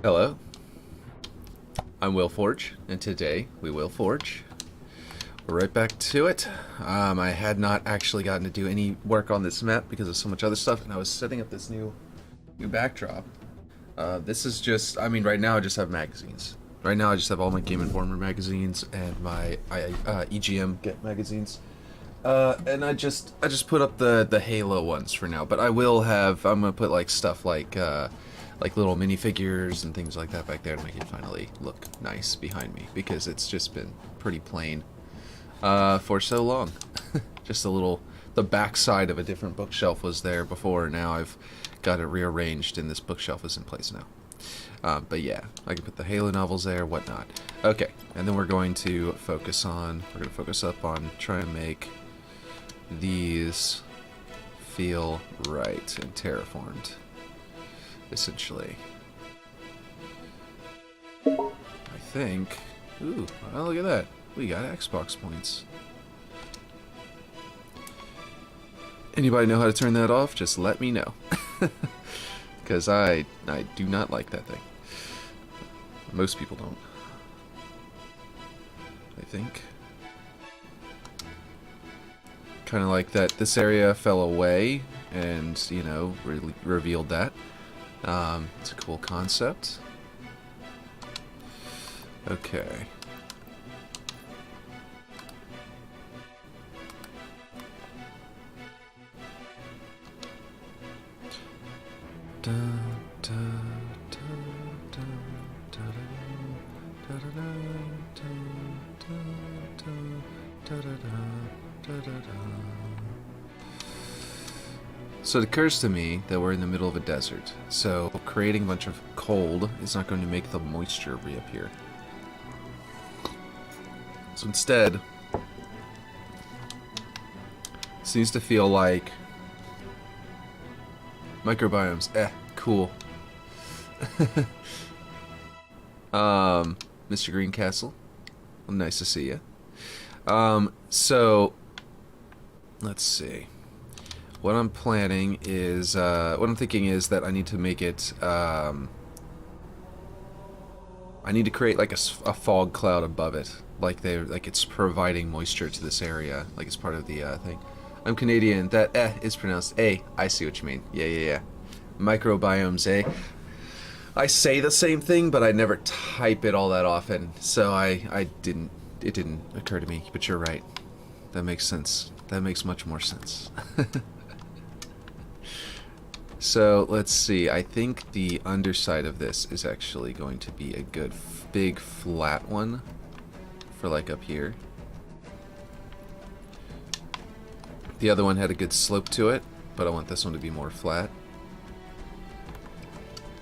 Hello, I'm Will Forge, and today we will forge. We're right back to it. I had not actually gotten to do any work on this map because of so much other stuff, and I was setting up this new backdrop. This is just, I mean, right now I just have magazines. Right now I just have all my Game Informer magazines and my EGM Get magazines. And I just put up the Halo ones for now, but I'm gonna put like stuff like little minifigures and things like that back there to make it finally look nice behind me, because it's just been pretty plain for so long. Just the backside of a different bookshelf was there before, and now I've got it rearranged and this bookshelf is in place now. But yeah, I can put the Halo novels there, whatnot. Okay, and then we're going to focus up on trying to make these feel right and terraformed, essentially. I think. Ooh, oh, look at that. We got Xbox points. Anybody know how to turn that off? Just let me know. Because I do not like that thing. Most people don't, I think. Kind of like that this area fell away and, you know, really revealed that. It's a cool concept. Okay. So it occurs to me that we're in the middle of a desert, so creating a bunch of cold is not going to make the moisture reappear. So instead, it seems to feel like microbiomes. Cool. Mr. Greencastle, nice to see you. So let's see. What I'm planning is, what I'm thinking is that I need to make it, I need to create like a fog cloud above it, like it's providing moisture to this area, like it's part of the thing. I'm Canadian. That is pronounced A. I see what you mean. Yeah. Microbiomes, eh? I say the same thing, but I never type it all that often, so it didn't occur to me. But you're right. That makes sense. That makes much more sense. So let's see, I think the underside of this is actually going to be a good big flat one for like up here. The other one had a good slope to it, but I want this one to be more flat.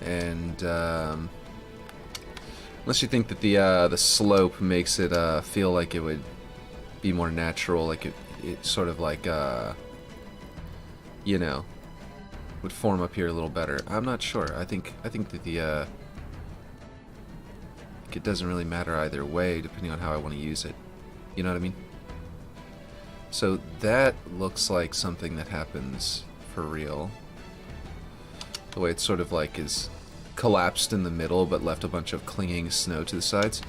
And unless you think that the slope makes it feel like it would be more natural, like it sort of like you know, would form up here a little better. I'm not sure. I think that it doesn't really matter either way, depending on how I want to use it. You know what I mean? So that looks like something that happens for real. The way it's sort of like is collapsed in the middle, but left a bunch of clinging snow to the sides.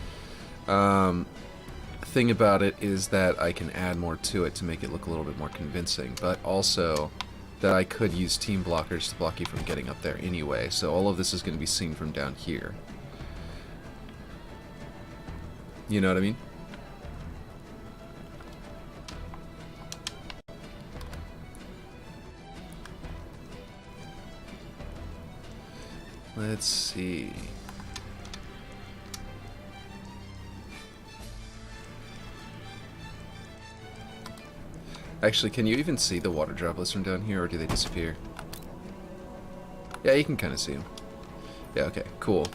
Thing about it is that I can add more to it to make it look a little bit more convincing, but also that I could use team blockers to block you from getting up there anyway, so all of this is going to be seen from down here. You know what I mean? Let's see. Actually, can you even see the water droplets from down here, or do they disappear? Yeah, you can kind of see them. Yeah, okay, cool.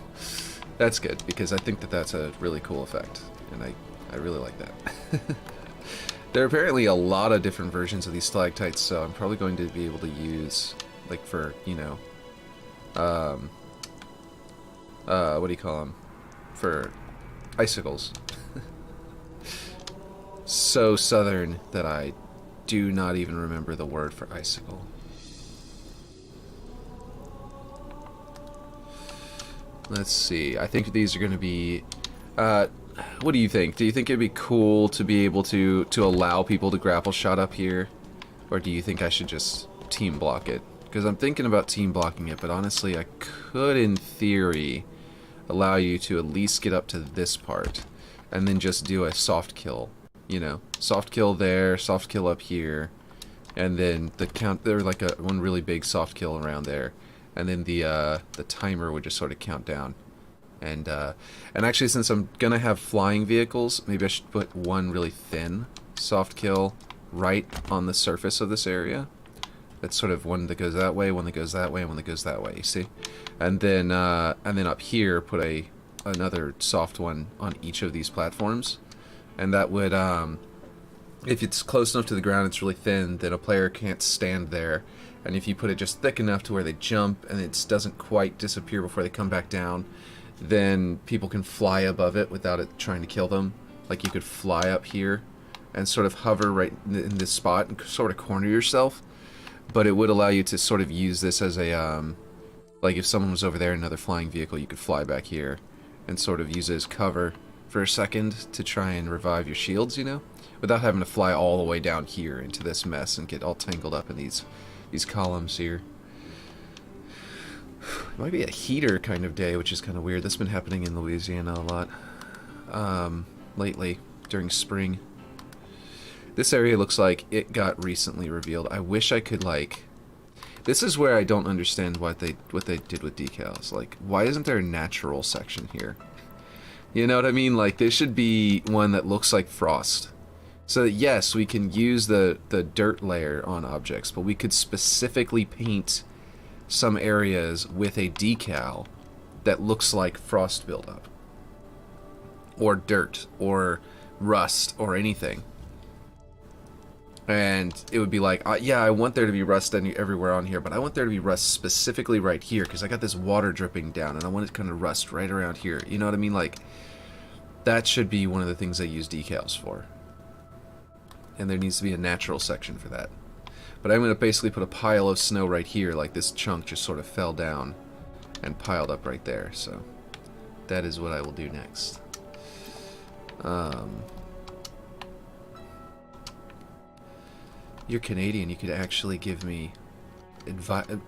That's good, because I think that that's a really cool effect, and I really like that. There are apparently a lot of different versions of these stalactites, so I'm probably going to be able to use, like, for, you know, what do you call them? For icicles. So southern that I do not even remember the word for icicle. Let's see. I think these are going to be... what do you think? Do you think it'd be cool to be able to allow people to grapple shot up here? Or do you think I should just team block it? Because I'm thinking about team blocking it, but honestly I could, in theory, allow you to at least get up to this part. And then just do a soft kill. You know, soft kill there, soft kill up here. And then the count, there's like one really big soft kill around there. And then the timer would just sort of count down. And actually, since I'm gonna have flying vehicles, maybe I should put one really thin soft kill right on the surface of this area. That's sort of one that goes that way, one that goes that way, and one that goes that way. You see, and then up here put another soft one on each of these platforms, and that would if it's close enough to the ground, it's really thin, then a player can't stand there. And if you put it just thick enough to where they jump and it doesn't quite disappear before they come back down, then people can fly above it without it trying to kill them. Like you could fly up here and sort of hover right in this spot and sort of corner yourself. But it would allow you to sort of use this as a, like if someone was over there in another flying vehicle, you could fly back here and sort of use it as cover for a second to try and revive your shields, you know? Without having to fly all the way down here into this mess and get all tangled up in these columns here. It might be a heater kind of day, which is kind of weird. That's been happening in Louisiana a lot lately during spring. This area looks like it got recently revealed. I wish I could, like... This is where I don't understand what they did with decals. Like, why isn't there a natural section here? You know what I mean? Like, there should be one that looks like frost. So that, yes, we can use the dirt layer on objects, but we could specifically paint some areas with a decal that looks like frost buildup. Or dirt, or rust, or anything. And it would be like, yeah, I want there to be rust everywhere on here, but I want there to be rust specifically right here, because I got this water dripping down, and I want it to kind of rust right around here. You know what I mean? Like, that should be one of the things they use decals for. And there needs to be a natural section for that. But I'm going to basically put a pile of snow right here, like this chunk just sort of fell down and piled up right there. So that is what I will do next. You're Canadian, you could actually give me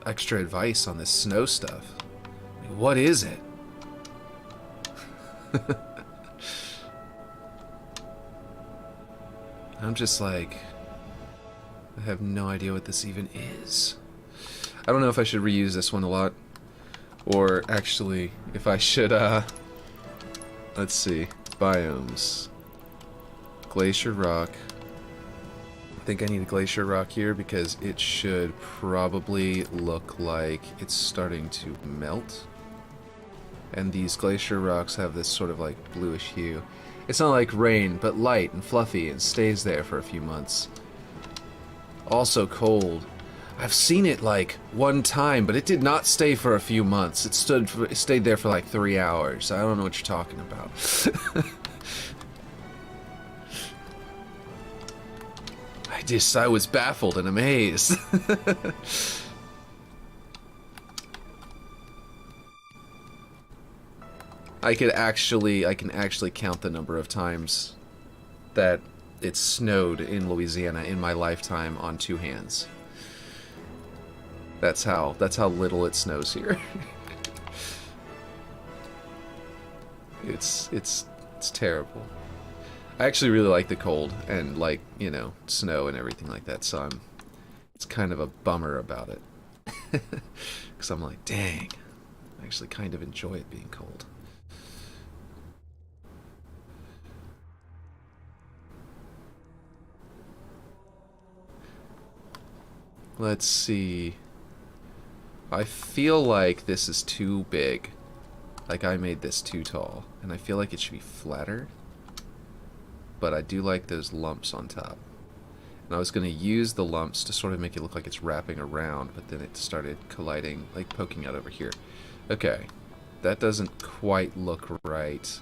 extra advice on this snow stuff. What is it? I'm just like, I have no idea what this even is. I don't know if I should reuse this one a lot, or actually, if I should, let's see, Biomes, Glacier Rock. I think I need a Glacier Rock here because it should probably look like it's starting to melt. And these Glacier Rocks have this sort of like bluish hue. It's not like rain, but light and fluffy and stays there for a few months. Also cold. I've seen it like one time, but it did not stay for a few months. It stayed there for like 3 hours. I don't know what you're talking about. I was baffled and amazed. I can actually count the number of times that it snowed in Louisiana in my lifetime on 2 hands. That's how little it snows here. It's terrible. I actually really like the cold and like, you know, snow and everything like that, so it's kind of a bummer about it. Because I'm like, dang, I actually kind of enjoy it being cold. Let's see. I feel like this is too big. Like I made this too tall. And I feel like it should be flatter. But I do like those lumps on top. And I was going to use the lumps to sort of make it look like it's wrapping around, but then it started colliding, like poking out over here. Okay. That doesn't quite look right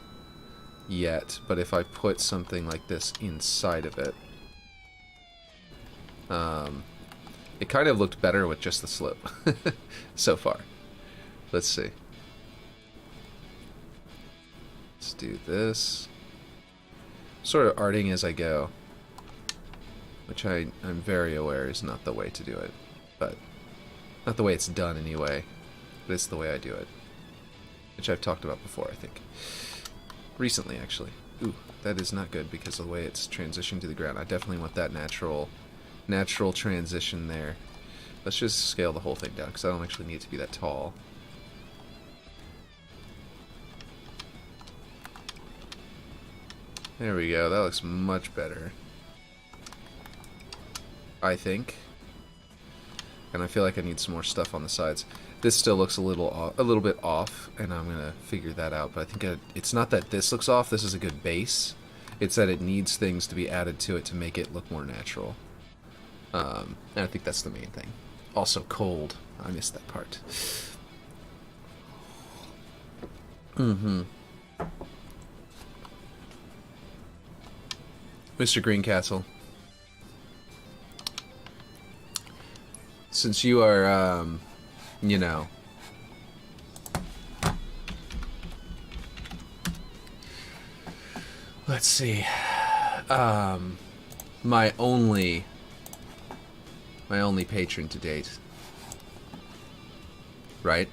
yet, but if I put something like this inside of it, it kind of looked better with just the slope so far. Let's see. Let's do this. Sort of arting as I go, which I'm very aware is not the way to do it, but not the way it's done anyway, but it's the way I do it, which I've talked about before, I think. Recently, actually. Ooh, that is not good because of the way it's transitioning to the ground. I definitely want that natural transition there. Let's just scale the whole thing down because I don't actually need it to be that tall. There we go. That looks much better, I think. And I feel like I need some more stuff on the sides. This still looks a little bit off, and I'm gonna figure that out. But I think it's not that this looks off. This is a good base. It's that it needs things to be added to it to make it look more natural. And I think that's the main thing. Also cold. I missed that part. Mr. Greencastle, since you are, you know, let's see, my only patron to date, right?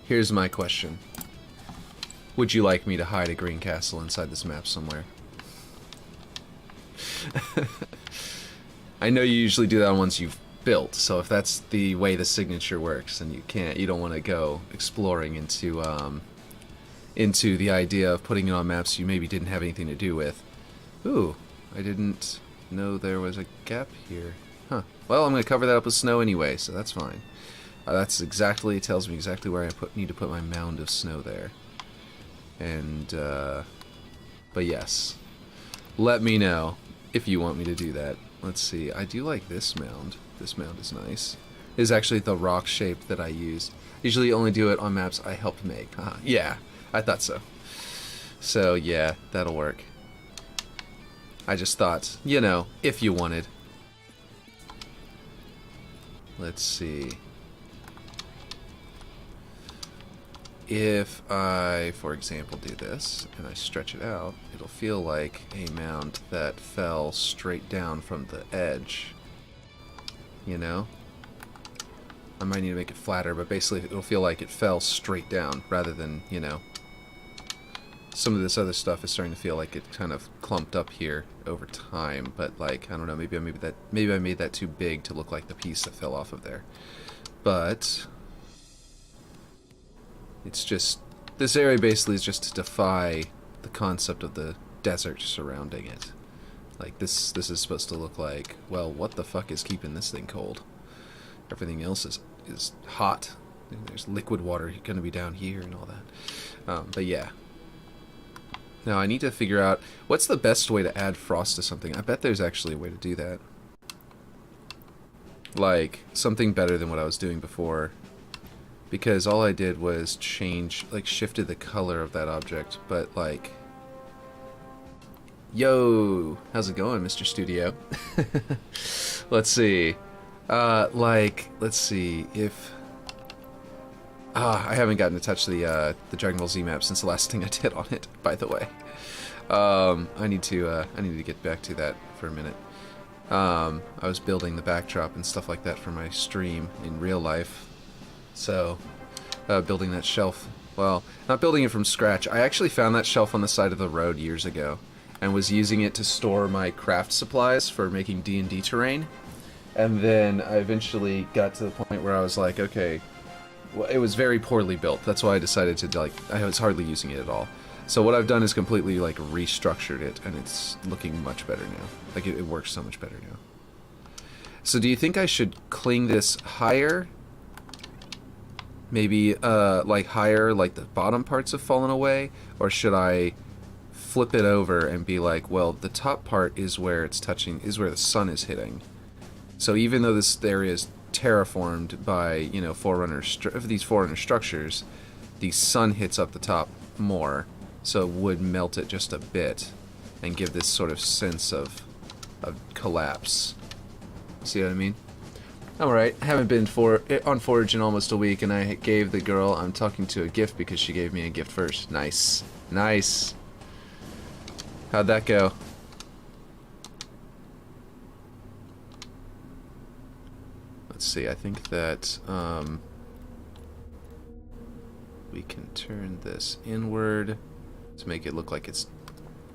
Here's my question. Would you like me to hide a green castle inside this map somewhere? I know you usually do that once you've built, so if that's the way the signature works, and you don't want to go exploring into the idea of putting it on maps you maybe didn't have anything to do with. Ooh, I didn't know there was a gap here. Huh. Well, I'm going to cover that up with snow anyway, so that's fine. It tells me exactly where I need to put my mound of snow there. And, but yes, let me know if you want me to do that. Let's see, I do like this mound. This mound is nice. It is actually the rock shape that I use. Usually only do it on maps I helped make. Yeah, I thought so. So yeah, that'll work. I just thought, you know, if you wanted. Let's see. If I, for example, do this, and I stretch it out, it'll feel like a mound that fell straight down from the edge. You know? I might need to make it flatter, but basically it'll feel like it fell straight down, rather than, you know... Some of this other stuff is starting to feel like it kind of clumped up here over time, but like, I don't know, maybe I made that too big to look like the piece that fell off of there. But... it's just, this area basically is just to defy the concept of the desert surrounding it. Like, this is supposed to look like, well, what the fuck is keeping this thing cold? Everything else is hot. There's liquid water going to be down here and all that. But yeah. Now, I need to figure out, what's the best way to add frost to something? I bet there's actually a way to do that. Like, something better than what I was doing before. Because all I did was shifted the color of that object, but like... Yo! How's it going, Mr. Studio? Let's see. Let's see, if... I haven't gotten to touch the Dragon Ball Z map since the last thing I did on it, by the way. I need to get back to that for a minute. I was building the backdrop and stuff like that for my stream in real life. So, building that shelf, well, not building it from scratch. I actually found that shelf on the side of the road years ago, and was using it to store my craft supplies for making D&D terrain. And then I eventually got to the point where I was like, okay, well, it was very poorly built. That's why I decided to, like, I was hardly using it at all. So what I've done is completely, like, restructured it, and it's looking much better now. Like, it works so much better now. So do you think I should cling this higher? Maybe, like, higher, like the bottom parts have fallen away? Or should I flip it over and be like, well, the top part is where it's touching, is where the sun is hitting. So even though this area is terraformed by, you know, these forerunner structures, the sun hits up the top more, so it would melt it just a bit and give this sort of sense of collapse. See what I mean? Alright, haven't been on Forge in almost a week, and I gave the girl I'm talking to a gift because she gave me a gift first. Nice. Nice. How'd that go? Let's see, I think that, we can turn this inward to make it look like it's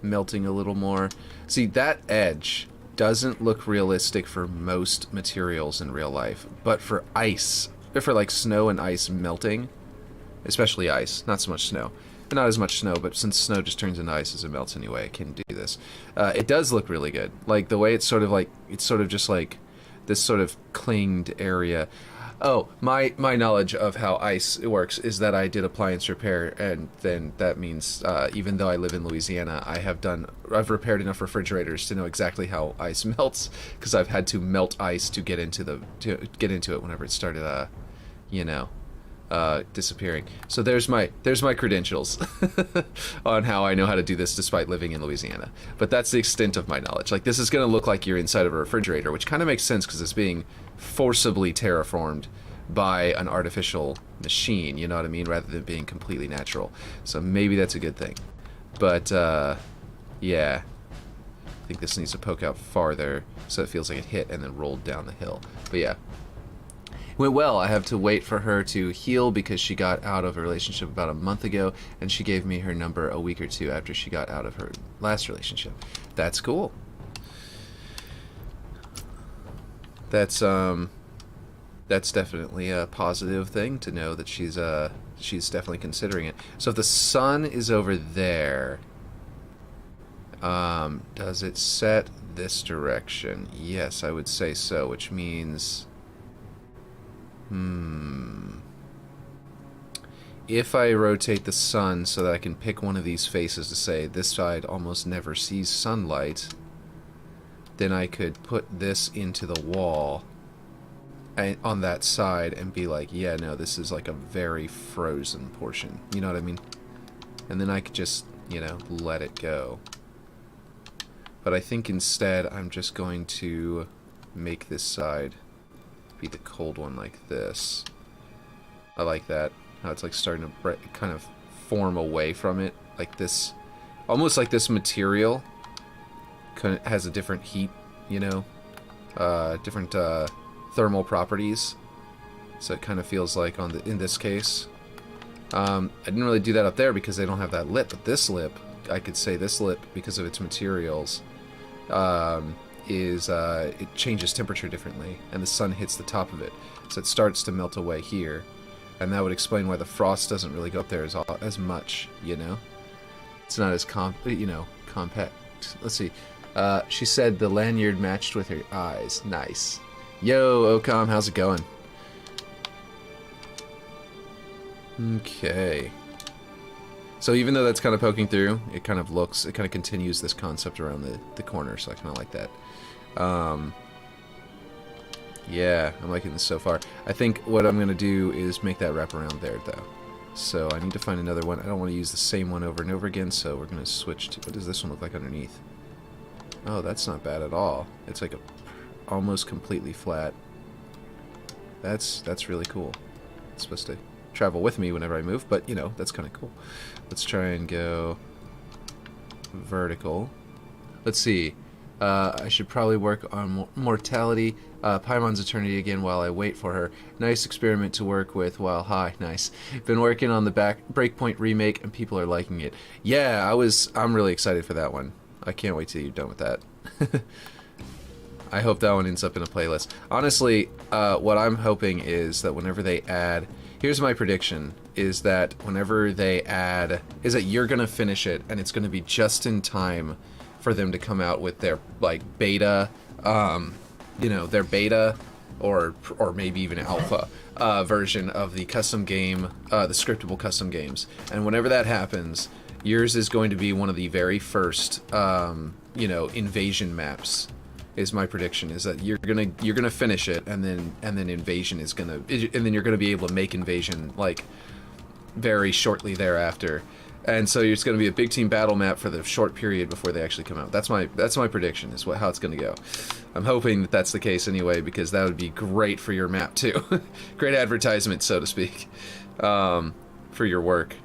melting a little more. See, that edge doesn't look realistic for most materials in real life, but for ice, for like snow and ice melting, especially ice, not so much snow, but not as much snow, but since snow just turns into ice as it melts anyway, it can do this. It does look really good. Like the way it's sort of just like this sort of clinged area. Oh, my knowledge of how ice works is that I did appliance repair, and then that means even though I live in Louisiana, I've repaired enough refrigerators to know exactly how ice melts, because I've had to melt ice to get into it whenever it started, disappearing. So there's my credentials on how I know how to do this despite living in Louisiana. But that's the extent of my knowledge. Like, this is going to look like you're inside of a refrigerator, which kind of makes sense because it's being forcibly terraformed by an artificial machine, you know what I mean, rather than being completely natural. So maybe that's a good thing. But yeah, I think this needs to poke out farther so it feels like it hit and then rolled down the hill. But yeah, it went well. I have to wait for her to heal because she got out of a relationship about a month ago, and she gave me her number a week or two after she got out of her last relationship. That's cool. That's definitely a positive thing to know that she's definitely considering it. So if the sun is over there, does it set this direction? Yes, I would say so, which means, if I rotate the sun so that I can pick one of these faces to say this side almost never sees sunlight, then I could put this into the wall on that side and be like, yeah, no, this is like a very frozen portion. You know what I mean? And then I could just, let it go. But I think instead I'm just going to make this side be the cold one like this. I like that. How it's like starting to kind of form away from it. Like this, almost like this material kind of has a different heat, different thermal properties. So it kind of feels like in this case. I didn't really do that up there because they don't have that lip, but this lip, I could say this lip, because of its materials, it changes temperature differently, and the sun hits the top of it, so it starts to melt away here, and that would explain why the frost doesn't really go up there as much, It's not as compact. Let's see. She said the lanyard matched with her eyes. Nice. Yo, Ocom, how's it going? Okay. So even though that's kind of poking through, it kind of continues this concept around the corner, so I kind of like that. Yeah, I'm liking this so far. I think what I'm going to do is make that wrap around there, though. So I need to find another one. I don't want to use the same one over and over again, so we're going to switch to... What does this one look like underneath? Oh, that's not bad at all. It's like almost completely flat. That's really cool. It's supposed to travel with me whenever I move, but, that's kind of cool. Let's try and go vertical. Let's see. I should probably work on mortality. Paimon's Eternity again while I wait for her. Nice experiment to work with while high. Nice. Been working on the Breakpoint remake and people are liking it. Yeah, I'm really excited for that one. I can't wait till you're done with that. I hope that one ends up in a playlist. Honestly, what I'm hoping is that whenever they add... Here's my prediction, is that whenever they add... is that you're going to finish it, and it's going to be just in time for them to come out with their, beta, their beta, or maybe even alpha version of the custom game, the scriptable custom games. And whenever that happens, yours is going to be one of the very first, invasion maps. Is my prediction, is that you're gonna finish it, and then invasion is gonna, and then you're gonna be able to make invasion very shortly thereafter, And so it's going to be a big team battle map for the short period before they actually come out. That's my prediction, is how it's going to go. I'm hoping that that's the case anyway, because that would be great for your map too. Great advertisement, so to speak, for your work.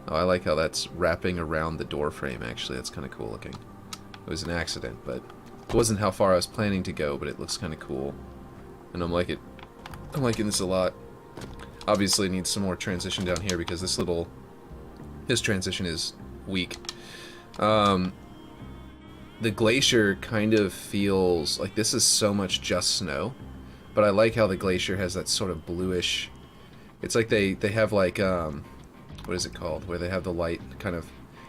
Oh, I like how that's wrapping around the door frame, actually. That's kind of cool looking. It was an accident, but it wasn't how far I was planning to go, but it looks kind of cool. And I'm liking this a lot. Obviously, it needs some more transition down here because this transition is weak. The glacier kind of feels like this is so much just snow, but I like how the glacier has that sort of bluish. It's like they have like what is it called? Where they have the light kind of,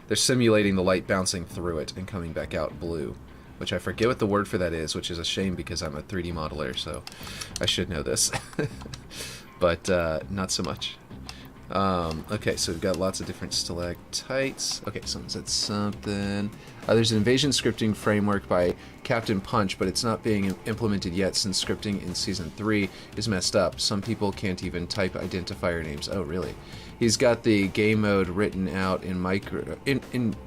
they're simulating the light bouncing through it and coming back out blue, which I forget what the word for that is, which is a shame because I'm a 3D modeler, so I should know this, but not so much. Okay, so we've got lots of different stalactites. Okay, someone said something. There's an invasion scripting framework by Captain Punch, but it's not being implemented yet since scripting in Season 3 is messed up. Some people can't even type identifier names. Oh, really? He's got the game mode written out in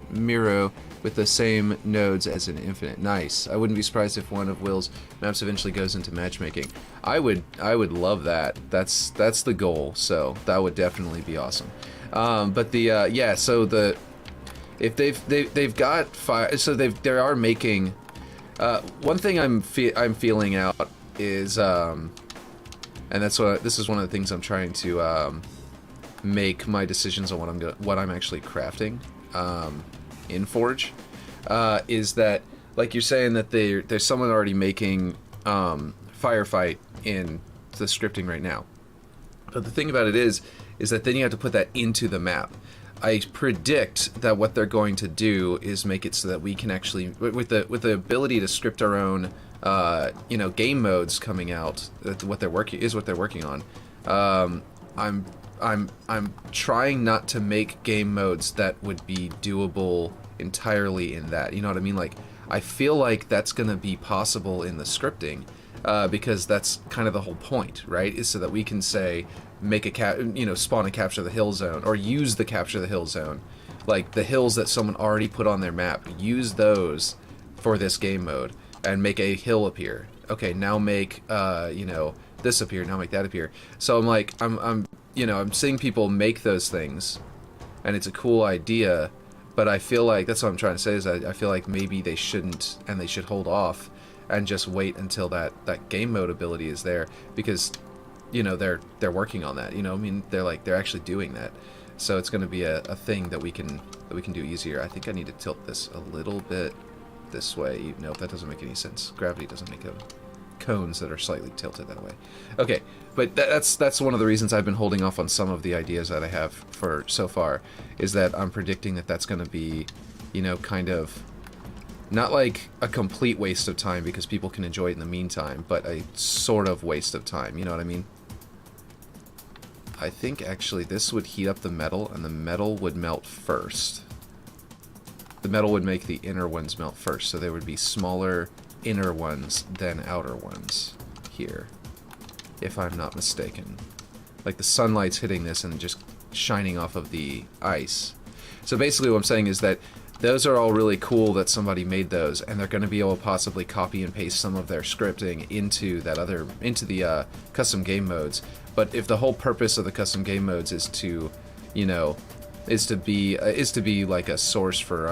Miro with the same nodes as in Infinite. Nice. I wouldn't be surprised if one of Will's maps eventually goes into matchmaking. I would love that. That's the goal. So that would definitely be awesome. But the yeah. So the if they've got fire. So they are making. One thing I'm feeling out is and this is one of the things I'm trying to make my decisions on what I'm actually crafting in Forge, is that, like you're saying, that there's someone already making firefight in the scripting right now. But the thing about it is that then you have to put that into the map. I predict that what they're going to do is make it so that we can actually, with the ability to script our own, game modes coming out. What they're working on. I'm trying not to make game modes that would be doable entirely in that. You know what I mean? Like, I feel like that's going to be possible in the scripting, because that's kind of the whole point, right? Is so that we can say, make spawn a capture the hill zone, or use the capture the hill zone, like the hills that someone already put on their map. Use those for this game mode and make a hill appear. Okay, now make this appear. Now make that appear. So I'm like, I'm seeing people make those things, and it's a cool idea, but I feel like, that's what I'm trying to say, is I feel like maybe they shouldn't, and they should hold off and just wait until that game mode ability is there, because, they're working on that, I mean, they're actually doing that. So it's going to be a thing that we can do easier. I think I need to tilt this a little bit this way. No, that doesn't make any sense. Gravity doesn't make cones that are slightly tilted that way. Okay, but that's one of the reasons I've been holding off on some of the ideas that I have for so far, is that I'm predicting that that's going to be, kind of not like a complete waste of time because people can enjoy it in the meantime, but a sort of waste of time, you know what I mean? I think actually this would heat up the metal, and the metal would melt first. The metal would make the inner ones melt first, so there would be smaller inner ones than outer ones here, if I'm not mistaken. Like the sunlight's hitting this and just shining off of the ice. So basically what I'm saying is that those are all really cool that somebody made those, and they're going to be able to possibly copy and paste some of their scripting into the custom game modes. But if the whole purpose of the custom game modes is to, is to be like a source for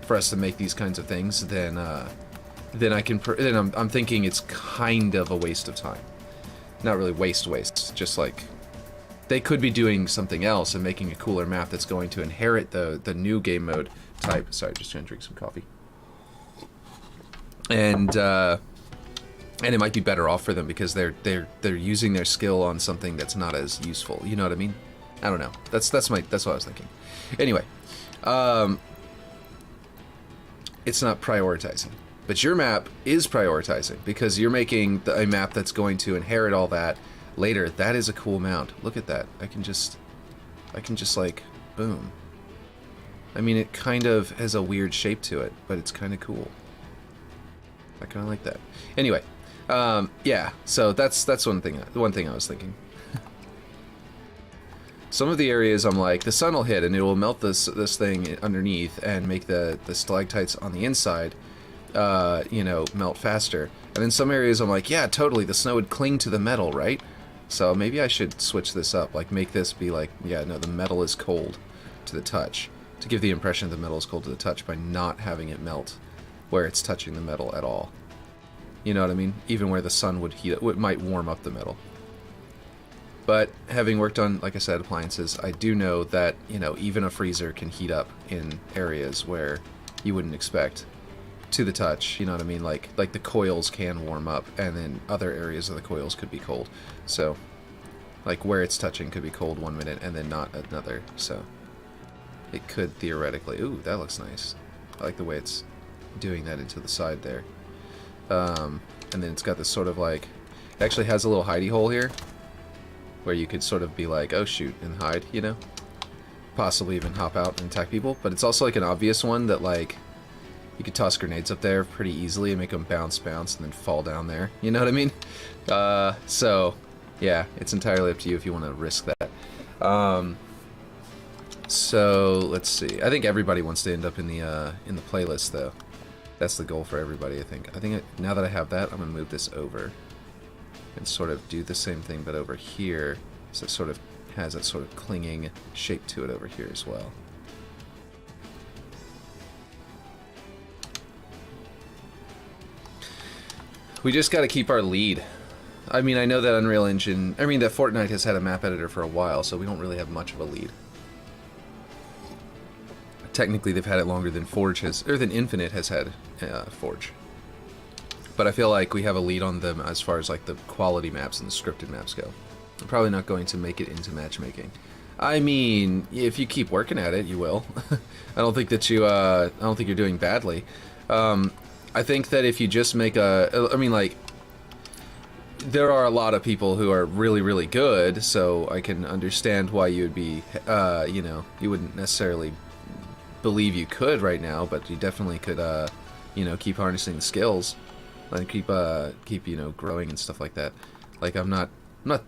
us to make these kinds of things, then I'm thinking it's kind of a waste of time. Not really waste, just like they could be doing something else and making a cooler map that's going to inherit the new game mode type. Sorry, just trying to drink some coffee. And it might be better off for them because they're using their skill on something that's not as useful. You know what I mean? I don't know. That's what I was thinking. Anyway, it's not prioritizing. But your map is prioritizing because you're making a map that's going to inherit all that later. That is a cool mount. Look at that. I can just like, boom. I mean, it kind of has a weird shape to it, but it's kind of cool. I kind of like that. Anyway, yeah. So that's one thing I was thinking. Some of the areas I'm like, the sun will hit and it will melt this thing underneath and make the stalactites on the inside, you know, melt faster. And then some areas I'm like, yeah, totally, the snow would cling to the metal, right? So maybe I should switch this up, like make this be like, yeah, no, the metal is cold to the touch, to give the impression that the metal is cold to the touch by not having it melt where it's touching the metal at all. You know what I mean? Even where the sun would heat it might warm up the metal. But having worked on, like I said, appliances, I do know that, you know, even a freezer can heat up in areas where you wouldn't expect to the touch, you know what I mean? Like the coils can warm up, and then other areas of the coils could be cold. So, like where it's touching could be cold one minute and then not another. So, it could theoretically... Ooh, that looks nice. I like the way it's doing that into the side there. And then it's got this sort of like... It actually has a little hidey hole here, where you could sort of be like, oh shoot, and hide, you know? Possibly even hop out and attack people. But it's also like an obvious one that like... You could toss grenades up there pretty easily and make them bounce, and then fall down there. You know what I mean? So, yeah, it's entirely up to you if you want to risk that. So, let's see. I think everybody wants to end up in the playlist, though. That's the goal for everybody, I think. Now that I have that, I'm going to move this over and sort of do the same thing, but over here. So it sort of has that sort of clinging shape to it over here as well. We just got to keep our lead. I mean, I know that Unreal Engine... I mean, that Fortnite has had a map editor for a while, so we don't really have much of a lead. Technically, they've had it longer than Forge has... Or than Infinite has had Forge. But I feel like we have a lead on them as far as, like, the quality maps and the scripted maps go. I'm probably not going to make it into matchmaking. I mean, if you keep working at it, you will. I don't think that you... I don't think you're doing badly. I think that if you just make I mean, like, there are a lot of people who are really, really good, so I can understand why you would be, you know, you wouldn't necessarily believe you could right now, but you definitely could, you know, keep harnessing the skills, and keep, you know, growing and stuff like that. Like, I'm not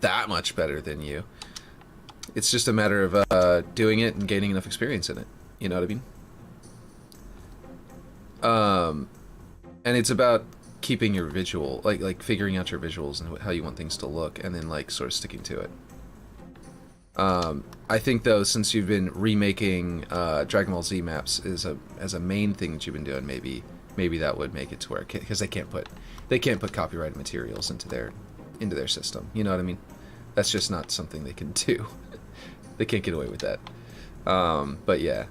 that much better than you. It's just a matter of, doing it and gaining enough experience in it. You know what I mean? And it's about keeping your visual, like figuring out your visuals and how you want things to look, and then like sort of sticking to it. I think though, since you've been remaking Dragon Ball Z maps as a main thing that you've been doing, maybe that would make it to where, because they can't put copyrighted materials into their system. You know what I mean? That's just not something they can do. They can't get away with that. But yeah.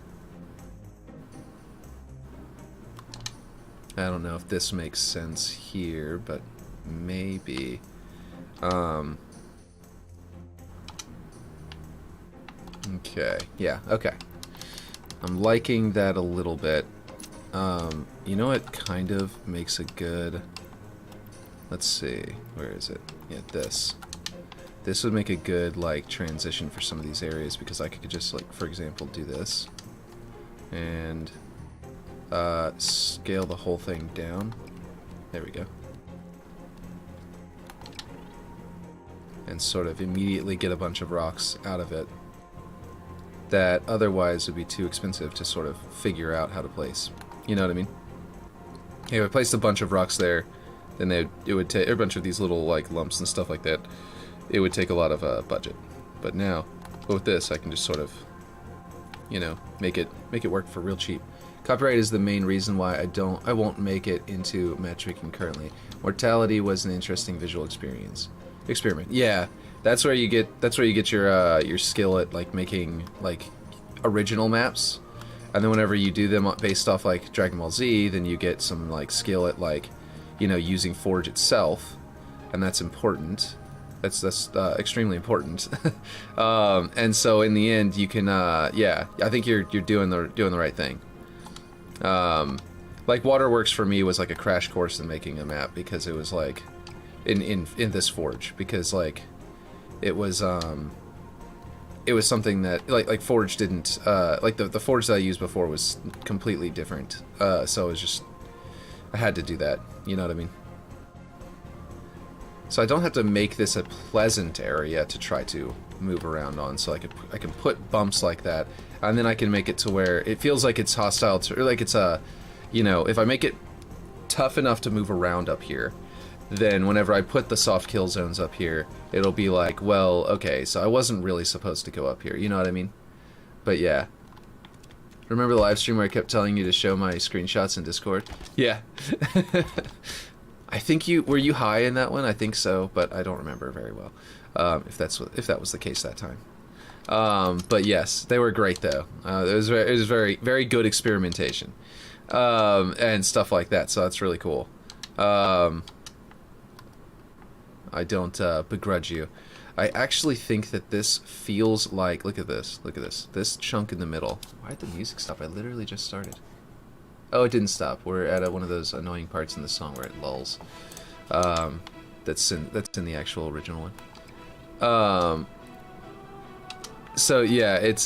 I don't know if this makes sense here, but maybe. Okay, yeah, okay. I'm liking that a little bit. You know what kind of makes a good... Let's see, where is it? Yeah, this. This would make a good, like, transition for some of these areas, because I could just, like, for example, do this. And... scale the whole thing down. There we go. And sort of immediately get a bunch of rocks out of it that otherwise would be too expensive to sort of figure out how to place. You know what I mean? Hey, if I placed a bunch of rocks there, then it would take a bunch of these little like lumps and stuff like that. It would take a lot of budget. But now, with this, I can just sort of, you know, make it work for real cheap. Copyright is the main reason why I won't make it into matchmaking currently. Mortality was an interesting visual experiment. Yeah, that's where you get your skill at like making like original maps, and then whenever you do them based off like Dragon Ball Z, then you get some like skill at like, you know, using Forge itself, and that's important. That's extremely important. And so in the end, you can yeah, I think you're doing the right thing. Like Waterworks for me was like a crash course in making a map, because it was like in this Forge, because like it was something that like Forge didn't like the Forge that I used before was completely different, so it was just, I had to do that, you know what I mean? So I don't have to make this a pleasant area to try to move around on. So I can put bumps like that, and then I can make it to where it feels like it's hostile to, or like it's a, you know, if I make it tough enough to move around up here, then whenever I put the soft kill zones up here, it'll be like, well, okay, so I wasn't really supposed to go up here. You know what I mean? But yeah. Remember the live stream where I kept telling you to show my screenshots in Discord? Yeah. I think were you high in that one? I think so, but I don't remember very well. If that was the case that time. But yes, they were great though. It was very, very good experimentation, and stuff like that. So that's really cool. I don't begrudge you. I actually think that this feels like, look at this, this chunk in the middle. Why did the music stop? I literally just started. Oh, it didn't stop. We're at one of those annoying parts in the song where it lulls. That's in the actual original one. So yeah, it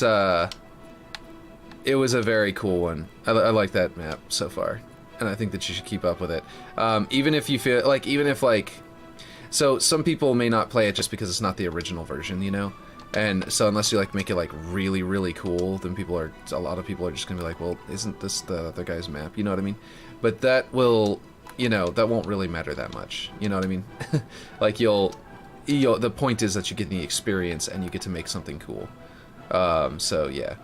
was a very cool one. I like that map so far, and I think that you should keep up with it. Even if you feel like, so some people may not play it just because it's not the original version, you know? And so unless you like make it like really, really cool, then a lot of people are just gonna be like, well, isn't this the other guy's map? You know what I mean? But that will, you know, that won't really matter that much. You know what I mean? Like the point is that you get the experience and you get to make something cool. So yeah.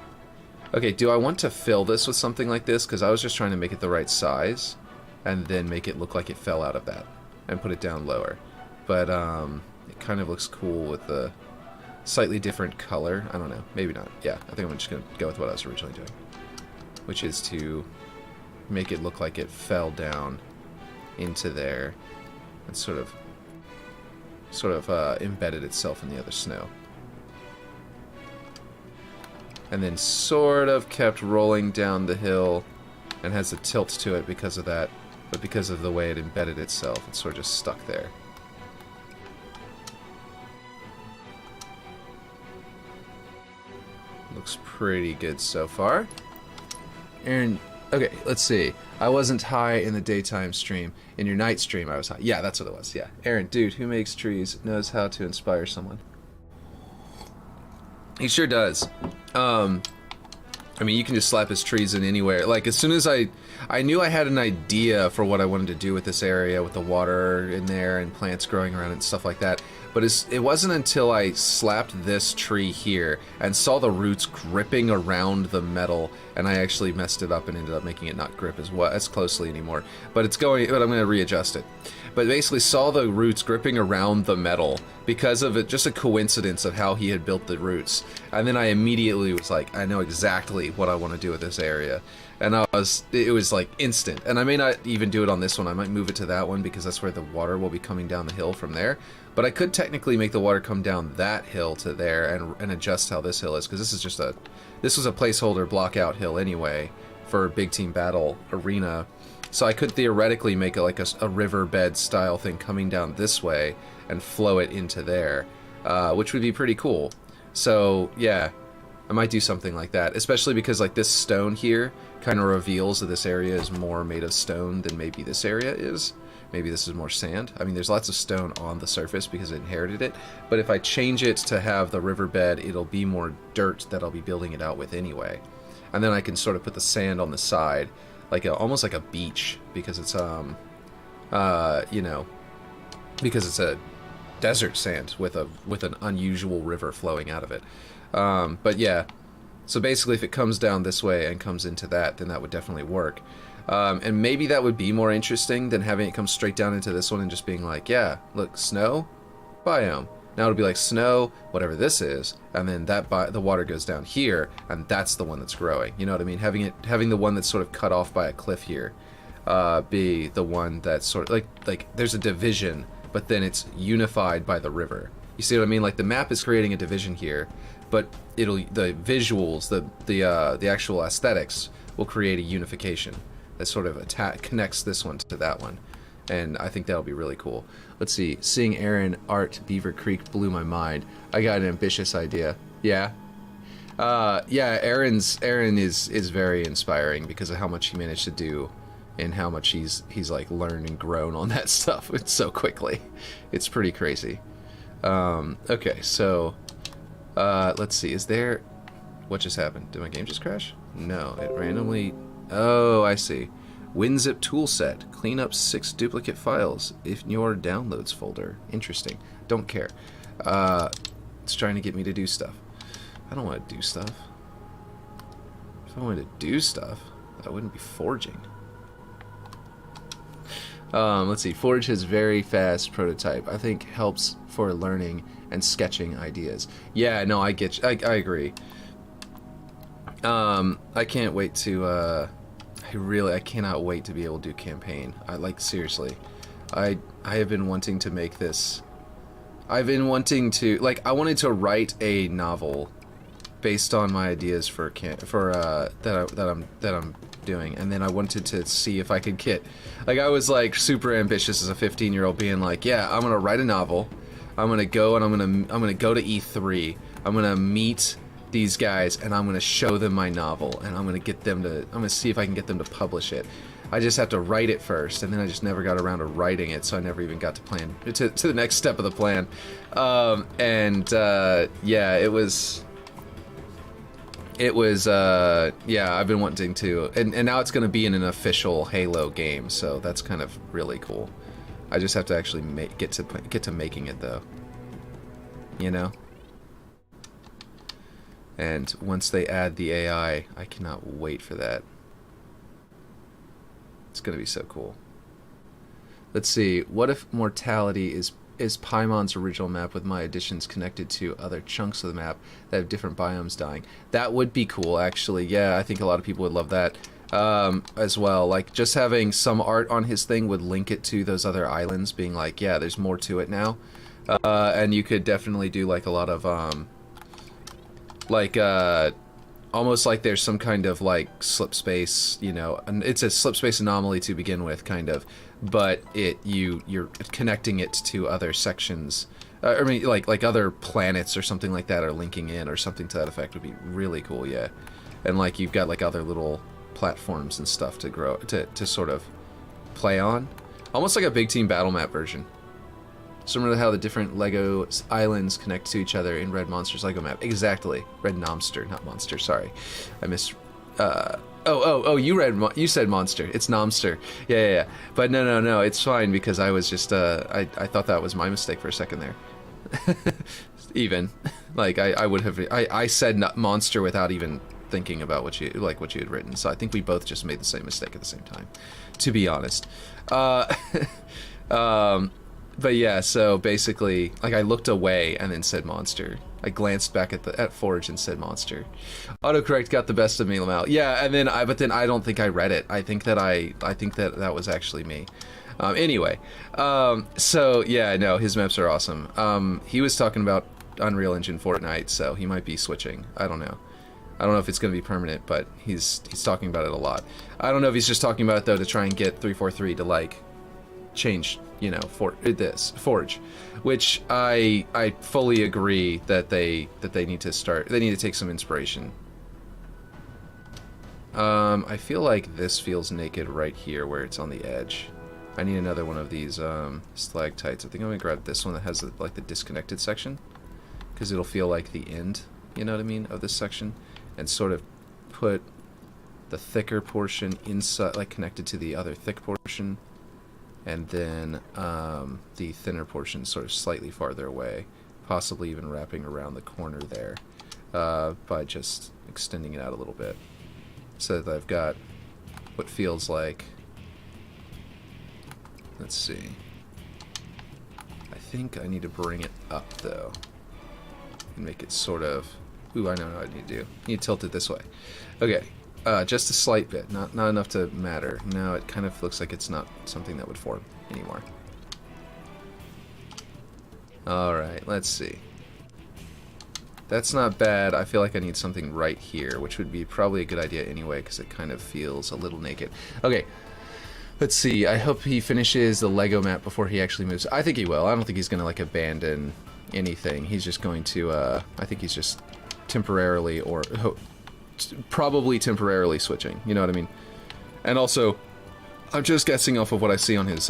Okay, do I want to fill this with something like this? Because I was just trying to make it the right size and then make it look like it fell out of that and put it down lower. But it kind of looks cool with the slightly different color. I don't know, maybe not. Yeah, I think I'm just gonna go with what I was originally doing, which is to make it look like it fell down into there and sort of embedded itself in the other snow, and then sort of kept rolling down the hill and has a tilt to it because of that, but because of the way it embedded itself, it's sort of just stuck there. Looks pretty good so far. Aaron, okay, let's see. I wasn't high in the daytime stream. In your night stream, I was high. Yeah, that's what it was, yeah. Aaron, dude, who makes trees knows how to inspire someone. He sure does. I mean, you can just slap his trees in anywhere. Like, as soon as I knew I had an idea for what I wanted to do with this area, with the water in there and plants growing around it and stuff like that. But it wasn't until I slapped this tree here and saw the roots gripping around the metal, and I actually messed it up and ended up making it not grip as closely anymore. But I'm going to readjust it. But basically saw the roots gripping around the metal because of it, just a coincidence of how he had built the roots. And then I immediately was like, I know exactly what I want to do with this area. And it was like instant. And I may not even do it on this one. I might move it to that one because that's where the water will be coming down the hill from there. But I could technically make the water come down that hill to there and adjust how this hill is, because this was a placeholder block out hill anyway for Big Team Battle Arena. So I could theoretically make it like a riverbed style thing coming down this way and flow it into there, which would be pretty cool. So yeah, I might do something like that, especially because like this stone here kind of reveals that this area is more made of stone than maybe this area is. Maybe this is more sand. I mean, there's lots of stone on the surface because I inherited it, but if I change it to have the riverbed, it'll be more dirt that I'll be building it out with anyway. And then I can sort of put the sand on the side, like almost like a beach, because it's you know, because it's a desert sand with an unusual river flowing out of it. But yeah, so basically if it comes down this way and comes into that, then that would definitely work. And maybe that would be more interesting than having it come straight down into this one and just being like, yeah, look, snow, biome. Now it'll be like snow, whatever this is, and then the water goes down here, and that's the one that's growing. You know what I mean? Having the one that's sort of cut off by a cliff here, be the one that's sort of like there's a division, but then it's unified by the river. You see what I mean? Like the map is creating a division here, but the visuals, the actual aesthetics will create a unification that sort of connects this one to that one. And I think that'll be really cool. Let's see. Seeing Aaron art Beaver Creek blew my mind. I got an ambitious idea. Yeah. Yeah, Aaron is very inspiring because of how much he managed to do and how much he's like learned and grown on that stuff so quickly. It's pretty crazy. Okay, so Let's see, is there... What just happened? Did my game just crash? No, it randomly... Oh, I see. WinZip toolset. Clean up 6 duplicate files in your downloads folder. Interesting. Don't care. It's trying to get me to do stuff. I don't want to do stuff. If I wanted to do stuff, I wouldn't be forging. Let's see. Forge has very fast prototype. I think helps for learning and sketching ideas. Yeah, no, I get you. I agree. I can't wait to, I cannot wait to be able to do campaign. Seriously. I have been wanting to make this. I've been wanting to, I wanted to write a novel based on my ideas that I'm doing, and then I wanted to see if I could get, I was super ambitious as a 15-year-old, being like, yeah, I'm gonna write a novel, I'm gonna go and I'm gonna go to E3, I'm gonna meet these guys and I'm gonna show them my novel, and I'm gonna see if I can get them to publish it. I just have to write it first, and then I just never got around to writing it, so I never even got to plan to the next step of the plan. Yeah, it was yeah, I've been wanting to, and now it's going to be in an official Halo game, so that's kind of really cool. I just have to actually get to making it, though, you know. And once they add the AI, I cannot wait for that. It's going to be so cool. Let's see. What if mortality is Paimon's original map with my additions connected to other chunks of the map that have different biomes dying? That would be cool, actually. Yeah, I think a lot of people would love that as well. Just having some art on his thing would link it to those other islands, being like, yeah, there's more to it now. And you could definitely do a lot of almost like there's some kind of slip space, you know, and it's a slip space anomaly to begin with, kind of, but you're connecting it to other sections. I mean, like other planets or something like that are linking in, or something to that effect would be really cool, yeah. And you've got other little platforms and stuff to grow to sort of play on, almost like a big team battle map version. Similar to how the different Lego islands connect to each other in Red Monster's Lego map. Exactly. Red Nomster, not Monster, sorry. I missed... you said Monster. It's Nomster. Yeah. But no, it's fine, because I was just, I thought that was my mistake for a second there. Even. I would have... I said Monster without even thinking about what you had written, so I think we both just made the same mistake at the same time, to be honest. But yeah, so basically, I looked away and then said Monster. I glanced back at Forge and said Monster. Autocorrect got the best of me, Lamal. Yeah, and then but then I don't think I read it. I think that that was actually me. Anyway, so yeah, no, his maps are awesome. He was talking about Unreal Engine Fortnite, so he might be switching. I don't know. I don't know if it's going to be permanent, but he's talking about it a lot. I don't know if he's just talking about it, though, to try and get 343 to change, you know, Forge, which I fully agree that they need to take some inspiration. I feel like this feels naked right here where it's on the edge. I need another one of these stalactites. I think I'm gonna grab this one that has the disconnected section, because it'll feel like the end, you know what I mean, of this section, and sort of put the thicker portion inside, connected to the other thick portion, and then the thinner portion sort of slightly farther away, possibly even wrapping around the corner there, by just extending it out a little bit, so that I've got what feels like, let's see, I think I need to bring it up, though, and make it sort of, ooh, I know what I need to do. I need to tilt it this way. Okay. Just a slight bit, not enough to matter. Now it kind of looks like it's not something that would form anymore. Alright, let's see. That's not bad. I feel like I need something right here, which would be probably a good idea anyway, because it kind of feels a little naked. Okay, let's see. I hope he finishes the Lego map before he actually moves. I think he will. I don't think he's going to, abandon anything. He's just going to, I think he's just temporarily, or probably temporarily switching, you know what I mean? And also, I'm just guessing off of what I see on his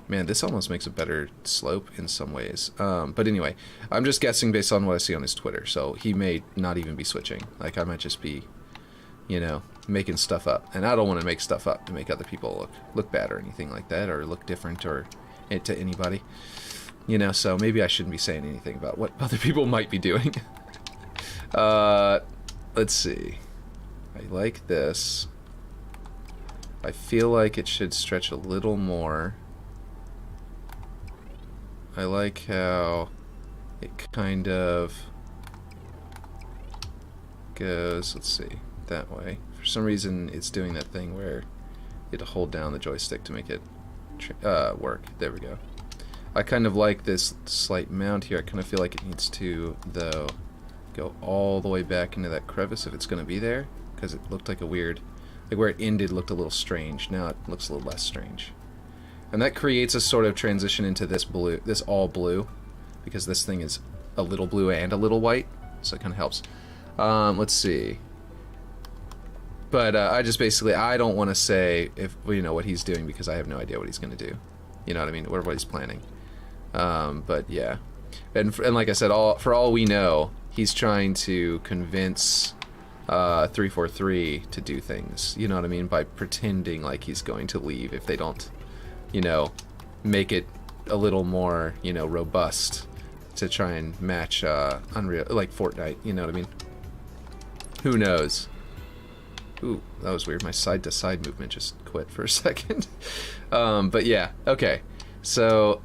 Man, this almost makes a better slope in some ways. But anyway, I'm just guessing based on what I see on his Twitter. So he may not even be switching. Like, I might just be, you know, making stuff up. And I don't want to make stuff up to make other people look bad or anything like that, or look different or to anybody. You know, so maybe I shouldn't be saying anything about what other people might be doing. Let's see. I like this. I feel like it should stretch a little more. I like how it kind of goes, let's see, that way. For some reason, it's doing that thing where you have to hold down the joystick to make it work. There we go. I kind of like this slight mound here. I kind of feel like it needs to, though, go all the way back into that crevice if it's going to be there, because it looked like a weird, like where it ended looked a little strange. Now it looks a little less strange. And that creates a sort of transition into this blue, this all blue, because this thing is a little blue and a little white, so it kind of helps. Let's see. But I just basically, I don't want to say if you know what he's doing because I have no idea what he's going to do. You know what I mean? What he's planning. But yeah, and like I said, for all we know, he's trying to convince 343 to do things. You know what I mean? By pretending like he's going to leave if they don't, you know, make it a little more, you know, robust to try and match Unreal, like Fortnite. You know what I mean? Who knows? Ooh, that was weird. My side-to-side movement just quit for a second. But yeah, okay. So,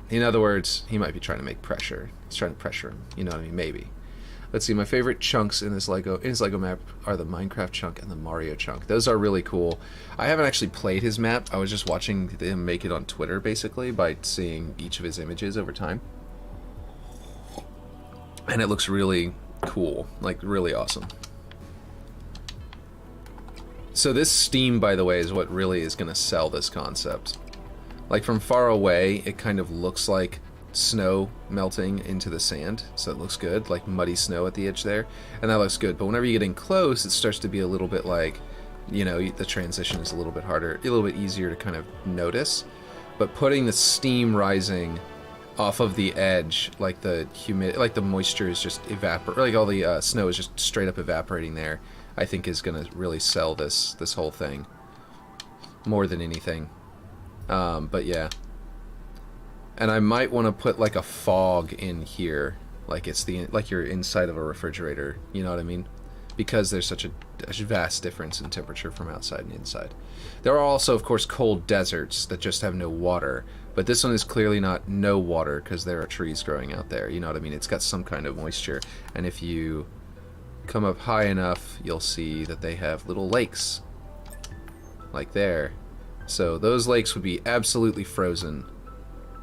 in other words, he might be trying to make pressure. He's trying to pressure him. You know what I mean? Maybe. Let's see. My favorite chunks in his Lego map are the Minecraft chunk and the Mario chunk. Those are really cool. I haven't actually played his map. I was just watching him make it on Twitter, basically, by seeing each of his images over time. And it looks really cool. Like, really awesome. So this steam, by the way, is what really is going to sell this concept. Like, from far away, it kind of looks like snow melting into the sand, so it looks good, like muddy snow at the edge there, and that looks good. But whenever you get in close, it starts to be a little bit like, you know, the transition is a little bit harder, a little bit easier to kind of notice. But putting the steam rising off of the edge, like the like the moisture is just like all the snow is just straight up evaporating there, I think is going to really sell this whole thing more than anything. But yeah. And I might want to put like a fog in here, like it's like you're inside of a refrigerator, you know what I mean? Because there's such a vast difference in temperature from outside and inside. There are also, of course, cold deserts that just have no water, but this one is clearly not no water because there are trees growing out there, you know what I mean? It's got some kind of moisture, and if you come up high enough, you'll see that they have little lakes, like there. So those lakes would be absolutely frozen.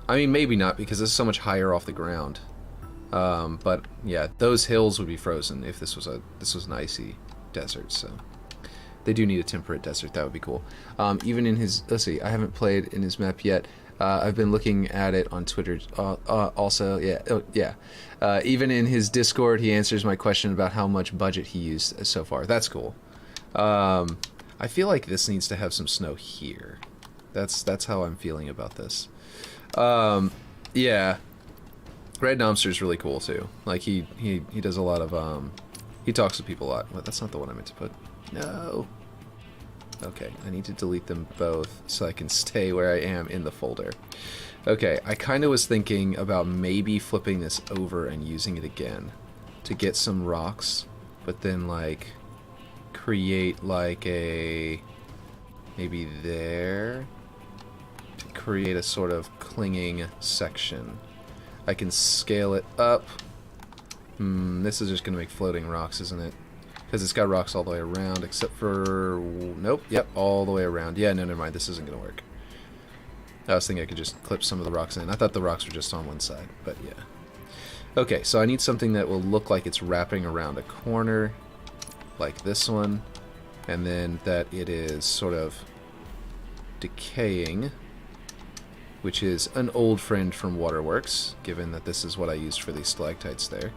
I mean, maybe not, because it's so much higher off the ground. But yeah, those hills would be frozen if this was an icy desert. So they do need a temperate desert. That would be cool. Even in his, let's see, I haven't played in his map yet. I've been looking at it on Twitter. Also, yeah, even in his Discord, he answers my question about how much budget he used so far. That's cool. I feel like this needs to have some snow here. That's how I'm feeling about this. Yeah, Red Nomster is really cool too. Like he does a lot of he talks to people a lot. But that's not the one I meant to put. No. Okay, I need to delete them both so I can stay where I am in the folder. Okay, I kind of was thinking about maybe flipping this over and using it again to get some rocks, but then like create like a maybe there. Create a sort of clinging section. I can scale it up. This is just going to make floating rocks, isn't it? Because it's got rocks all the way around, except for... Nope, yep, all the way around. Yeah, no, never mind, this isn't going to work. I was thinking I could just clip some of the rocks in. I thought the rocks were just on one side, but yeah. Okay, so I need something that will look like it's wrapping around a corner, like this one, and then that it is sort of decaying, which is an old friend from Waterworks, given that this is what I used for these stalactites there.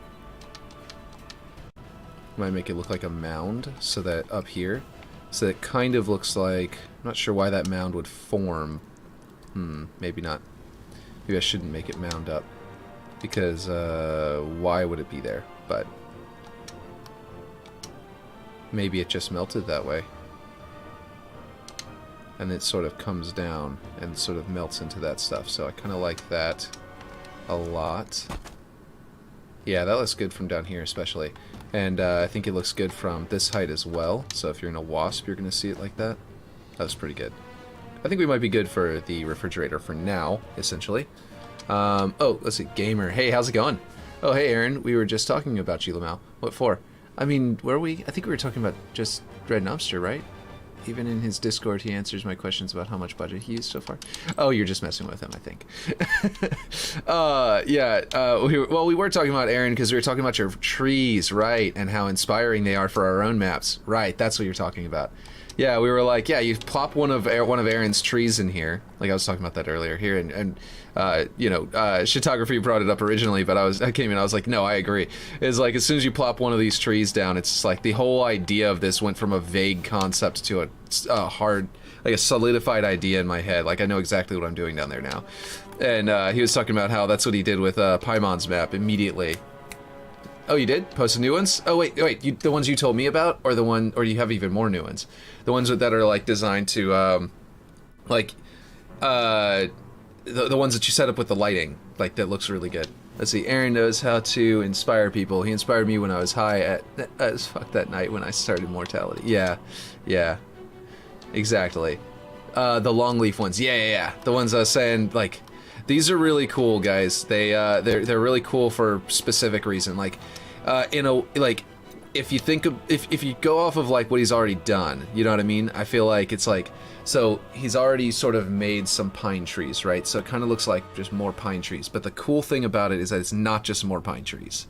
Might make it look like a mound, so that up here, so that it kind of looks like, I'm not sure why that mound would form Maybe not. Maybe I shouldn't make it mound up. Because, why would it be there? But maybe it just melted that way. And it sort of comes down and sort of melts into that stuff. So I kind of like that a lot. Yeah, that looks good from down here especially. And I think it looks good from this height as well. So if you're in a wasp, you're going to see it like that. That was pretty good. I think we might be good for the refrigerator for now, essentially. Oh, let's see. Gamer. Hey, how's it going? Oh, hey, Aaron. We were just talking about you, Lamau. What for? I mean, were we? I think we were talking about just Red Knobster, right? Even in his Discord, he answers my questions about how much budget he used so far. Oh, you're just messing with him, I think. We were talking about Aaron because we were talking about your trees, right? And how inspiring they are for our own maps. Right, that's what you're talking about. Yeah, we were like, yeah, you plop one of Aaron's trees in here. Like I was talking about that earlier here, and Shitography brought it up originally, but I came in, I was like, no, I agree. It's like as soon as you plop one of these trees down, it's like the whole idea of this went from a vague concept to a hard, like a solidified idea in my head. Like I know exactly what I'm doing down there now. And he was talking about how that's what he did with Paimon's map immediately. Oh, you did? Post new ones? Oh, wait, the ones you told me about? Or the one, or you have even more new ones? The ones that are, like, designed to, the ones that you set up with the lighting, like, that looks really good. Let's see, Aaron knows how to inspire people. He inspired me when I was high as fuck that night when I started Mortality. Yeah. Exactly. The longleaf ones. Yeah. The ones I was saying, like... These are really cool, guys. They're really cool for specific reason. Like, if you think of, if you go off of like what he's already done, you know what I mean? I feel like it's like, so he's already sort of made some pine trees, right? So it kind of looks like just more pine trees. But the cool thing about it is that it's not just more pine trees.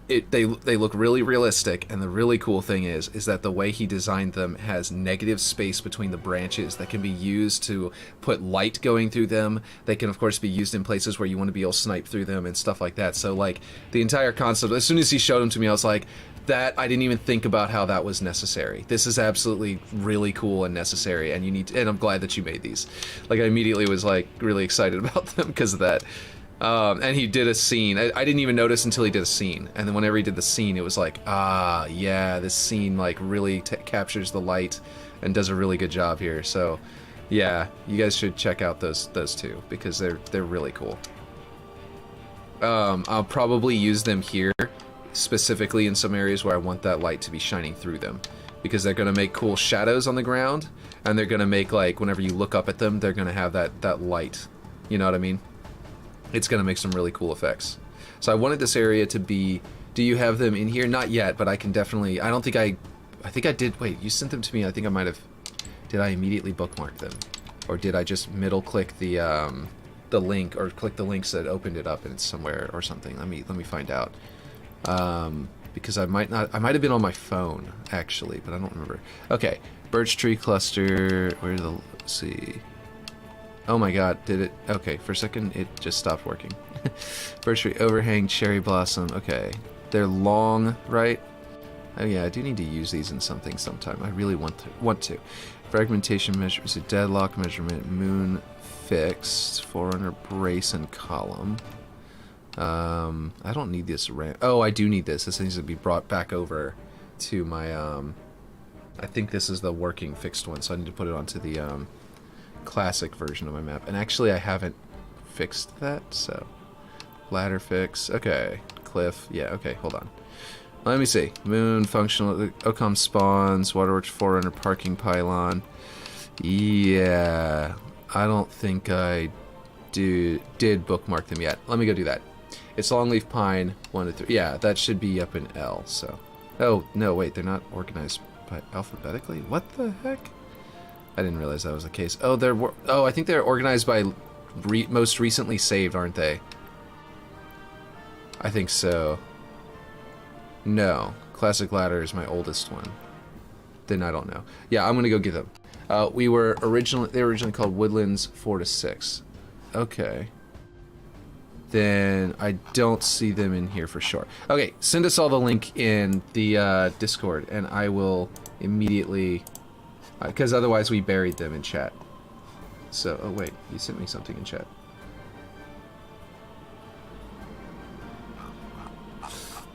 They look really realistic, and the really cool thing is that the way he designed them has negative space between the branches that can be used to put light going through them. They can of course be used in places where you want to be able to snipe through them and stuff like that. So like the entire concept, as soon as he showed them to me, I was like, that I didn't even think about how that was necessary. This is absolutely really cool and necessary, and and I'm glad that you made these. Like I immediately was like really excited about them because of that. And he did a scene. I didn't even notice until he did a scene. And then whenever he did the scene, it was like, ah, yeah, this scene like really captures the light and does a really good job here. So, yeah, you guys should check out those two because they're really cool. I'll probably use them here specifically in some areas where I want that light to be shining through them because they're going to make cool shadows on the ground, and they're going to make like whenever you look up at them, they're going to have that light. You know what I mean? It's going to make some really cool effects. So I wanted this area to be... Do you have them in here? Not yet, but I can definitely... I think I did... Wait, you sent them to me. I think I might have... Did I immediately bookmark them? Or did I just middle-click the link, or click the link so that it opened it up and it's somewhere or something? Let me find out. Because I might not... I might have been on my phone, actually, but I don't remember. Okay. Birch tree cluster... Where's the... Let's see... Oh my god, did it? Okay, for a second it just stopped working. Birch tree overhang, cherry blossom. Okay, they're long, right? Oh yeah, I do need to use these in something sometime. I really want to. Fragmentation measure, is a deadlock measurement, moon fixed, forerunner brace and column. I don't need this ramp. Oh, I do need this. This needs to be brought back over to my I think this is the working fixed one, so I need to put it onto the classic version of my map. And actually I haven't fixed that, so ladder fix. Okay, cliff. Yeah, okay, hold on. Let me see. Moon functional Ocom spawns, waterworks forerunner parking pylon. Yeah, I don't think I did bookmark them yet. Let me go do that. It's longleaf pine 1 to 3. Yeah, that should be up in L. So, oh no, wait, they're not organized by alphabetically. What the heck? I didn't realize that was the case. Oh, I think they're organized by most recently saved, aren't they? I think so. No, classic ladder is my oldest one. Then I don't know. Yeah, I'm gonna go get them. They were originally called Woodlands 4 to 6. Okay. Then I don't see them in here for sure. Okay, send us all the link in the Discord, and I will immediately. Because otherwise we buried them in chat. So, oh wait, you sent me something in chat.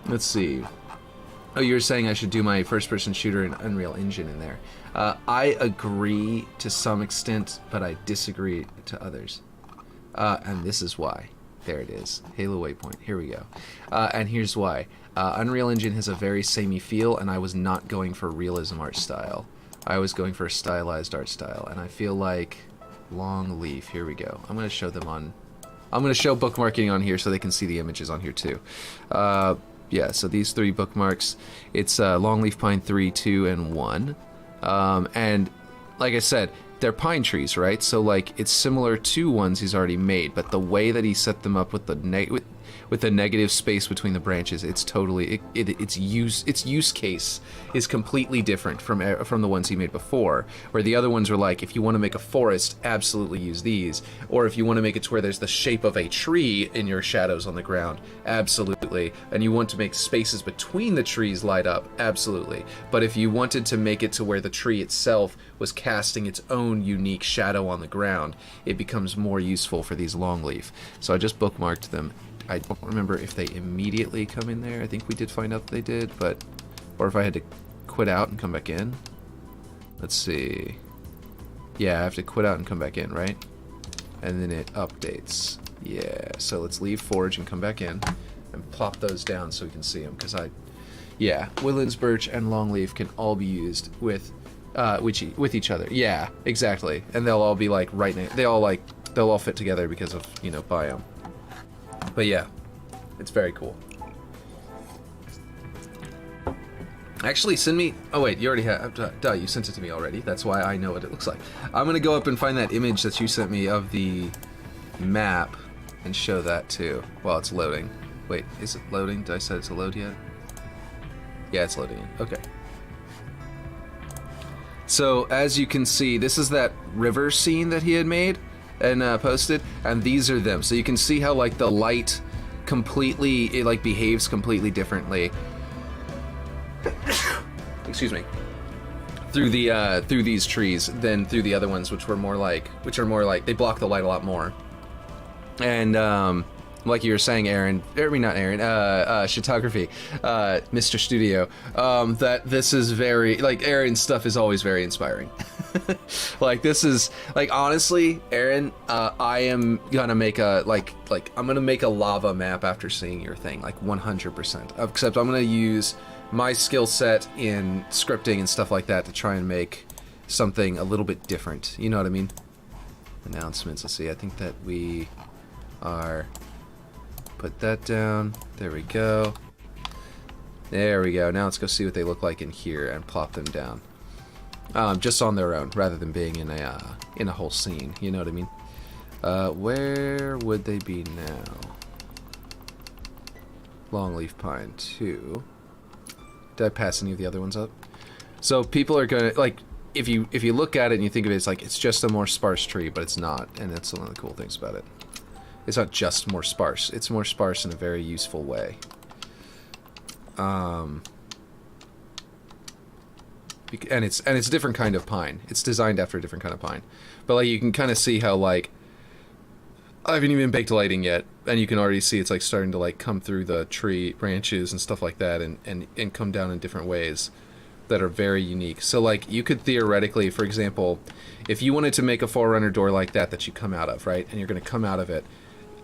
Let's see. Oh, you were saying I should do my first-person shooter in Unreal Engine in there. I agree to some extent, but I disagree to others. And this is why. There it is. Halo Waypoint. Here we go. And here's why. Unreal Engine has a very samey feel, and I was not going for realism art style. I was going for a stylized art style, and I feel like long leaf. Here we go. I'm going to show them on... I'm going to show bookmarking on here so they can see the images on here too. Yeah, so these 3 bookmarks, it's Longleaf Pine 3, 2, and 1. And like I said, they're pine trees, right? So like it's similar to ones he's already made, but the way that he set them up with the negative space between the branches, it's totally its use case is completely different from the ones he made before, where the other ones were like, if you want to make a forest, absolutely use these, or if you want to make it to where there's the shape of a tree in your shadows on the ground, absolutely, and you want to make spaces between the trees light up, absolutely, but if you wanted to make it to where the tree itself was casting its own unique shadow on the ground, it becomes more useful for these longleaf. So I just bookmarked them. I don't remember if they immediately come in there. I think we did find out that they did, but... Or if I had to quit out and come back in. Let's see. Yeah, I have to quit out and come back in, right? And then it updates. Yeah, so let's leave Forge and come back in. And plop those down so we can see them, because yeah, Woodlands, Birch, and Longleaf can all be used with each other. Yeah, exactly. And they'll all be like right now. They'll all fit together because of, you know, biome. But yeah, it's very cool. Actually, send me... Oh wait, you already have... Duh, you sent it to me already. That's why I know what it looks like. I'm gonna go up and find that image that you sent me of the map and show that too while it's loading. Wait, is it loading? Did I set it to load yet? Yeah, it's loading. Okay. So, as you can see, this is that river scene that he had made and posted, and these are them. So you can see how like the light completely, it like behaves completely differently. Excuse me. Through these trees than through the other ones, which are more like they block the light a lot more. And like you were saying, Aaron, I mean not Aaron, Shitography, Mr. Studio, that this is very, like, Aaron's stuff is always very inspiring. Like, this is, like, honestly, Aaron, I am gonna make a, I'm gonna make a lava map after seeing your thing, like, 100%. Except I'm gonna use my skill set in scripting and stuff like that to try and make something a little bit different, you know what I mean? Announcements, let's see, I think that we are... Put that down. There we go. There we go. Now let's go see what they look like in here and plop them down. Just on their own, rather than being in a whole scene. You know what I mean? Where would they be now? Longleaf Pine 2. Did I pass any of the other ones up? So people are gonna, like, if you look at it and you think of it as like it's just a more sparse tree, but it's not, and that's one of the cool things about it. It's not just more sparse. It's more sparse in a very useful way. And it's a different kind of pine. It's designed after a different kind of pine. But like you can kind of see how like I haven't even baked lighting yet, and you can already see it's like starting to like come through the tree branches and stuff like that, and come down in different ways that are very unique. So like you could theoretically, for example, if you wanted to make a Forerunner door like that you come out of, right? And you're going to come out of it.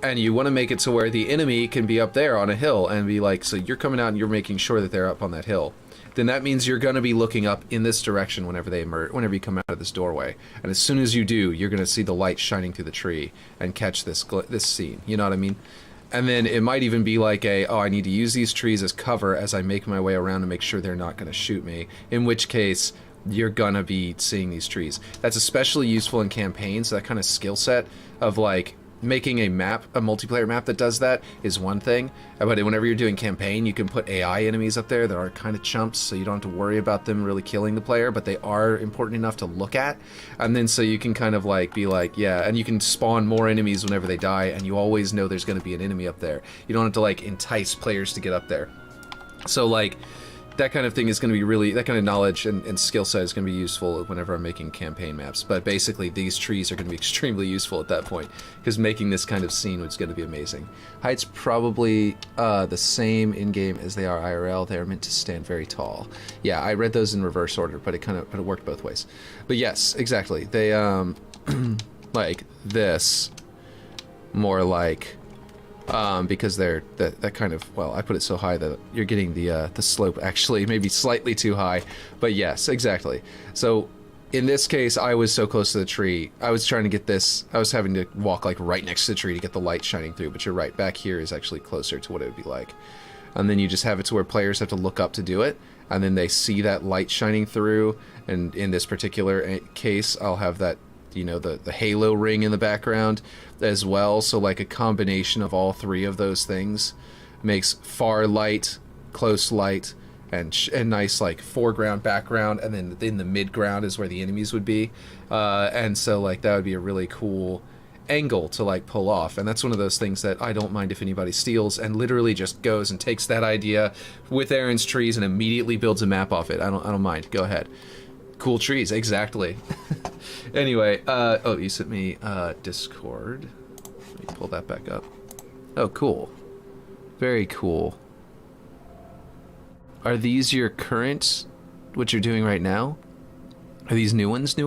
And you want to make it so where the enemy can be up there on a hill and be like, so you're coming out and you're making sure that they're up on that hill. Then that means you're going to be looking up in this direction whenever they emerge, whenever you come out of this doorway. And as soon as you do, you're going to see the light shining through the tree and catch this scene. You know what I mean? And then it might even be like oh, I need to use these trees as cover as I make my way around to make sure they're not going to shoot me. In which case, you're going to be seeing these trees. That's especially useful in campaigns. That kind of skill set of like making a map, a multiplayer map that does that is one thing, but whenever you're doing campaign, you can put AI enemies up there that are kind of chumps, so you don't have to worry about them really killing the player, but they are important enough to look at, and then so you can kind of like be like, yeah, and you can spawn more enemies whenever they die, and you always know there's going to be an enemy up there. You don't have to like entice players to get up there. So like, that kind of thing is going to be really, that kind of knowledge and skill set is going to be useful whenever I'm making campaign maps. But basically, these trees are going to be extremely useful at that point, because making this kind of scene was going to be amazing. Height's probably the same in-game as they are IRL. They're meant to stand very tall. Yeah, I read those in reverse order, but it worked both ways. But yes, exactly. They, like this, more like... because they're that kind of, well, I put it so high that you're getting the slope actually maybe slightly too high, but yes, exactly. So in this case, I was so close to the tree, I was trying to get this, I was having to walk like right next to the tree to get the light shining through, but you're right, back here is actually closer to what it would be like. And then you just have it to where players have to look up to do it, and then they see that light shining through, and in this particular case, I'll have that, you know, the halo ring in the background as well. So like a combination of all three of those things makes far light, close light, and nice like foreground, background, and then in the midground is where the enemies would be. And so like that would be a really cool angle to like pull off. And that's one of those things that I don't mind if anybody steals and literally just goes and takes that idea with Aaron's trees and immediately builds a map off it. I don't mind. Go ahead. Cool trees, exactly. Anyway, oh, you sent me Discord. Let me pull that back up. Oh, cool. Very cool. Are these your current, what you're doing right now? Are these new ones,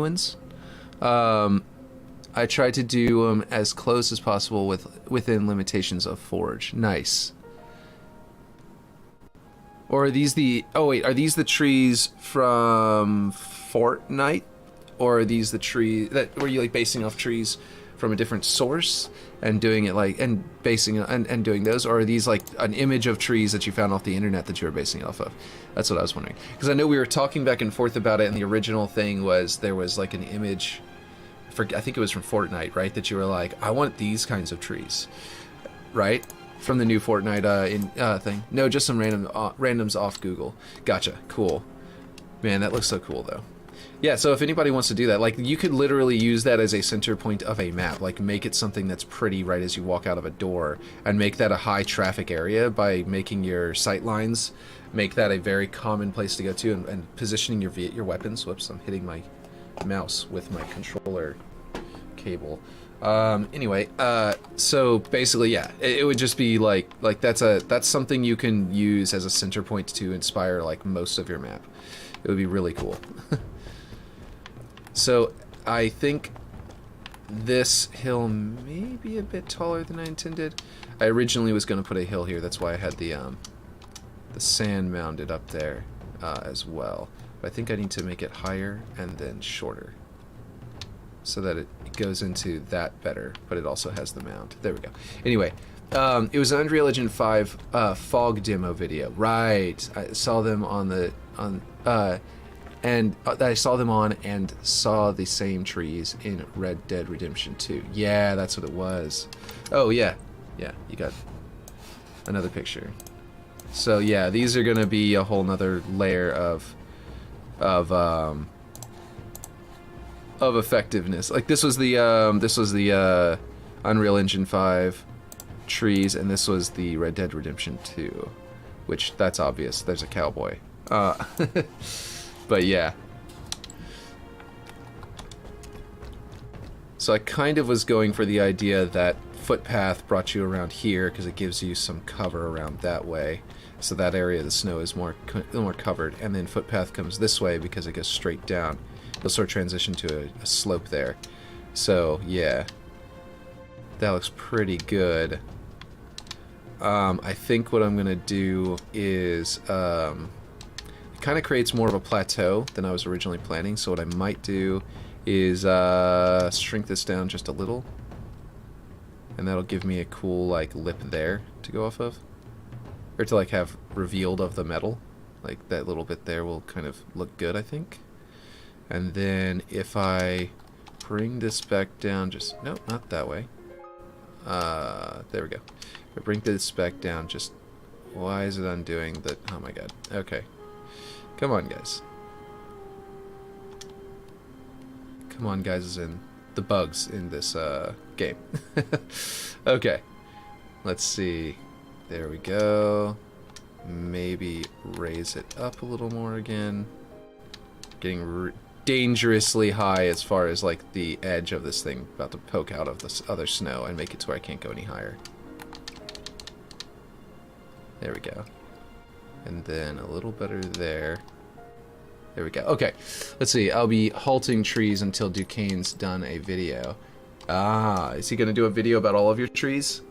I tried to do them as close as possible within limitations of Forge. Nice. Or are these the, oh wait, are these the trees from Fortnite? Or are these the trees that were you like basing off trees from a different source and doing it like and basing and doing those, or are these like an image of trees that you found off the internet that you were basing it off of? That's what I was wondering, because I know we were talking back and forth about it, and the original thing was there was like an image for, I think it was from Fortnite, right, that you were like, I want these kinds of trees, right? From the new Fortnite thing. No, just some randoms off Google. Gotcha. Cool. Man, that looks so cool though. Yeah, so if anybody wants to do that, like you could literally use that as a center point of a map, like make it something that's pretty right as you walk out of a door, and make that a high traffic area by making your sight lines, make that a very common place to go to, and positioning your weapons. Whoops, I'm hitting my mouse with my controller cable. Anyway, so basically, yeah, it would just be like that's something you can use as a center point to inspire like most of your map. It would be really cool. So I think this hill may be a bit taller than I intended. I originally was going to put a hill here. That's why I had the sand mounded up there as well. But I think I need to make it higher and then shorter, so that it goes into that better, but it also has the mound. There we go. Anyway, it was an Unreal Engine 5 fog demo video. Right, I saw them and I saw them on and saw the same trees in Red Dead Redemption 2. Yeah, that's what it was. Oh yeah, yeah, you got another picture. So yeah, these are gonna be a whole nother layer of effectiveness. Like this was the Unreal Engine 5 trees, and this was the Red Dead Redemption 2, which that's obvious. There's a cowboy. But yeah. So I kind of was going for the idea that footpath brought you around here because it gives you some cover around that way. So that area of the snow is more covered, and then footpath comes this way because it goes straight down. You'll sort of transition to a slope there. So yeah, that looks pretty good. I think what I'm gonna do is it kind of creates more of a plateau than I was originally planning. So what I might do is shrink this down just a little, and that'll give me a cool like lip there to go off of, or to like have revealed of the metal. Like that little bit there will kind of look good, I think. And then if I bring this back down, just, no, not that way. There we go. If I bring this back down, just, why is it undoing the, oh my god. Okay. Come on, guys. Come on, guys, as in the bugs in this game. Okay. Let's see. There we go. maybe raise it up a little more again. Getting dangerously high as far as like the edge of this thing about to poke out of this other snow and make it to where I can't go any higher. There we go. And then a little better there. There we go. Okay, let's see. I'll be halting trees until Duquesne's done a video. Ah, is he going to do a video about all of your trees?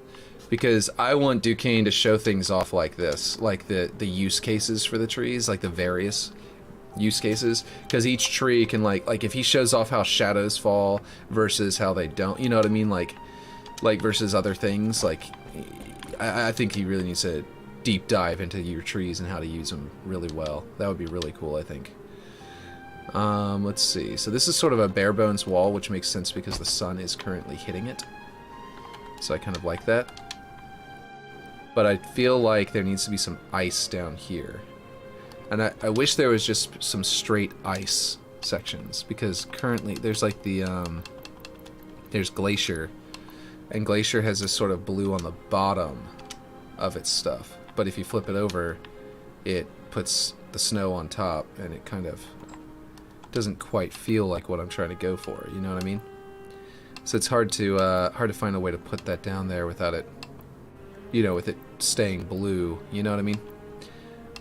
Because I want Duquesne to show things off like this, like the use cases for the trees, like the various use cases. Because each tree can like if he shows off how shadows fall versus how they don't, you know what I mean? Like versus other things. Like I think he really needs to deep dive into your trees and how to use them really well. That would be really cool, I think. Let's see. So this is sort of a bare bones wall, which makes sense because the sun is currently hitting it. So I kind of like that. But I feel like there needs to be some ice down here. And I wish there was just some straight ice sections, because currently there's like the, there's Glacier. And Glacier has this sort of blue on the bottom of its stuff. But if you flip it over, it puts the snow on top, and it kind of doesn't quite feel like what I'm trying to go for, you know what I mean? So it's hard to find a way to put that down there without it, you know, with it staying blue, you know what I mean?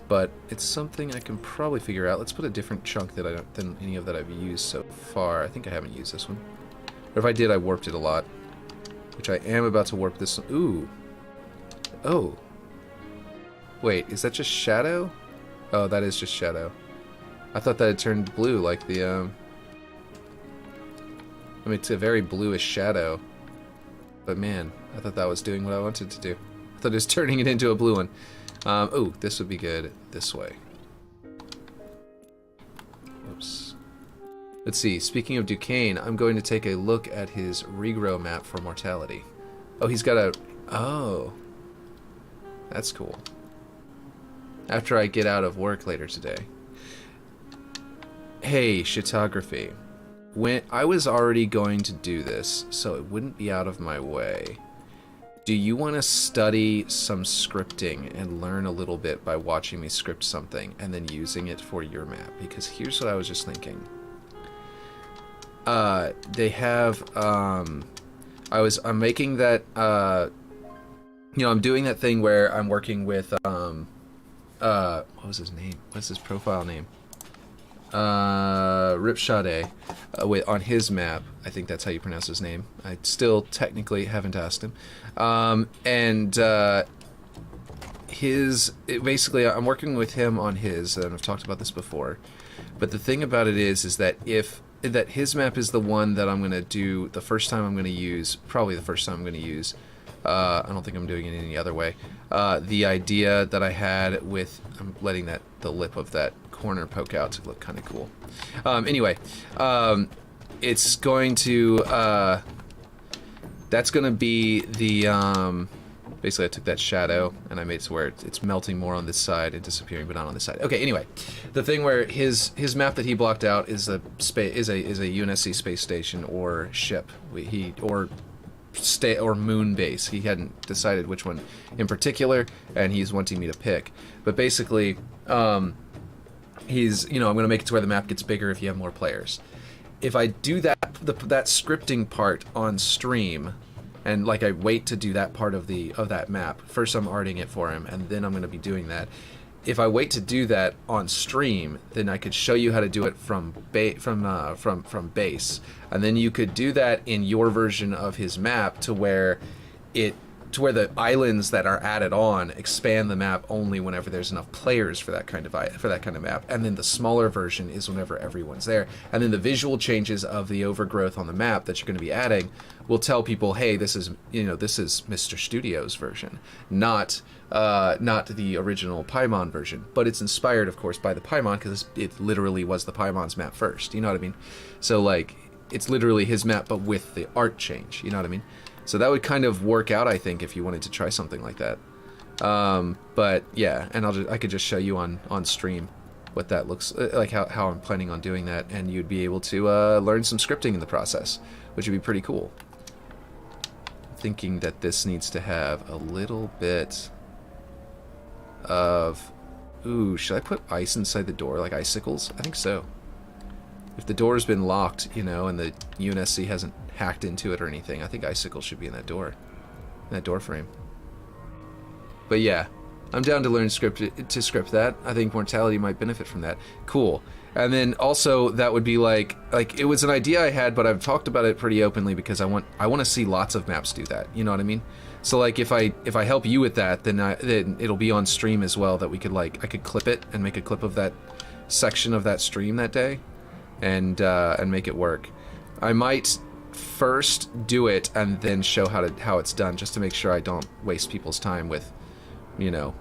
But it's something I can probably figure out. Let's put a different chunk than any of that I've used so far. I think I haven't used this one. Or if I did, I warped it a lot. Which I am about to warp this one. Ooh. Oh. Wait, is that just shadow? Oh, that is just shadow. I thought that had turned blue like the, I mean, it's a very bluish shadow. But man, I thought that was doing what I wanted to do. I thought it was turning it into a blue one. Oh, this would be good this way. Oops. Let's see, speaking of Duquesne, I'm going to take a look at his regrow map for mortality. Oh, he's got a... Oh. That's cool. After I get out of work later today. Hey, Shitography. When I was already going to do this, so it wouldn't be out of my way. Do you want to study some scripting and learn a little bit by watching me script something and then using it for your map? Because here's what I was just thinking. They have, I'm making that, you know, I'm doing that thing where I'm working with, what was his name? What's his profile name? Ripshade, on his map. I think that's how you pronounce his name. I still technically haven't asked him. Basically, I'm working with him on his, and I've talked about this before, but the thing about it is that that his map is the one that I'm going to do the first time I'm going to use, probably the first time I'm going to use. I don't think I'm doing it any other way. The idea that I had with, I'm letting the lip of that corner poke out to look kind of cool. Anyway, it's going to, that's going to be the, basically I took that shadow and I made it to where it's melting more on this side and disappearing, but not on this side. Okay, anyway, the thing where his map that he blocked out is a UNSC space station or ship. Or moon base. He hadn't decided which one in particular, and he's wanting me to pick. But basically, he's, you know, I'm going to make it to where the map gets bigger if you have more players. If I do that scripting part on stream, and like I wait to do that part of that map, first I'm arting it for him, and then I'm going to be doing that. If I wait to do that on stream, then I could show you how to do it from base, and then you could do that in your version of his map to where the islands that are added on expand the map only whenever there's enough players for that kind of map, and then the smaller version is whenever everyone's there, and then the visual changes of the overgrowth on the map that you're going to be adding will tell people, hey, this is Mr. Studio's version, not the original Paimon version, but it's inspired, of course, by the Paimon because it literally was the Paimon's map first. You know what I mean? So like, it's literally his map, but with the art change. You know what I mean? So that would kind of work out, I think, if you wanted to try something like that. But yeah, and I could just show you on stream what that looks like, how I'm planning on doing that, and you'd be able to learn some scripting in the process, which would be pretty cool. I'm thinking that this needs to have a little bit of... Ooh, should I put ice inside the door, like icicles? I think so. If the door's been locked, you know, and the UNSC hasn't hacked into it or anything, I think icicles should be in that door frame. But yeah, I'm down to learn script that. I think mortality might benefit from that. Cool. And then also that would be like it was an idea I had, but I've talked about it pretty openly because I want to see lots of maps do that. You know what I mean? So like if I help you with that, then it'll be on stream as well. That we could I could clip it and make a clip of that section of that stream that day, and make it work. I might first do it and then show how it's done, just to make sure I don't waste people's time with, you know,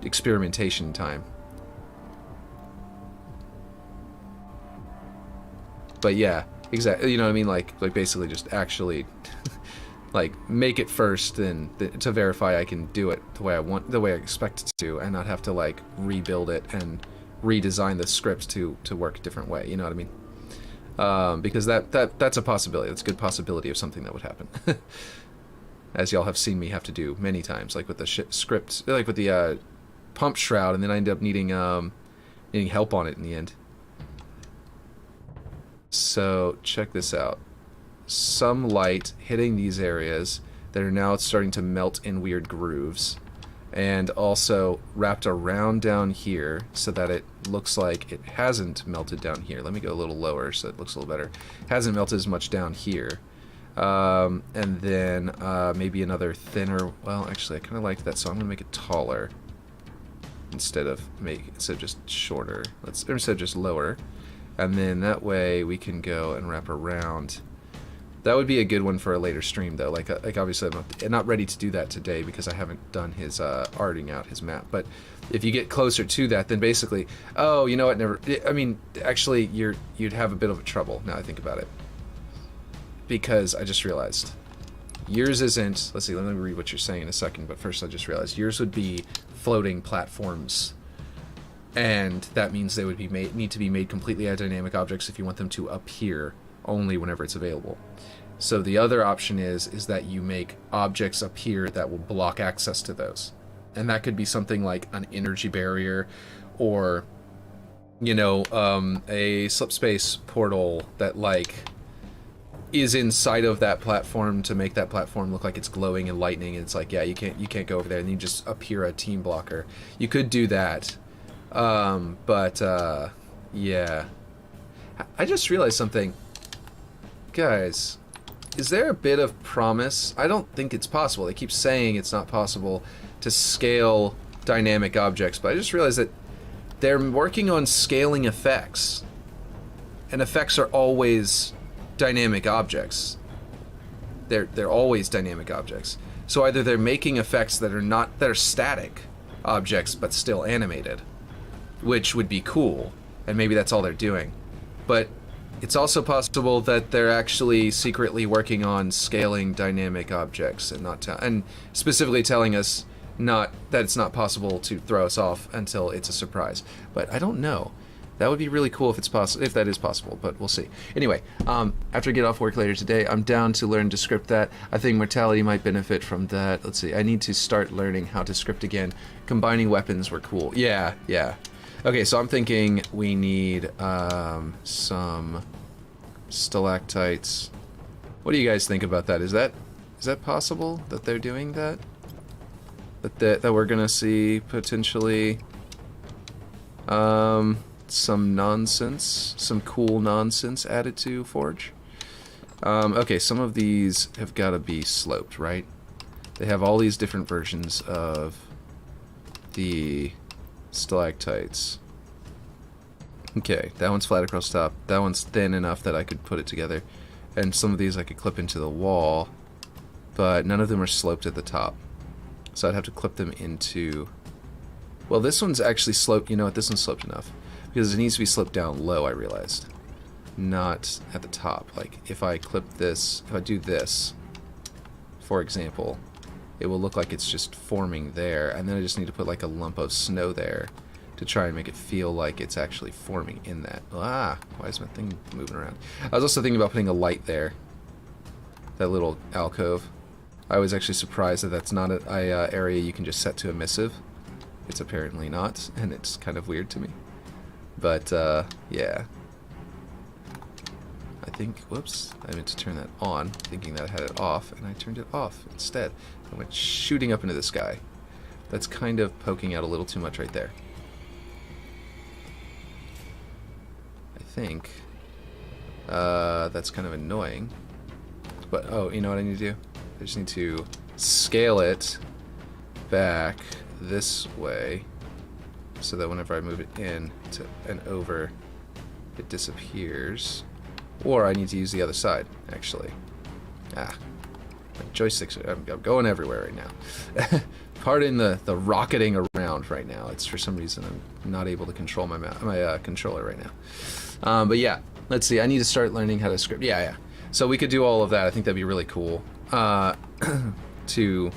experimentation time. But yeah, exactly. You know what I mean? Like basically just actually like make it first, and to verify I can do it the way I want, the way I expect it to, and not have to like rebuild it and redesign the script to work a different way. You know what I mean? Because that's a possibility. That's a good possibility of something that would happen. As y'all have seen me have to do many times, like with the script, like with the pump shroud, and then I end up needing help on it in the end. So check this out. Some light hitting these areas that are now starting to melt in weird grooves, and also wrapped around down here so that it looks like it hasn't melted down here. Let me go a little lower so it looks a little better. Hasn't melted as much down here. And then maybe another thinner... Well, actually, I kind of like that, so I'm going to make it taller instead of just shorter. Instead of just lower. And then that way we can go and wrap around. That would be a good one for a later stream, though. Like obviously I'm not ready to do that today because I haven't done his arting out his map. But if you get closer to that, then basically, oh, you know what? I mean, actually, you'd have a bit of a trouble now I think about it, because I just realized yours isn't. Let's see. Let me read what you're saying in a second. But first, I just realized yours would be floating platforms. And that means they would need to be made completely dynamic objects if you want them to appear only whenever it's available. So the other option is that you make objects appear that will block access to those. And that could be something like an energy barrier, or, you know, a slipspace portal that like is inside of that platform to make that platform look like it's glowing and lightning, and it's like, yeah, you can't go over there, and you just appear a team blocker. You could do that. Yeah. I just realized something. Guys, is there a bit of promise? I don't think it's possible. They keep saying it's not possible to scale dynamic objects, but I just realized that they're working on scaling effects. And effects are always dynamic objects. They're always dynamic objects. So either they're making effects that are static objects but still animated, which would be cool, and maybe that's all they're doing. But it's also possible that they're actually secretly working on scaling dynamic objects and and specifically telling us that it's not possible to throw us off until it's a surprise. But I don't know. That would be really cool if that is possible, but we'll see. Anyway, after I get off work later today, I'm down to learn to script that. I think mortality might benefit from that. Let's see. I need to start learning how to script again. Combining weapons were cool. Yeah. Okay, so I'm thinking we need some stalactites. What do you guys think about that? Is that possible that they're doing that? That we're gonna see potentially some nonsense, some cool nonsense added to Forge. Okay, some of these have got to be sloped, right? They have all these different versions of the stalactites. Okay, that one's flat across the top. That one's thin enough that I could put it together. And some of these I could clip into the wall, but none of them are sloped at the top. So I'd have to clip them into... Well, this one's actually sloped. You know what? This one's sloped enough. Because it needs to be sloped down low, I realized. Not at the top. Like, if I clip this, if I do this, for example, it will look like it's just forming there, and then I just need to put like a lump of snow there to try and make it feel like it's actually forming in that. Ah, why is my thing moving around? I was also thinking about putting a light there. That little alcove. I was actually surprised that that's not an area you can just set to emissive. it's apparently not, and it's kind of weird to me. But, yeah. I think, whoops, I meant to turn that on, thinking that I had it off, and I turned it off instead. I went shooting up into the sky. That's kind of poking out a little too much right there. I think that's kind of annoying. But, oh, you know what I need to do? I just need to scale it back this way so that whenever I move it in to and over, it disappears. Or I need to use the other side, actually. Ah, my joysticks are, I'm going everywhere right now. Pardon the rocketing around right now. It's for some reason I'm not able to control my controller right now. But yeah, let's see. I need to start learning how to script. Yeah. So we could do all of that. I think that'd be really cool to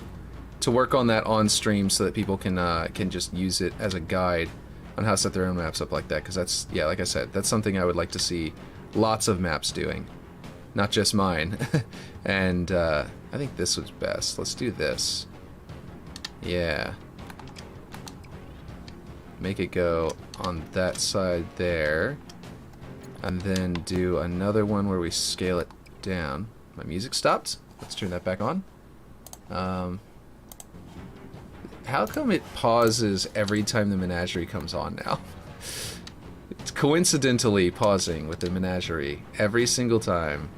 work on that on stream so that people can just use it as a guide on how to set their own maps up like that. Because that's, yeah, like I said, that's something I would like to see lots of maps doing, not just mine. And I think this was best. Let's do this. Yeah. Make it go on that side there. And then do another one where we scale it down. My music stopped. Let's turn that back on. How come it pauses every time the menagerie comes on now? It's coincidentally pausing with the menagerie every single time.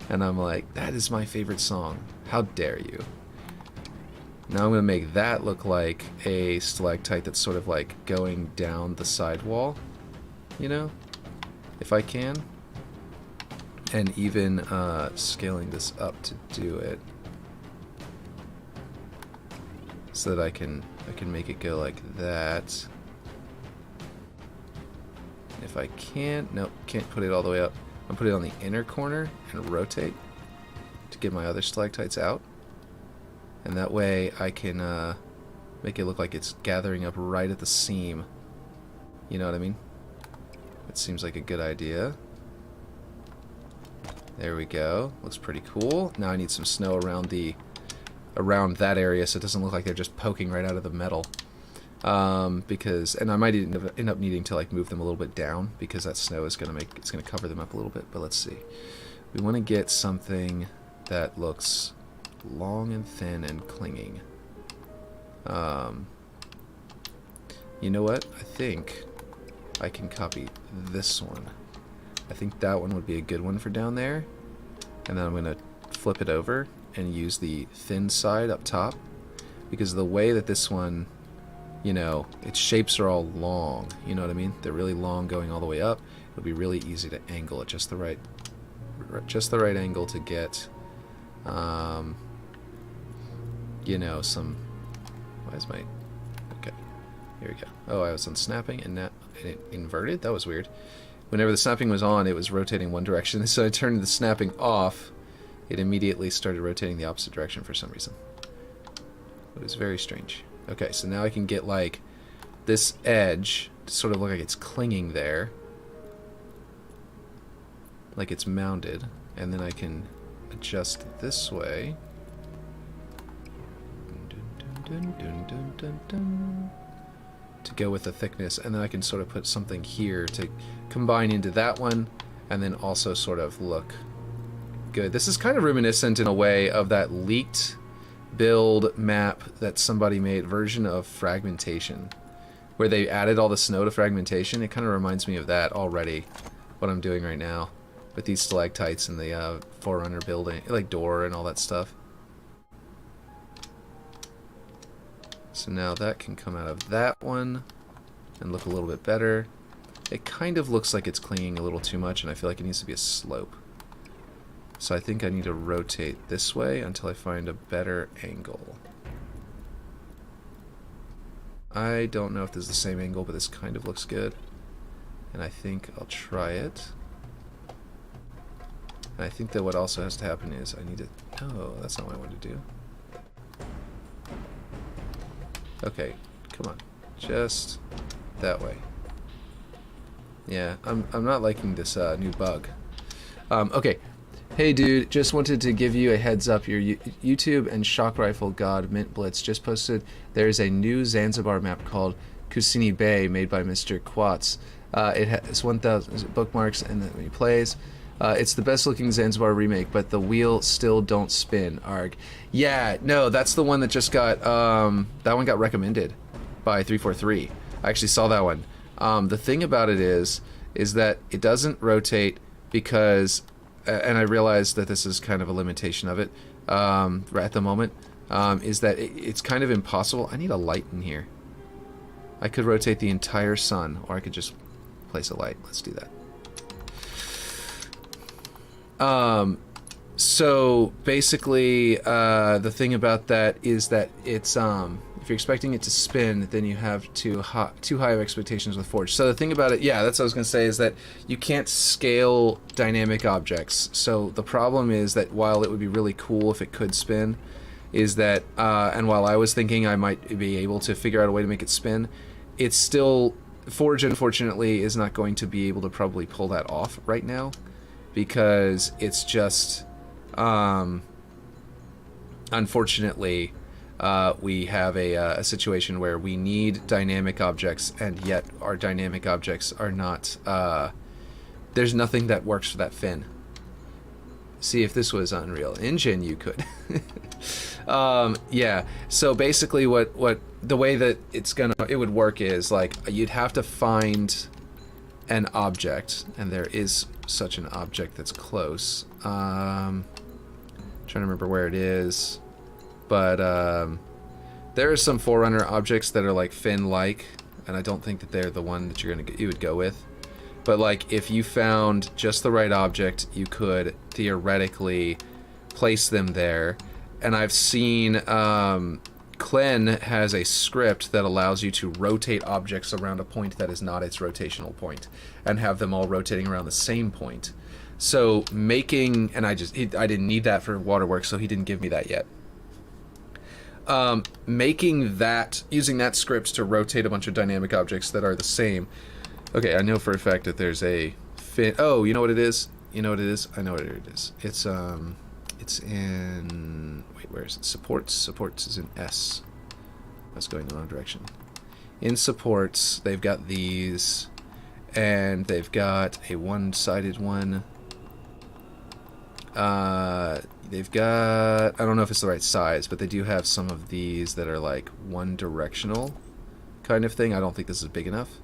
And I'm like, that is my favorite song. How dare you? Now I'm going to make that look like a stalactite that's sort of like going down the sidewall, you know, if I can. And even scaling this up to do it, so that I can make it go like that. If I can't, nope, can't put it all the way up. I'll put it on the inner corner and rotate to get my other stalactites out. And that way I can make it look like it's gathering up right at the seam. You know what I mean? It seems like a good idea. There we go. Looks pretty cool. Now I need some snow around that area so it doesn't look like they're just poking right out of the metal. And I might end up needing to like move them a little bit down because that snow is gonna cover them up a little bit. But let's see. We want to get something that looks long and thin and clinging. You know what? I think I can copy this one. I think that one would be a good one for down there. And then I'm going to flip it over and use the thin side up top. Because the way that this one, you know, its shapes are all long. You know what I mean? They're really long going all the way up. It would be really easy to angle it just the right angle to get, you know, some... Why is my... Okay, here we go. Oh, I was on snapping and now it inverted? That was weird. Whenever the snapping was on, it was rotating one direction. So I turned the snapping off. It immediately started rotating the opposite direction for some reason. It was very strange. Okay, so now I can get like this edge to sort of look like it's clinging there. Like it's mounted. And then I can adjust it this way. To go with the thickness, and then I can sort of put something here to combine into that one, and then also sort of look good. This is kind of reminiscent in a way of that leaked build map that somebody made, version of fragmentation, where they added all the snow to fragmentation. It kind of reminds me of that already, what I'm doing right now, with these stalactites and the Forerunner building, like door and all that stuff. So now that can come out of that one and look a little bit better. It kind of looks like it's clinging a little too much, and I feel like it needs to be a slope. So I think I need to rotate this way until I find a better angle. I don't know if this is the same angle, but this kind of looks good. And I think I'll try it. And I think that what also has to happen is I need to... Oh, that's not what I wanted to do. Okay, come on. Just that way. Yeah, I'm not liking this new bug. Okay, Hey dude, just wanted to give you a heads up. Your YouTube and Shock Rifle God Mint Blitz just posted there is a new Zanzibar map called Kusini Bay made by Mr. Quats. It has 1,000 bookmarks and then when he plays. It's the best looking Zanzibar remake, but the wheel still don't spin. Arg. Yeah, no, that's the one that just got, that one got recommended by 343. I actually saw that one. The thing about it is that it doesn't rotate because, and I realize that this is kind of a limitation of it right at the moment, is that it's kind of impossible. I need a light in here. I could rotate the entire sun, or I could just place a light. Let's do that. So basically, the thing about that is that it's if you're expecting it to spin, then you have too high of expectations with Forge. So the thing about it, yeah, that's what I was going to say, is that you can't scale dynamic objects. So the problem is that while it would be really cool if it could spin, is that, and while I was thinking I might be able to figure out a way to make it spin, it's still, Forge unfortunately is not going to be able to probably pull that off right now, because it's just, unfortunately, we have a situation where we need dynamic objects, and yet our dynamic objects are not, there's nothing that works for that fin. See, if this was Unreal Engine, you could. Yeah, so basically what the way that it would work is, like, you'd have to find an object, and there is such an object that's close. Trying to remember where it is. But there are some Forerunner objects that are like fin-like, and I don't think that they're the one that you would go with. But like, if you found just the right object, you could theoretically place them there. And I've seen Klen has a script that allows you to rotate objects around a point that is not its rotational point, and have them all rotating around the same point. So making, and I didn't need that for Waterworks, so he didn't give me that yet. Making that, using that script to rotate a bunch of dynamic objects that are the same. Okay, I know for a fact that there's a fin. Oh, you know what it is? You know what it is? I know what it is. It's in, wait, where is it? Supports. Supports is in S. That's going the wrong direction. In supports, they've got these, and they've got a one-sided one. They've got, I don't know if it's the right size, but they do have some of these that are like one directional kind of thing. I don't think this is big enough.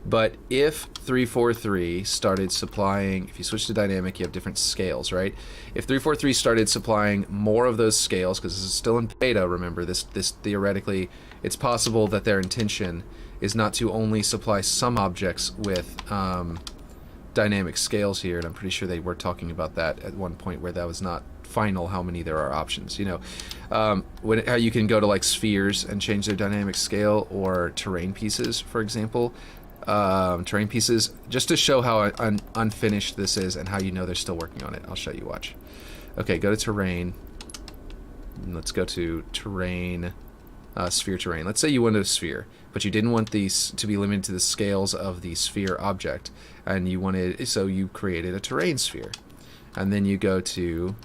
But if 343 started supplying, if you switch to dynamic, you have different scales, right? If 343 started supplying more of those scales, because this is still in beta, remember, this theoretically, it's possible that their intention is not to only supply some objects with dynamic scales here, and I'm pretty sure they were talking about that at one point, where that was not final how many there are options, you know. How you can go to like spheres and change their dynamic scale, or terrain pieces, for example. Terrain pieces, just to show how unfinished this is and how you know they're still working on it. I'll show you, watch. Okay, go to terrain. Let's go to terrain, sphere terrain. Let's say you wanted a sphere, but you didn't want these to be limited to the scales of the sphere object, and you wanted, so you created a terrain sphere. And then you go to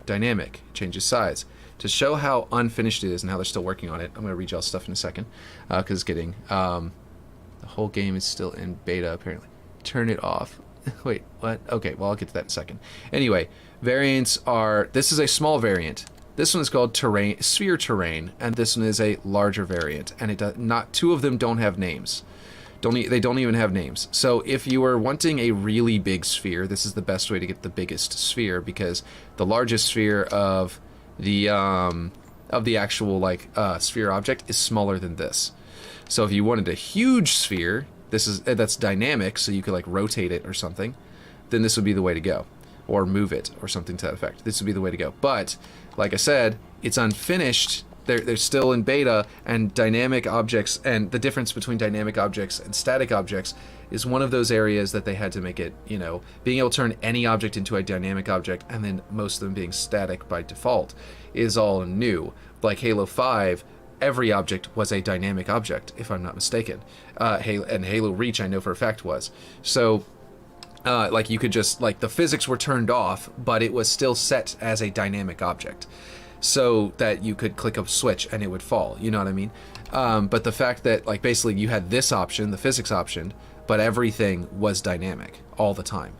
dynamic, change the size. To show how unfinished it is and how they're still working on it, I'm going to read y'all stuff in a second, because it's getting, the whole game is still in beta, apparently. Turn it off. Wait, what? Okay, well, I'll get to that in a second. Anyway, variants are, this is a small variant. This one is called terrain, sphere terrain, and this one is a larger variant. And it does not, two of them don't have names. They don't even have names. So if you are wanting a really big sphere, this is the best way to get the biggest sphere, because the largest sphere of the actual like sphere object is smaller than this. So if you wanted a huge sphere, that's dynamic, so you could like rotate it or something, then this would be the way to go, or move it or something to that effect. This would be the way to go. But like I said, it's unfinished. They're still in beta, and dynamic objects, and the difference between dynamic objects and static objects is one of those areas that they had to make it, you know, being able to turn any object into a dynamic object, and then most of them being static by default, is all new. Like Halo 5, every object was a dynamic object, if I'm not mistaken. And Halo Reach, I know for a fact, was. So like you could just, like, the physics were turned off, but it was still set as a dynamic object, so that you could click a switch and it would fall, you know what I mean? But the fact that, like, basically you had this option, the physics option, but everything was dynamic all the time.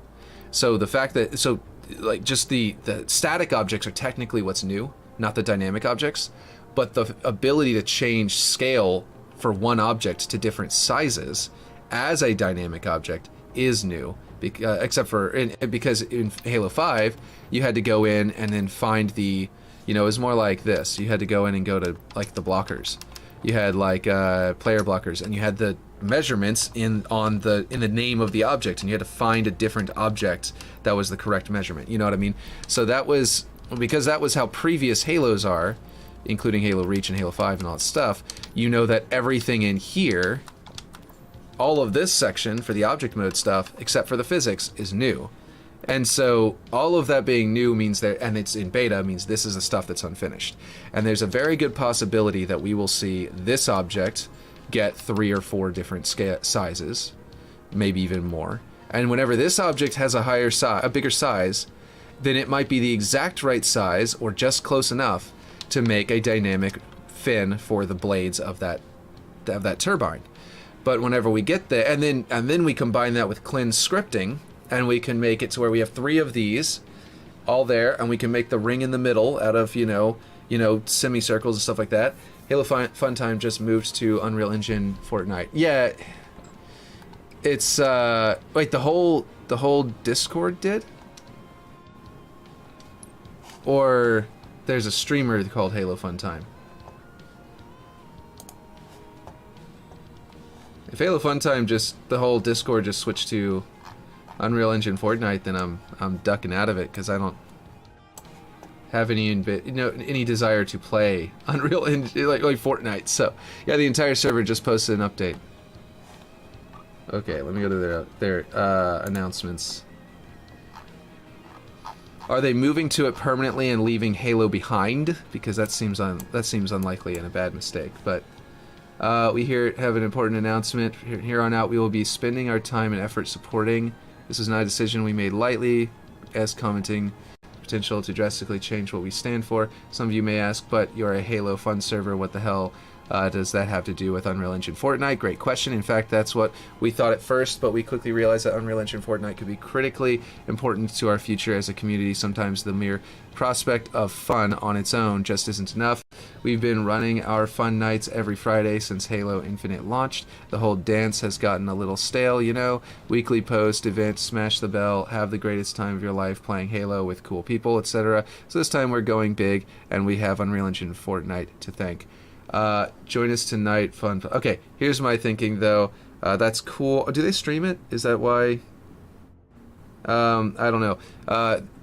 So the fact that, so, like, just the static objects are technically what's new, not the dynamic objects, but the ability to change scale for one object to different sizes as a dynamic object is new. Except for because in Halo 5 you had to go in and then find the, you know, it was more like this. You had to go in and go to, like, the blockers. You had, like, player blockers, and you had the measurements in the name of the object, and you had to find a different object that was the correct measurement. You know what I mean? So that was because that was how previous Halos are, including Halo Reach and Halo 5 and all that stuff. You know that everything in here, all of this section for the object mode stuff, except for the physics, is new. And so all of that being new means that, and it's in beta, means this is the stuff that's unfinished. And there's a very good possibility that we will see this object get 3 or 4 different sizes, maybe even more. And whenever this object has a bigger size, then it might be the exact right size or just close enough to make a dynamic fin for the blades of that turbine. But whenever we get there, and then we combine that with Klen's scripting, and we can make it to where we have 3 of these all there, and we can make the ring in the middle out of, you know, semicircles and stuff like that. Halo Funtime just moved to Unreal Engine Fortnite. Yeah, it's wait, the whole Discord did, or there's a streamer called Halo Funtime. If Halo Funtime the whole Discord just switched to Unreal Engine Fortnite, then I'm ducking out of it, because I don't have any desire to play Unreal Engine like Fortnite. So yeah, the entire server just posted an update. Okay, let me go to their announcements. Are they moving to it permanently and leaving Halo behind? Because that seems unlikely and a bad mistake. But we have an important announcement. Here on out, we will be spending our time and effort supporting. This is not a decision we made lightly, as commenting potential to drastically change what we stand for. Some of you may ask, but you're a Halo Fun server, what the hell does that have to do with Unreal Engine Fortnite? Great question. In fact, that's what we thought at first, but we quickly realized that Unreal Engine Fortnite could be critically important to our future as a community. Sometimes the mere prospect of fun on its own just isn't enough. We've been running our fun nights every Friday since Halo Infinite launched. The whole dance has gotten a little stale, you know. Weekly post, event, smash the bell, have the greatest time of your life playing Halo with cool people, etc. So this time we're going big, and we have Unreal Engine Fortnite to thank. Join us tonight, fun. Okay, here's my thinking though. That's cool. Do they stream it? Is that why? I don't know.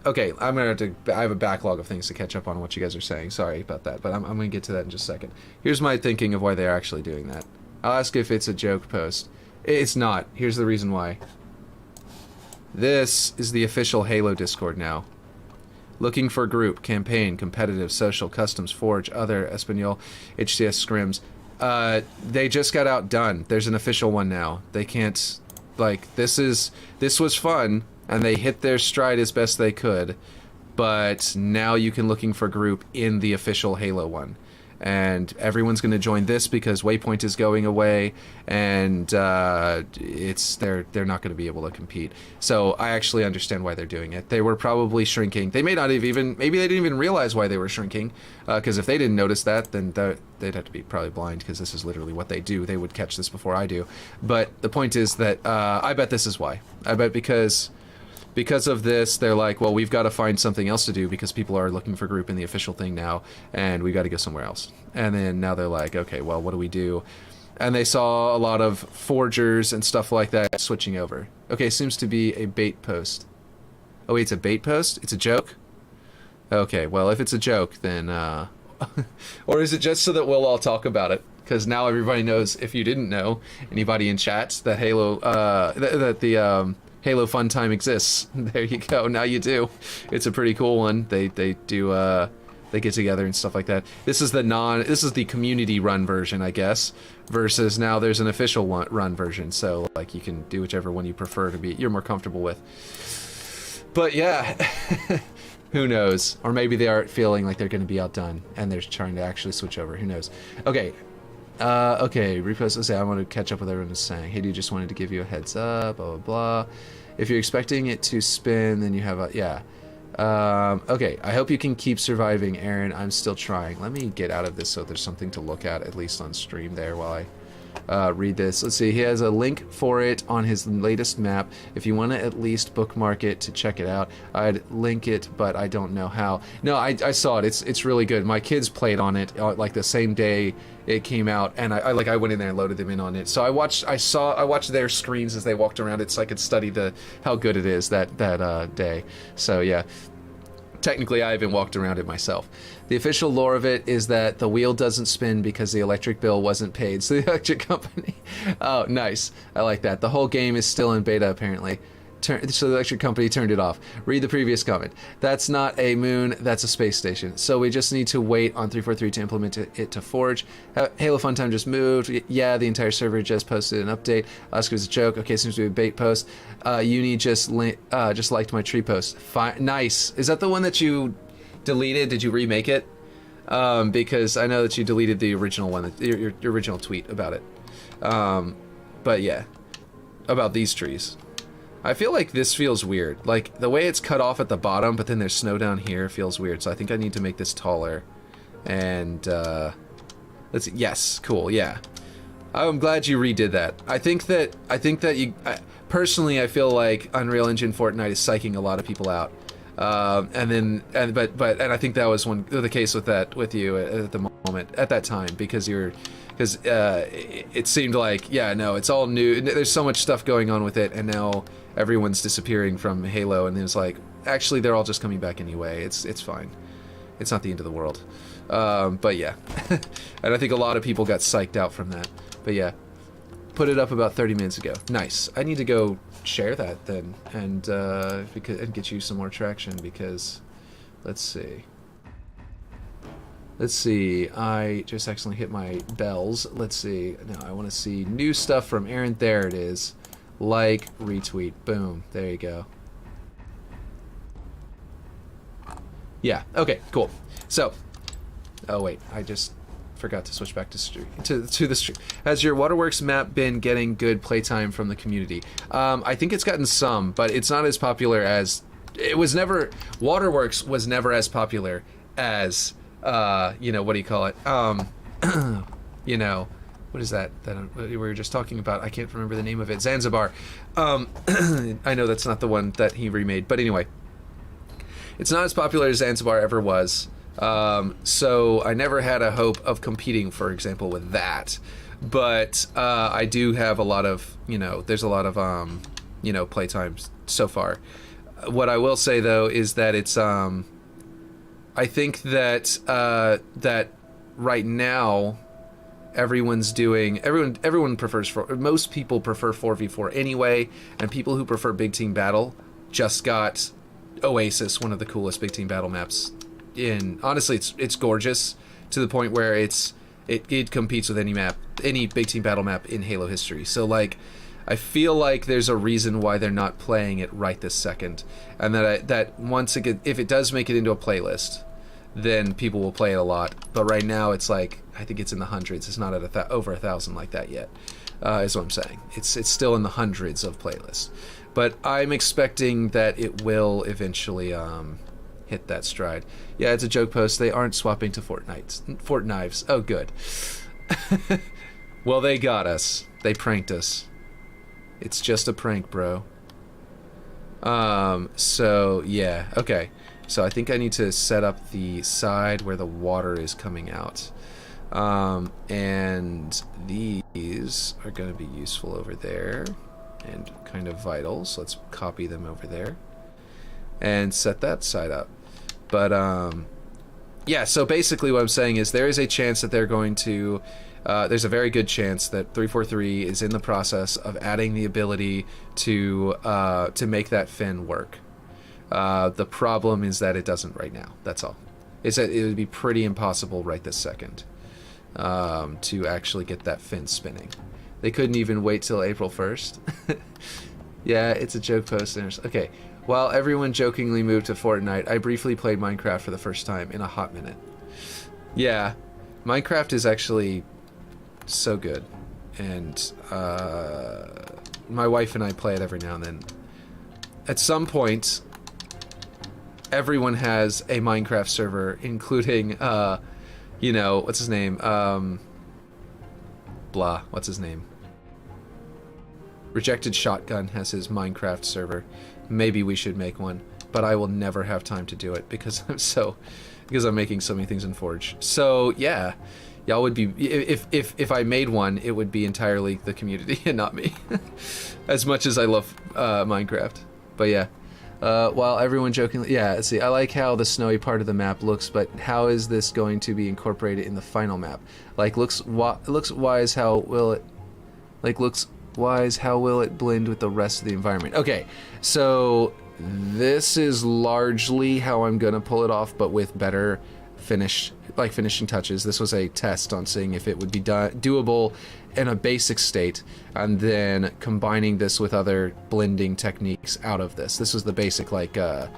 Okay, I'm gonna have to. I have a backlog of things to catch up on what you guys are saying. Sorry about that, but I'm gonna get to that in just a second. Here's my thinking of why they're actually doing that. I'll ask if it's a joke post. It's not. Here's the reason why. This is the official Halo Discord now. Looking for group, campaign, competitive, social, customs, forge, other, Espanol, HCS, scrims. They just got outdone. There's an official one now. They can't, like, this was fun, and they hit their stride as best they could, but now you can looking for group in the official Halo one. And everyone's going to join this because Waypoint is going away, and they're not going to be able to compete. So I actually understand why they're doing it. They were probably shrinking. They may not have even, maybe they didn't even realize why they were shrinking, because if they didn't notice that, then they'd have to be probably blind, because this is literally what they do. They would catch this before I do. But the point is that I bet this is why. I bet because of this, they're like, well, we've got to find something else to do because people are looking for group in the official thing now, and we got to go somewhere else. And then now they're like, okay, well, what do we do? And they saw a lot of forgers and stuff like that switching over. Okay, seems to be a bait post. Oh, wait, it's a bait post? It's a joke? Okay, well, if it's a joke, then, or is it just so that we'll all talk about it? Because now everybody knows, if you didn't know, anybody in chats, that Halo, Halo Funtime exists. There you go. Now you do. It's a pretty cool one. They do They get together and stuff like that. This is the community run version, I guess, versus now there's an official run version. So like you can do whichever one you prefer you're more comfortable with. But yeah, who knows? Or maybe they are feeling like they're going to be outdone and they're trying to actually switch over. Who knows? Okay. Repost. Let's say I want to catch up with everyone who's saying, hey, dude, just wanted to give you a heads up, blah, blah, blah. If you're expecting it to spin, then you have a, yeah. Okay, I hope you can keep surviving, Aaron. I'm still trying. Let me get out of this so there's something to look at least on stream there while I read this. Let's see, he has a link for it on his latest map. If you want to at least bookmark it to check it out, I'd link it, but I don't know how. No, I saw it. It's really good. My kids played on it like the same day it came out, and I went in there and loaded them in on it. So I watched their screens as they walked around it, so I could study how good it is that day. So yeah. Technically, I even walked around it myself. The official lore of it is that the wheel doesn't spin because the electric bill wasn't paid, so the electric company... Oh, nice. I like that. The whole game is still in beta, apparently. So the electric company turned it off. Read the previous comment. That's not a moon, that's a space station. So we just need to wait on 343 to implement it to Forge. Halo Funtime just moved. Yeah, the entire server just posted an update. Oscar's a joke. Okay, seems to be a bait post. Uni just liked my tree post. Nice. Is that the one that you deleted? Did you remake it? Because I know that you deleted the original one, your original tweet about it. But yeah, about these trees. I feel like this feels weird. Like, the way it's cut off at the bottom, but then there's snow down here feels weird. So I think I need to make this taller. And, let's see. Yes, cool, yeah. I'm glad you redid that. I think that you... personally, I feel like Unreal Engine Fortnite is psyching a lot of people out. But I think that was the case with you at the moment, at that time, because it seemed like, yeah, no, it's all new. There's so much stuff going on with it, and now everyone's disappearing from Halo, and it was like, actually, they're all just coming back anyway. It's fine. It's not the end of the world. But yeah, and I think a lot of people got psyched out from that. But yeah, put it up about 30 minutes ago. Nice. I need to go share that then, and get you some more traction, because let's see. I just accidentally hit my bells. Let's see. No, I want to see new stuff from Aaron. There it is. Like, retweet. Boom. There you go. Yeah. Okay, cool. So, oh wait, I just forgot to switch back to the stream. Has your Waterworks map been getting good playtime from the community? I think it's gotten some, but it's not as popular as... Waterworks was never as popular as... what do you call it? What is that we were just talking about? I can't remember the name of it. Zanzibar. I know that's not the one that he remade, but anyway, it's not as popular as Zanzibar ever was. So I never had a hope of competing, for example, with that. But I do have a lot of, there's a lot of, playtimes so far. What I will say though is that it's I think that that right now everyone prefers most people prefer 4v4 anyway, and people who prefer big team battle just got Oasis, one of the coolest big team battle maps. Honestly, it's gorgeous to the point where it competes with any big team battle map in Halo history. So like, I feel like there's a reason why they're not playing it right this second, and that once if it does make it into a playlist, then people will play it a lot. But right now, it's like, I think it's in the hundreds. It's not at over 1,000 like that yet. Is what I'm saying. It's still in the hundreds of playlists, but I'm expecting that it will eventually hit that stride. Yeah, it's a joke post. They aren't swapping to Fort Knives. Oh, good. Well, they got us. They pranked us. It's just a prank, bro. So yeah, okay. So I think I need to set up the side where the water is coming out. And these are going to be useful over there and kind of vital. So let's copy them over there and set that side up. But yeah, so basically what I'm saying is there is a chance that they're going to there's a very good chance that 343 is in the process of adding the ability to make that fin work. The problem is that it doesn't right now. That's all. It's that it would be pretty impossible right this second to actually get that fin spinning. They couldn't even wait till April 1st. Yeah, it's a joke post. Okay, while everyone jokingly moved to Fortnite, I briefly played Minecraft for the first time in a hot minute. Yeah, Minecraft is actually so good, and my wife and I play it every now and then. At some point, everyone has a Minecraft server, including, you know, what's his name? What's his name? Rejected Shotgun has his Minecraft server. Maybe we should make one, but I will never have time to do it because I'm making so many things in Forge. So yeah, y'all would be, if I made one, it would be entirely the community and not me. As much as I love Minecraft, but yeah. While everyone jokingly, yeah. See, I like how the snowy part of the map looks, but how is this going to be incorporated in the final map? Like, looks wise. How will it? Like, looks wise. How will it blend with the rest of the environment? Okay, so this is largely how I'm gonna pull it off, but with better finishing touches. This was a test on seeing if it would be doable in a basic state, and then combining this with other blending techniques out of this. This was the basic, like the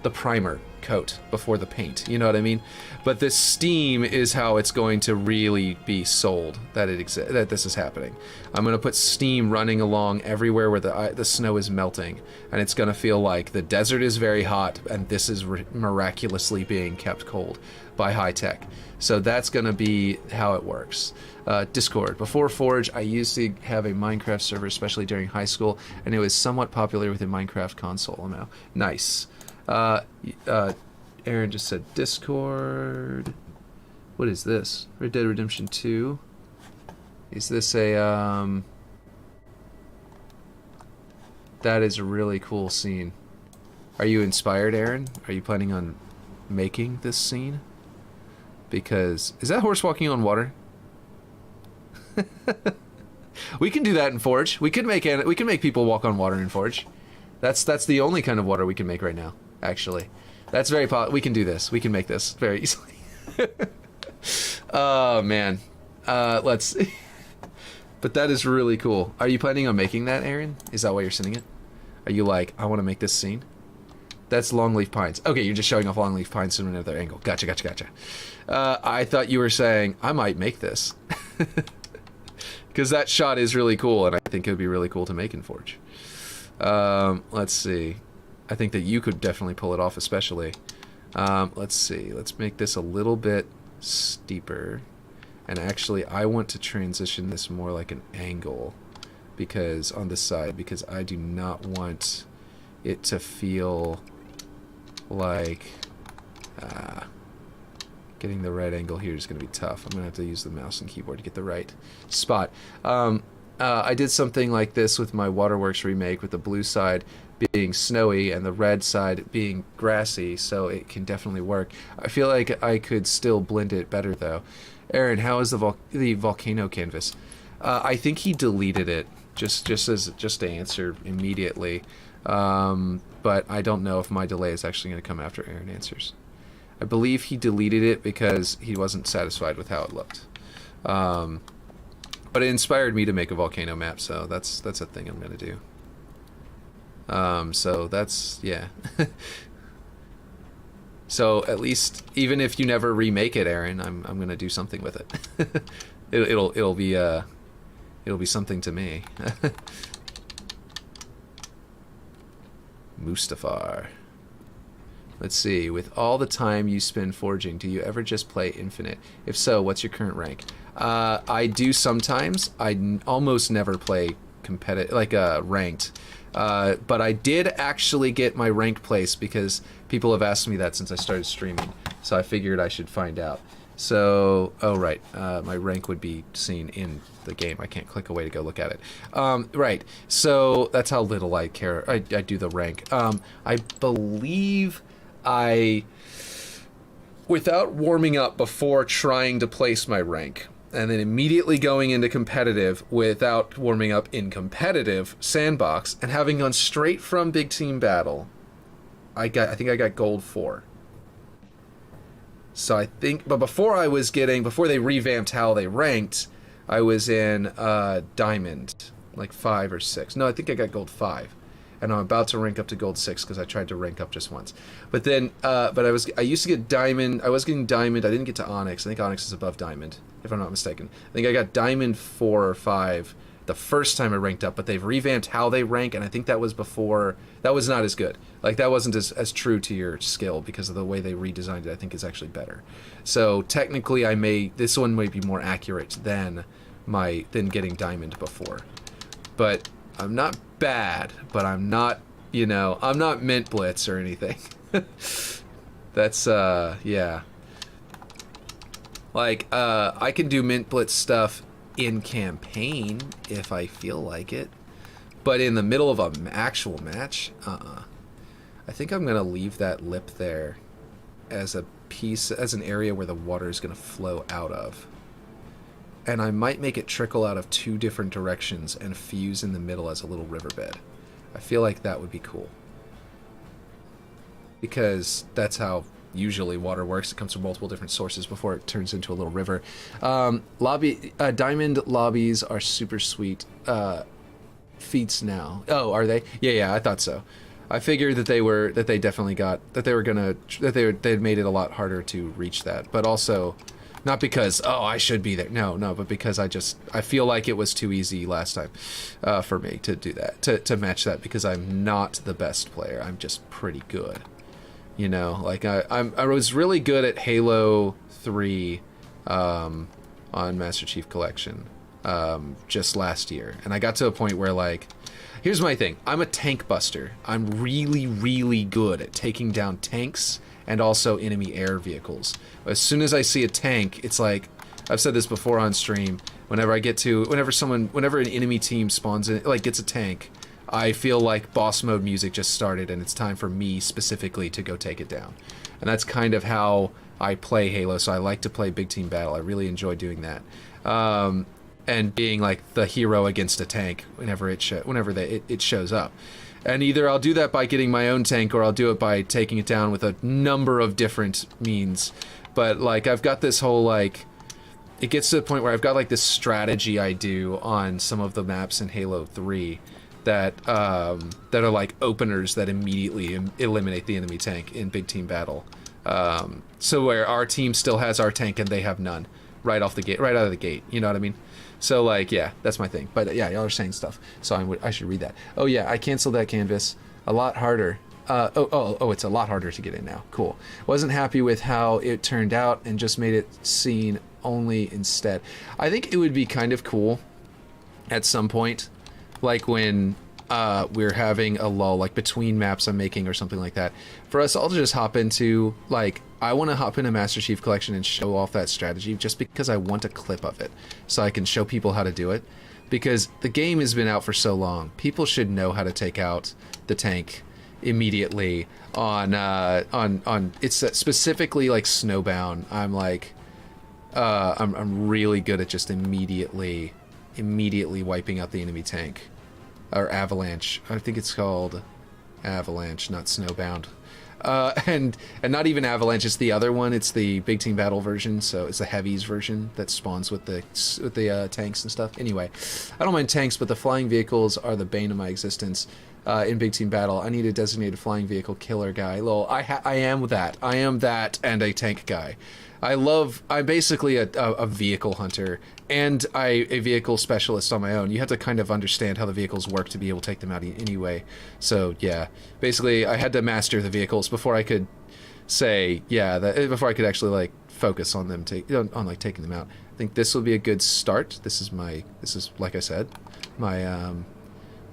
primer coat before the paint, you know what I mean? But this steam is how it's going to really be sold that that this is happening. I'm going to put steam running along everywhere where the snow is melting, and it's going to feel like the desert is very hot and this is miraculously being kept cold by high tech. So that's going to be how it works. Discord. Before Forge, I used to have a Minecraft server, especially during high school, and it was somewhat popular within Minecraft console now. Nice. Aaron just said Discord. What is this? Red Dead Redemption 2. Is this a, that is a really cool scene. Are you inspired, Aaron? Are you planning on making this scene? Because, is that horse walking on water? We can do that in Forge. We can make people walk on water in Forge. That's the only kind of water we can make right now. Actually, that's very we can do this. We can make this very easily. Oh man, let's see. But that is really cool. Are you planning on making that, Aaron? Is that why you're sending it? Are you like, I want to make this scene? That's longleaf pines. Okay, you're just showing off longleaf pines from another angle. Gotcha. I thought you were saying I might make this. Because that shot is really cool, and I think it would be really cool to make in Forge. Let's see. I think that you could definitely pull it off, especially. Let's see. Let's make this a little bit steeper. And actually, I want to transition this more like an angle, because on this side, because I do not want it to feel like getting the right angle here is going to be tough. I'm going to have to use the mouse and keyboard to get the right spot. I did something like this with my Waterworks remake, with the blue side being snowy and the red side being grassy, so it can definitely work. I feel like I could still blend it better though. Aaron, how is the volcano canvas? I think he deleted it just to answer immediately, but I don't know if my delay is actually going to come after Aaron answers. I believe he deleted it because he wasn't satisfied with how it looked. But it inspired me to make a volcano map, so that's a thing I'm going to do. So that's, yeah. So at least, even if you never remake it, Aaron, I'm going to do something with it. it'll be something to me. Mustafar. Let's see, with all the time you spend forging, do you ever just play infinite? If so, what's your current rank? I do sometimes. I almost never play competitive, like ranked. But I did actually get my rank place because people have asked me that since I started streaming. So I figured I should find out. So, oh right, my rank would be seen in the game. I can't click away to go look at it. Right, so that's how little I care. I do the rank. I believe without warming up before trying to place my rank, and then immediately going into competitive without warming up in competitive sandbox, and having gone straight from big team battle, I think I got gold 4. So I think, but before they revamped how they ranked, I was in Diamond, like 5 or 6. No, I think I got Gold 5. And I'm about to rank up to Gold 6 because I tried to rank up just once. But then, I used to get Diamond. I was getting Diamond. I didn't get to Onyx. I think Onyx is above Diamond, if I'm not mistaken. I think I got Diamond 4 or 5 the first time I ranked up, but they've revamped how they rank, and I think that was before. That was not as good. Like, that wasn't as true to your skill because of the way they redesigned it. I think is actually better. So technically, this one might be more accurate than getting Diamond before. But I'm not bad, but I'm not, I'm not Mint Blitz or anything. That's, yeah. Like, I can do Mint Blitz stuff in campaign if I feel like it. But in the middle of an actual match, I think I'm going to leave that lip there as an area where the water is going to flow out of. And I might make it trickle out of 2 different directions and fuse in the middle as a little riverbed. I feel like that would be cool. Because that's how usually water works. It comes from multiple different sources before it turns into a little river. Diamond lobbies are super sweet feats now. Oh, are they? Yeah, I thought so. I figured that they definitely they'd made it a lot harder to reach that, but also not because I should be there. No, but because I feel like it was too easy last time for me to do that, to match that, because I'm not the best player. I'm just pretty good. Like I was really good at Halo 3 on Master Chief Collection just last year, and I got to a point where, like, here's my thing. I'm a tank buster. I'm really, really good at taking down tanks and also enemy air vehicles. As soon as I see a tank, it's like, I've said this before on stream, whenever an enemy team spawns in, like, gets a tank, I feel like boss mode music just started and it's time for me specifically to go take it down. And that's kind of how I play Halo, so I like to play big team battle. I really enjoy doing that. And being like the hero against a tank whenever it shows up. And either I'll do that by getting my own tank, or I'll do it by taking it down with a number of different means. But, like, I've got this whole, like, it gets to the point where I've got, like, this strategy I do on some of the maps in Halo 3 that are like openers that immediately eliminate the enemy tank in big team battle. So where our team still has our tank and they have none right out of the gate. You know what I mean? So, like, yeah, that's my thing. But yeah, y'all are saying stuff, so I should read that. Oh yeah, I canceled that canvas. A lot harder. It's a lot harder to get in now. Cool. Wasn't happy with how it turned out and just made it seen only instead. I think it would be kind of cool at some point, like when we're having a lull, like between maps I'm making or something like that, for us all to just hop into, like, I want to hop into Master Chief Collection and show off that strategy just because I want a clip of it so I can show people how to do it, because the game has been out for so long. People should know how to take out the tank immediately on it's specifically like Snowbound. I'm like I'm really good at just immediately wiping out the enemy tank. Or Avalanche. I think it's called Avalanche, not Snowbound. And not even Avalanche, it's the other one. It's the big team battle version, so it's the heavies version that spawns with the tanks and stuff. Anyway, I don't mind tanks, but the flying vehicles are the bane of my existence in big team battle. I need a designated flying vehicle killer guy. Lol, I am that. I am that and a tank guy. I'm basically a vehicle hunter and a vehicle specialist on my own. You have to kind of understand how the vehicles work to be able to take them out anyway. So yeah, basically I had to master the vehicles before I could say, before I could actually, like, focus on them, like taking them out. I think this will be a good start. This is like I said, my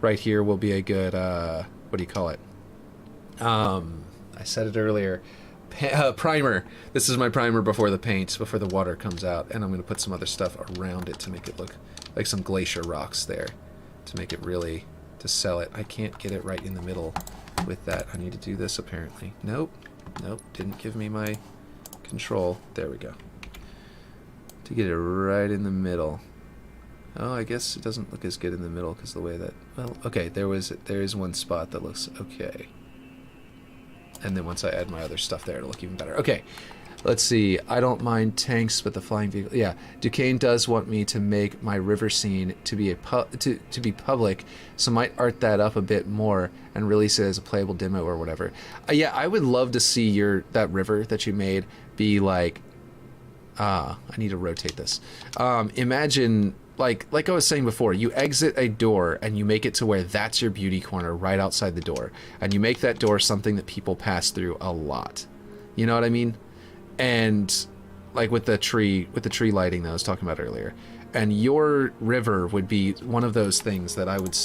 right here will be a good what do you call it? I said it earlier. Primer. This is my primer before the paint, before the water comes out, and I'm going to put some other stuff around it to make it look like some glacier rocks there, to make it really, to sell it. I can't get it right in the middle with that. I need to do this apparently. Nope, didn't give me my control. There we go. To get it right in the middle. Oh, I guess it doesn't look as good in the middle because the way that, well, okay, there is one spot that looks okay. And then once I add my other stuff there, it'll look even better. Okay, Let's see. I don't mind tanks, but the flying vehicle. Yeah, Duquesne does want me to make my river scene to be to be public, so might art that up a bit more and release it as a playable demo or whatever. Yeah, I would love to see that river that you made be like. I need to rotate this. Imagine. Like I was saying before, you exit a door and you make it to where that's your beauty corner right outside the door. And you make that door something that people pass through a lot. You know what I mean? And like with the tree lighting that I was talking about earlier. And your river would be one of those things that I would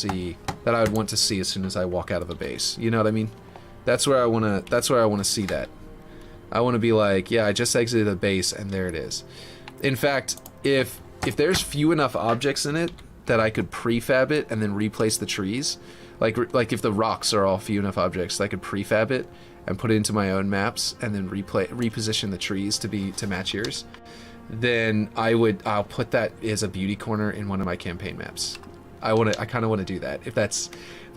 want to see as soon as I walk out of a base. You know what I mean? That's where I want to see that. I want to be like, yeah, I just exited a base and there it is. In fact, if there's few enough objects in it that I could prefab it and then replace the trees, like if the rocks are all few enough objects, I could prefab it and put it into my own maps and then reposition the trees to match yours, then I'll put that as a beauty corner in one of my campaign maps. I kind of want to do that. If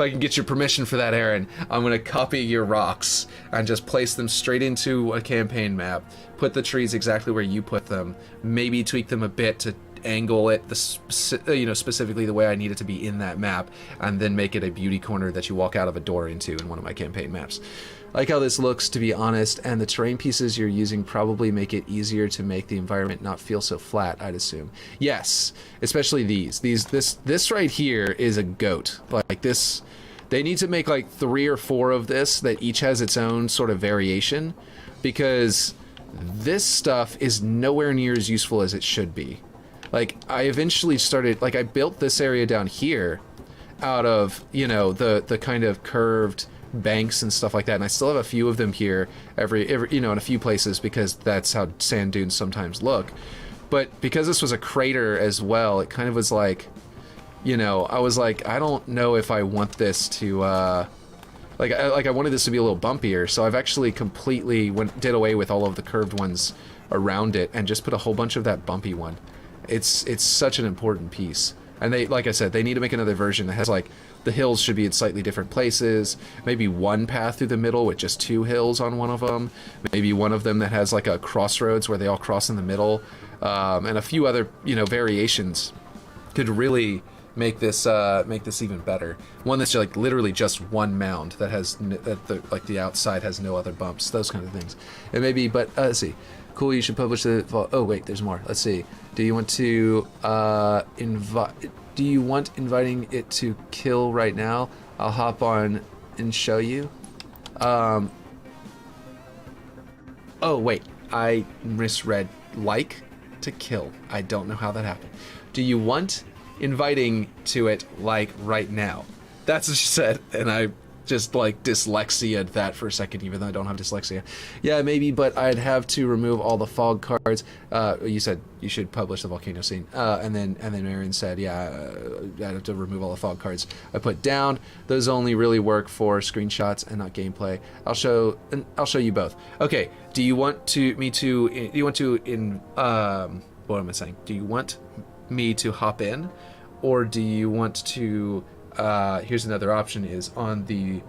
I can get your permission for that, Aaron, I'm going to copy your rocks and just place them straight into a campaign map, put the trees exactly where you put them, maybe tweak them a bit to angle it specifically the way I need it to be in that map, and then make it a beauty corner that you walk out of a door into in one of my campaign maps. I like how this looks, to be honest, and the terrain pieces you're using probably make it easier to make the environment not feel so flat, I'd assume. Yes, especially this right here is a goat. Like this, they need to make like 3 or 4 of this that each has its own sort of variation, because this stuff is nowhere near as useful as it should be. Like, I eventually started, like, I built this area down here out of, the kind of curved banks and stuff like that, and I still have a few of them here every in a few places, because that's how sand dunes sometimes look. But because this was a crater as well, it kind of was like, I was like, I don't know if I want this to, I wanted this to be a little bumpier, so I've actually completely did away with all of the curved ones around it and just put a whole bunch of that bumpy one. It's such an important piece. And they, like I said, they need to make another version that has, like, the hills should be in slightly different places, maybe one path through the middle with just 2 hills on one of them, maybe one of them that has like a crossroads where they all cross in the middle, and a few other, variations could really make this even better. One that's like literally just one mound that has the outside has no other bumps, those kind of things. And maybe, but let's see. Cool, you should publish the. Oh wait, there's more. Let's see. Do you want to invite? Do you want inviting it to kill right now? I'll hop on and show you. Oh wait, I misread. Like to kill. I don't know how that happened. Do you want inviting to it like right now? That's what she said, and I just like dyslexia'd that for a second, even though I don't have dyslexia. Yeah, maybe, but I'd have to remove all the fog cards. You said you should publish the volcano scene, and then Aaron said, yeah, I'd have to remove all the fog cards. I put down. Those only really work for screenshots and not gameplay. I'll show you both. Okay. Do you want what am I saying? Do you want me to hop in, or do you want to? Here's another option: is on the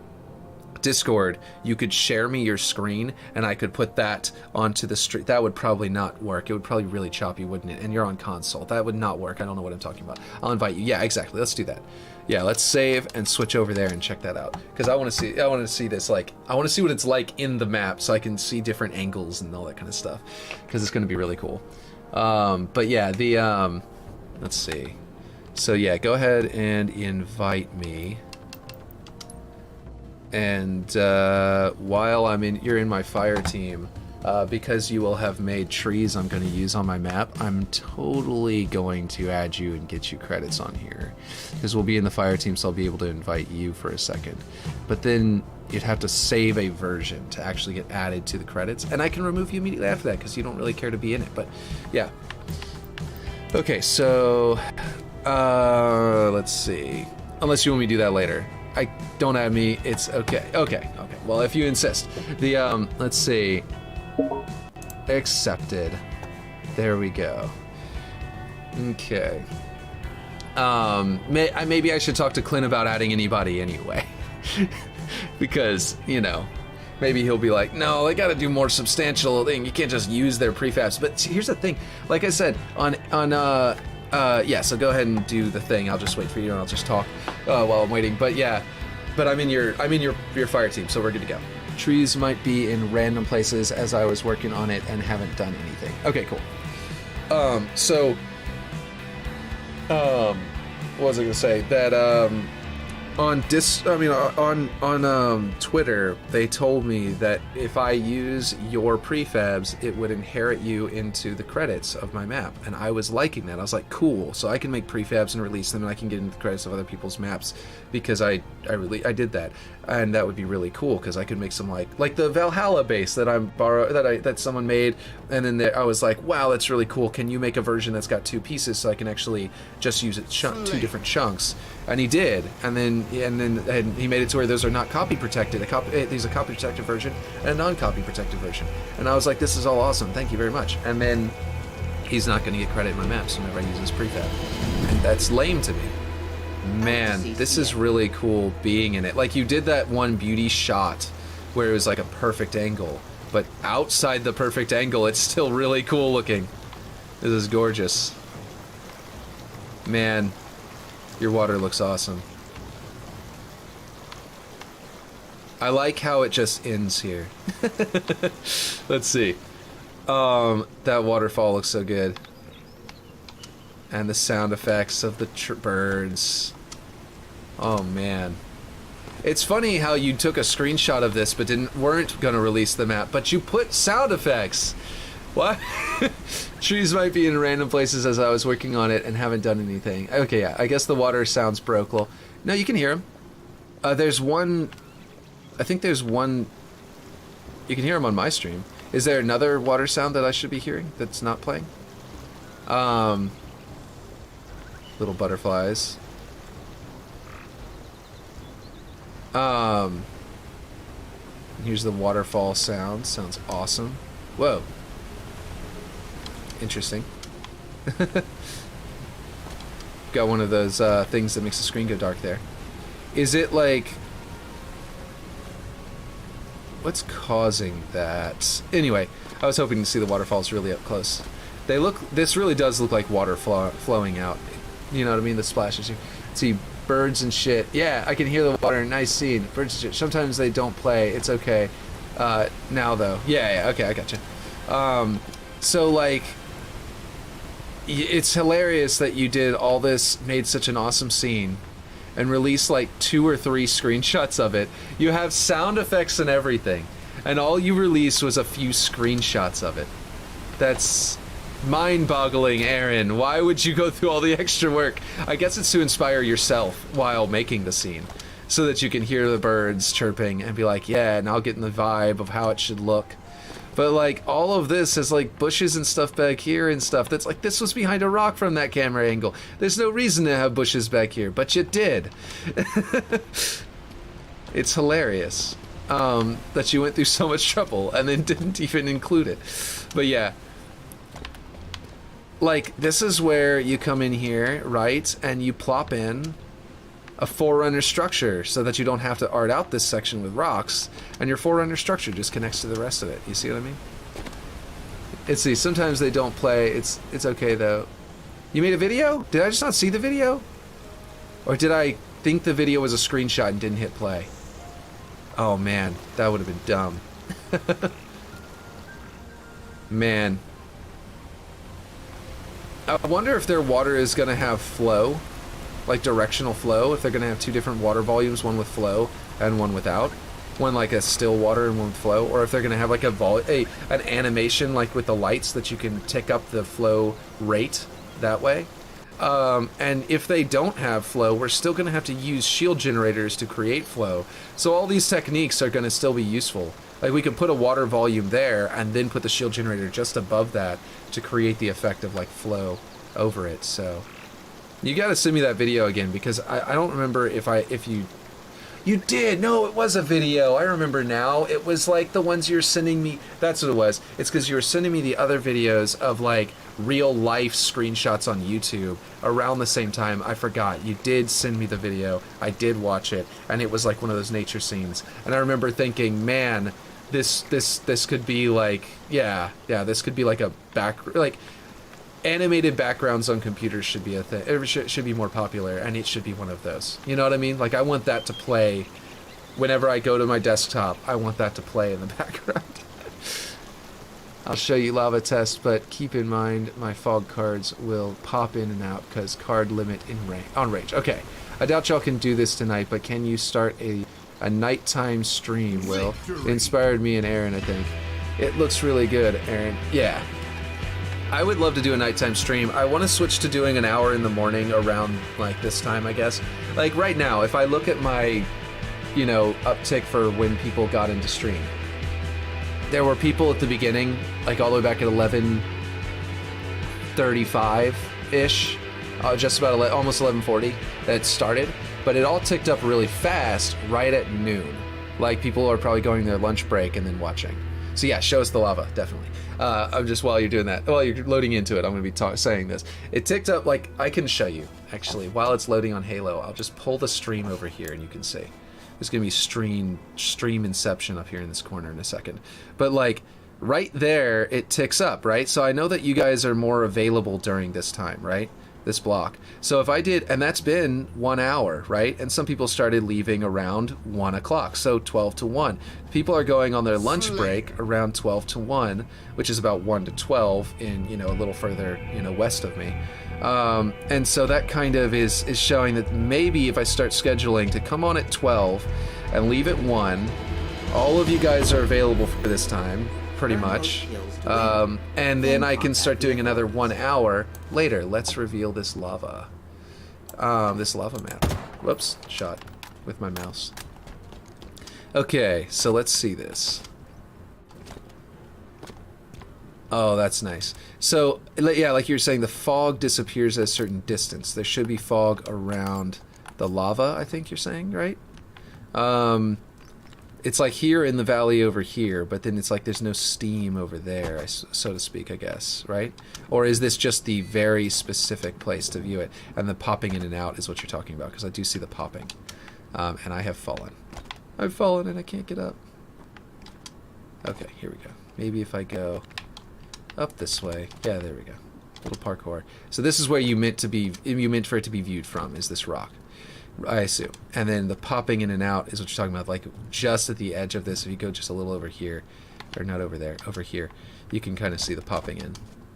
Discord, you could share me your screen, and I could put that onto the stream. That would probably not work. It would probably be really choppy, wouldn't it? And you're on console. That would not work. I don't know what I'm talking about. I'll invite you. Yeah, exactly. Let's do that. Yeah, let's save and switch over there and check that out, because I want to see this. Like, I want to see what it's like in the map, so I can see different angles and all that kind of stuff, because it's going to be really cool. But yeah, let's see. So yeah, go ahead and invite me. And while you're in my fire team, because you will have made trees I'm going to use on my map, I'm totally going to add you and get you credits on here, because we'll be in the fire team, so I'll be able to invite you for a second. But then you'd have to save a version to actually get added to the credits, and I can remove you immediately after that because you don't really care to be in it. But yeah. Okay, so let's see. Unless you want me to do that later. Don't add me. It's okay. Okay. Well, if you insist. Let's see. Accepted. There we go. Okay. Maybe I should talk to Klen about adding anybody anyway. Because, maybe he'll be like, no, they got to do more substantial thing. You can't just use their prefabs. But here's the thing. Like I said, yeah, so go ahead and do the thing. I'll just wait for you and I'll just talk while I'm waiting. But yeah, but I'm in your fire team, so we're good to go. Trees might be in random places as I was working on it and haven't done anything. Okay, cool. What was I gonna say? That on Twitter, they told me that if I use your prefabs, it would inherit you into the credits of my map, and I was liking that. I was like, cool, so I can make prefabs and release them, and I can get into the credits of other people's maps because I did that, and that would be really cool because I could make some like the Valhalla base that that someone made, and then I was like, wow, that's really cool. Can you make a version that's got 2 pieces so I can actually just use it 2 different chunks? And he did, and then he made it to where those are not copy protected. There's a copy protected version and a non-copy protected version. And I was like, this is all awesome. Thank you very much. And then he's not going to get credit in my maps whenever I use his prefab, and that's lame to me. Man, this is really cool being in it. Like, you did that one beauty shot where it was like a perfect angle, but outside the perfect angle, it's still really cool looking. This is gorgeous. Man, your water looks awesome. I like how it just ends here. Let's see. That waterfall looks so good. And the sound effects of the birds. Oh man. It's funny how you took a screenshot of this but weren't gonna release the map, but you put sound effects. What? Trees might be in random places as I was working on it and haven't done anything. Okay, yeah, I guess the water sounds broke. Well, no, you can hear them. There's one. I think there's one. You can hear them on my stream. Is there another water sound that I should be hearing that's not playing? Little butterflies. Here's the waterfall sound. Sounds awesome. Whoa. Interesting. Got one of those things that makes the screen go dark there. Is it like... What's causing that? Anyway, I was hoping to see the waterfalls really up close. They look... This really does look like water flowing out. You know what I mean? The splashes here. See, birds and shit. Yeah, I can hear the water. Nice scene. Birds and shit. Sometimes they don't play. It's okay. Now, though. Yeah, okay, I gotcha. So, like... It's hilarious that you did all this, made such an awesome scene, and released like 2 or 3 screenshots of it. You have sound effects and everything, and all you released was a few screenshots of it. That's mind-boggling, Aaron. Why would you go through all the extra work? I guess it's to inspire yourself while making the scene, so that you can hear the birds chirping and be like, yeah, and I'll get in the vibe of how it should look. But, like, all of this is, like, bushes and stuff back here and stuff. That's, like, this was behind a rock from that camera angle. There's no reason to have bushes back here, but you did. It's hilarious that you went through so much trouble and then didn't even include it. But, yeah. Like, this is where you come in here, right, and you plop in a forerunner structure so that you don't have to art out this section with rocks, and your forerunner structure just connects to the rest of it. You see what I mean? See, sometimes they don't play. It's okay though. You made a video? Did I just not see the video? Or did I think the video was a screenshot and didn't hit play? Oh man, that would have been dumb. Man. I wonder if their water is gonna have flow. Like directional flow, if they're going to have 2 different water volumes, one with flow and one without. One like a still water and one with flow. Or if they're going to have like an animation like with the lights that you can tick up the flow rate that way. And if they don't have flow, we're still going to have to use shield generators to create flow. So all these techniques are going to still be useful. Like we could put a water volume there and then put the shield generator just above that to create the effect of like flow over it. So... You gotta send me that video again because I don't remember if you You did. No, it was a video. I remember now. It was like the ones you're sending me. That's what it was. It's because you were sending me the other videos of like real life screenshots on YouTube around the same time. I forgot. You did send me the video. I did watch it, and it was like one of those nature scenes. And I remember thinking, man, this could be like, yeah, this could be like a animated backgrounds on computers should be a thing. It should be more popular, and it should be one of those. You know what I mean? Like, I want that to play whenever I go to my desktop. I want that to play in the background. I'll show you lava test, but keep in mind my fog cards will pop in and out because card limit on range. Okay, I doubt y'all can do this tonight, but can you start a nighttime stream, Will? It inspired me and Aaron, I think. It looks really good, Aaron. Yeah. I would love to do a nighttime stream. I want to switch to doing an hour in the morning around like this time, I guess. Like right now, if I look at my, uptick for when people got into stream, there were people at the beginning, like all the way back at 11:35-ish, just about almost 11:40 that started, but it all ticked up really fast right at noon. Like people are probably going their lunch break and then watching. So yeah, show us the lava, definitely. I'm just, while you're doing that, while you're loading into it, I'm going to be saying this. It ticked up, like, I can show you, actually. While it's loading on Halo, I'll just pull the stream over here and you can see. There's going to be stream inception up here in this corner in a second. But, like, right there, it ticks up, right? So I know that you guys are more available during this time, right? This block. So if I did, and that's been 1 hour, right? And some people started leaving around 1 o'clock, so 12 to 1. People are going on their lunch break around 12 to 1, which is about 1 to 12 in, a little further, west of me. And so that kind of is showing that maybe if I start scheduling to come on at 12 and leave at 1, all of you guys are available for this time, pretty much. And then I can start doing another 1 hour later. Let's reveal this lava. This lava map. Whoops, shot with my mouse. Okay, so let's see this. Oh, that's nice. So, yeah, like you were saying, the fog disappears at a certain distance. There should be fog around the lava, I think you're saying, right? It's like here in the valley over here, but then it's like there's no steam over there, so to speak, I guess, right? Or is this just the very specific place to view it? And the popping in and out is what you're talking about, because I do see the popping. And I have fallen. I've fallen and I can't get up. Okay, here we go. Maybe if I go up this way. Yeah, there we go. Little parkour. So this is where you meant for it to be viewed from, is this rock. I assume. And then the popping in and out is what you're talking about, like just at the edge of this. If you go just a little over here, or not over there, over here, you can kind of see the popping in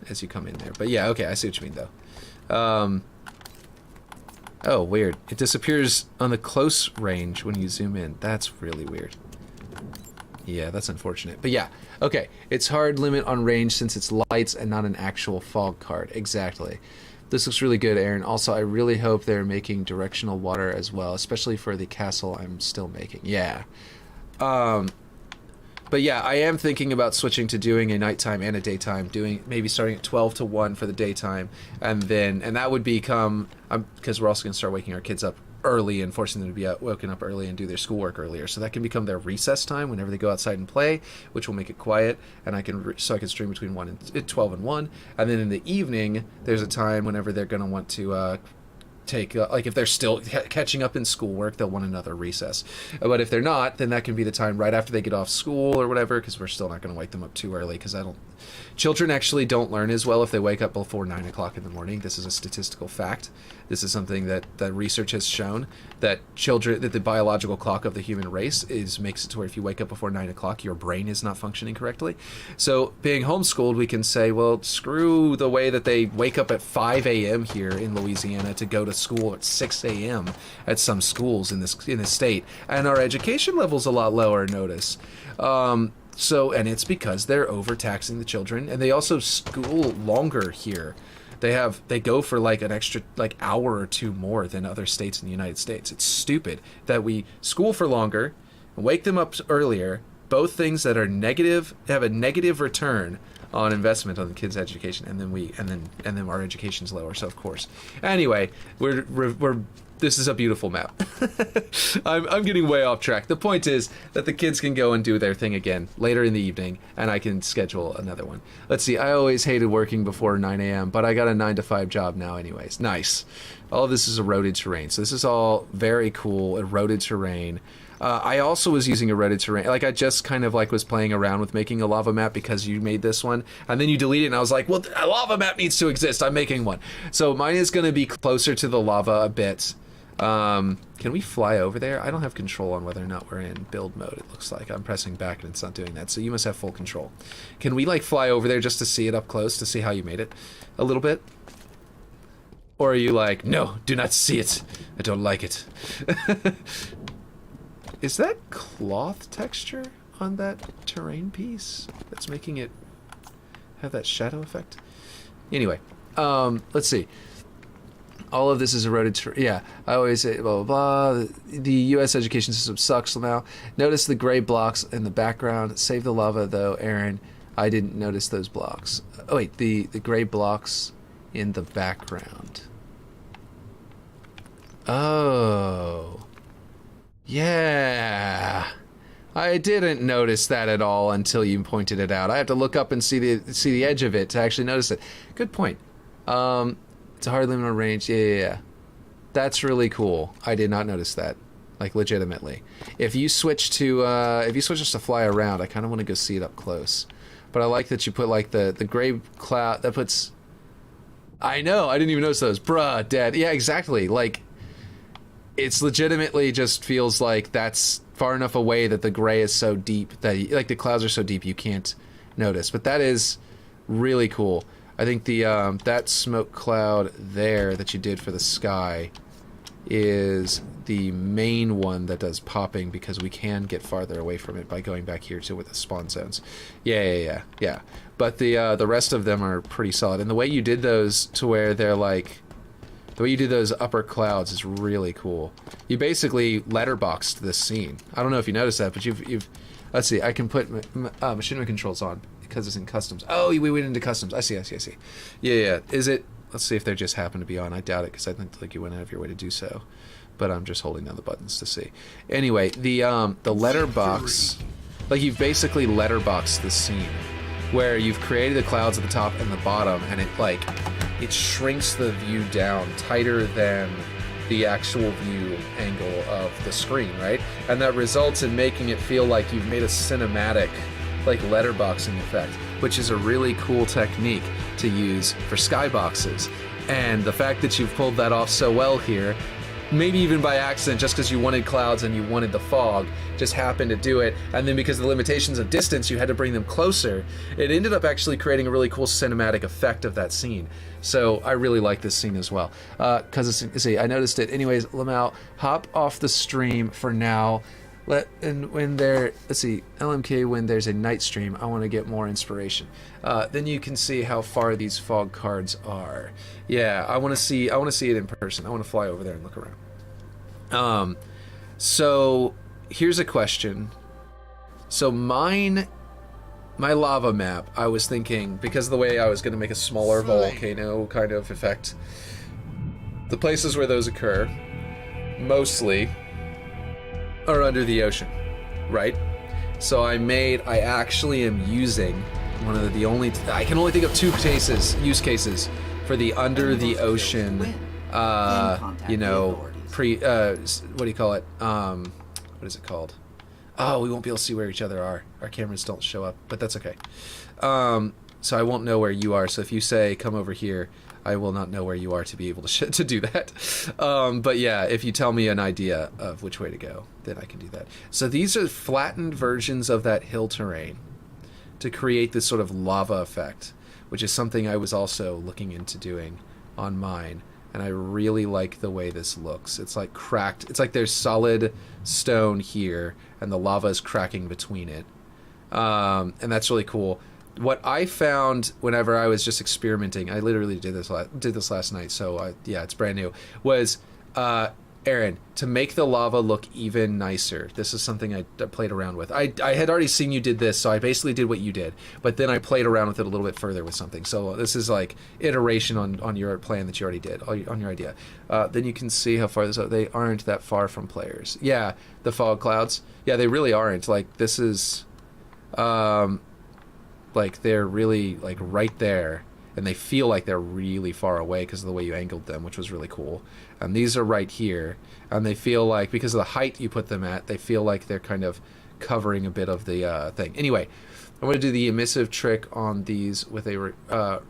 as you come in there. But yeah, okay, I see what you mean though. Oh, weird. It disappears on the close range when you zoom in. That's really weird. Yeah, that's unfortunate. But yeah, okay. It's hard limit on range since it's lights and not an actual fog card. Exactly. This looks really good, Aaron. Also, I really hope they're making directional water as well, especially for the castle I'm still making. Yeah. But yeah, I am thinking about switching to doing a nighttime and a daytime, maybe starting at 12 to 1 for the daytime, and that would become, because we're also going to start waking our kids up early and forcing them to be woken up early and do their schoolwork earlier, so that can become their recess time whenever they go outside and play, which will make it quiet, and I can stream between 12 and 1, and then in the evening there's a time whenever they're going to want to take like if they're still catching up in schoolwork, they'll want another recess. But if they're not, then that can be the time right after they get off school or whatever, because we're still not going to wake them up too early, because children actually don't learn as well if they wake up before 9 o'clock in the morning. This is a statistical fact. This is something that research has shown, that the biological clock of the human race makes it to where if you wake up before 9 o'clock, your brain is not functioning correctly. So being homeschooled, we can say, well, screw the way that they wake up at 5 a.m. here in Louisiana to go to school at 6 a.m. at some schools in this state, and our education level's a lot lower, notice. And it's because they're overtaxing the children, and they also school longer here. They go for like an extra hour or two more than other states in the United States. It's stupid that we school for longer, wake them up earlier, both things that are negative, have a negative return on investment on the kids' education, and then our education's lower. So of course, anyway, we're this is a beautiful map. I'm getting way off track. The point is that the kids can go and do their thing again later in the evening, and I can schedule another one. Let's see. I always hated working before 9 a.m., but I got a 9-to-5 job now anyways. Nice. All of this is eroded terrain. So this is all very cool, eroded terrain. I also was using eroded terrain. Like, I just kind of like was playing around with making a lava map because you made this one, and then you delete it, and I was like, well, a lava map needs to exist. I'm making one. So mine is going to be closer to the lava a bit. Can we fly over there? I don't have control on whether or not we're in build mode, it looks like. I'm pressing back and it's not doing that, so you must have full control. Can we, like, fly over there just to see it up close, to see how you made it a little bit? Or are you like, no, do not see it. I don't like it. Is that cloth texture on that terrain piece that's making it have that shadow effect? Anyway, let's see. All of this is eroded. Yeah, I always say blah, blah, blah. The U.S. education system sucks somehow. Notice the gray blocks in the background. Save the lava, though, Aaron. I didn't notice those blocks. Oh, wait, the gray blocks in the background. Oh. Yeah. I didn't notice that at all until you pointed it out. I have to look up and see the edge of it to actually notice it. Good point. It's a hard limit on range. Yeah. That's really cool. I did not notice that. Like, legitimately. If you switch just to fly around, I kind of want to go see it up close. But I like that you put, like, the gray cloud, that puts... I know, I didn't even notice those. Bruh, Dad. Yeah, exactly. Like, it's legitimately just feels like that's far enough away that the gray is so deep that, like, the clouds are so deep you can't notice. But that is really cool. I think the that smoke cloud there that you did for the sky is the main one that does popping, because we can get farther away from it by going back here to with the spawn zones. Yeah. But the rest of them are pretty solid. And the way you did those to where they're like, the way you did those upper clouds is really cool. You basically letterboxed this scene. I don't know if you noticed that, but you've let's see. I can put machinima controls on, because it's in customs. Oh, we went into customs. I see. Yeah. Is it? Let's see if they just happen to be on. I doubt it, because I think like you went out of your way to do so. But I'm just holding down the buttons to see. Anyway, the letterbox, like, you've basically letterboxed this scene where you've created the clouds at the top and the bottom, and it shrinks the view down tighter than the actual view angle of the screen, right? And that results in making it feel like you've made a cinematic, like, letterboxing effect, which is a really cool technique to use for skyboxes. And the fact that you've pulled that off so well here, maybe even by accident, just because you wanted clouds and you wanted the fog, just happened to do it, and then because of the limitations of distance, you had to bring them closer, it ended up actually creating a really cool cinematic effect of that scene. So I really like this scene as well. Because, see, I noticed it. Anyways, Lamau, hop off the stream for now. Let's see, LMK, when there's a night stream, I want to get more inspiration. Then you can see how far these fog cards are. Yeah, I want to see it in person. I want to fly over there and look around. So here's a question. So my lava map, I was thinking, because of the way I was going to make a smaller volcano kind of effect, the places where those occur mostly are under the ocean, right? So I actually am using one of I can only think of two use cases for the under the ocean, what do you call it? What is it called? Oh, we won't be able to see where each other are. Our cameras don't show up, but that's okay. So I won't know where you are. So if you say, come over here, I will not know where you are to be able to do that. But yeah, if you tell me an idea of which way to go, then I can do that. So these are flattened versions of that hill terrain to create this sort of lava effect, which is something I was also looking into doing on mine. And I really like the way this looks. It's like cracked. It's like there's solid stone here, and the lava is cracking between it. And that's really cool. What I found whenever I was just experimenting, I literally did this last night, so yeah, it's brand new, was Aaron, to make the lava look even nicer, this is something I played around with. I had already seen you did this, so I basically did what you did, but then I played around with it a little bit further with something. So this is like iteration on your plan that you already did, on your idea. Then you can see how far this out. They aren't that far from players. Yeah, the fog clouds. Yeah, they really aren't. Like, this is, like, they're really, like, right there. And they feel like they're really far away because of the way you angled them, which was really cool. And these are right here, and they feel like, because of the height you put them at, they feel like they're kind of covering a bit of the thing. Anyway, I'm going to do the emissive trick on these with a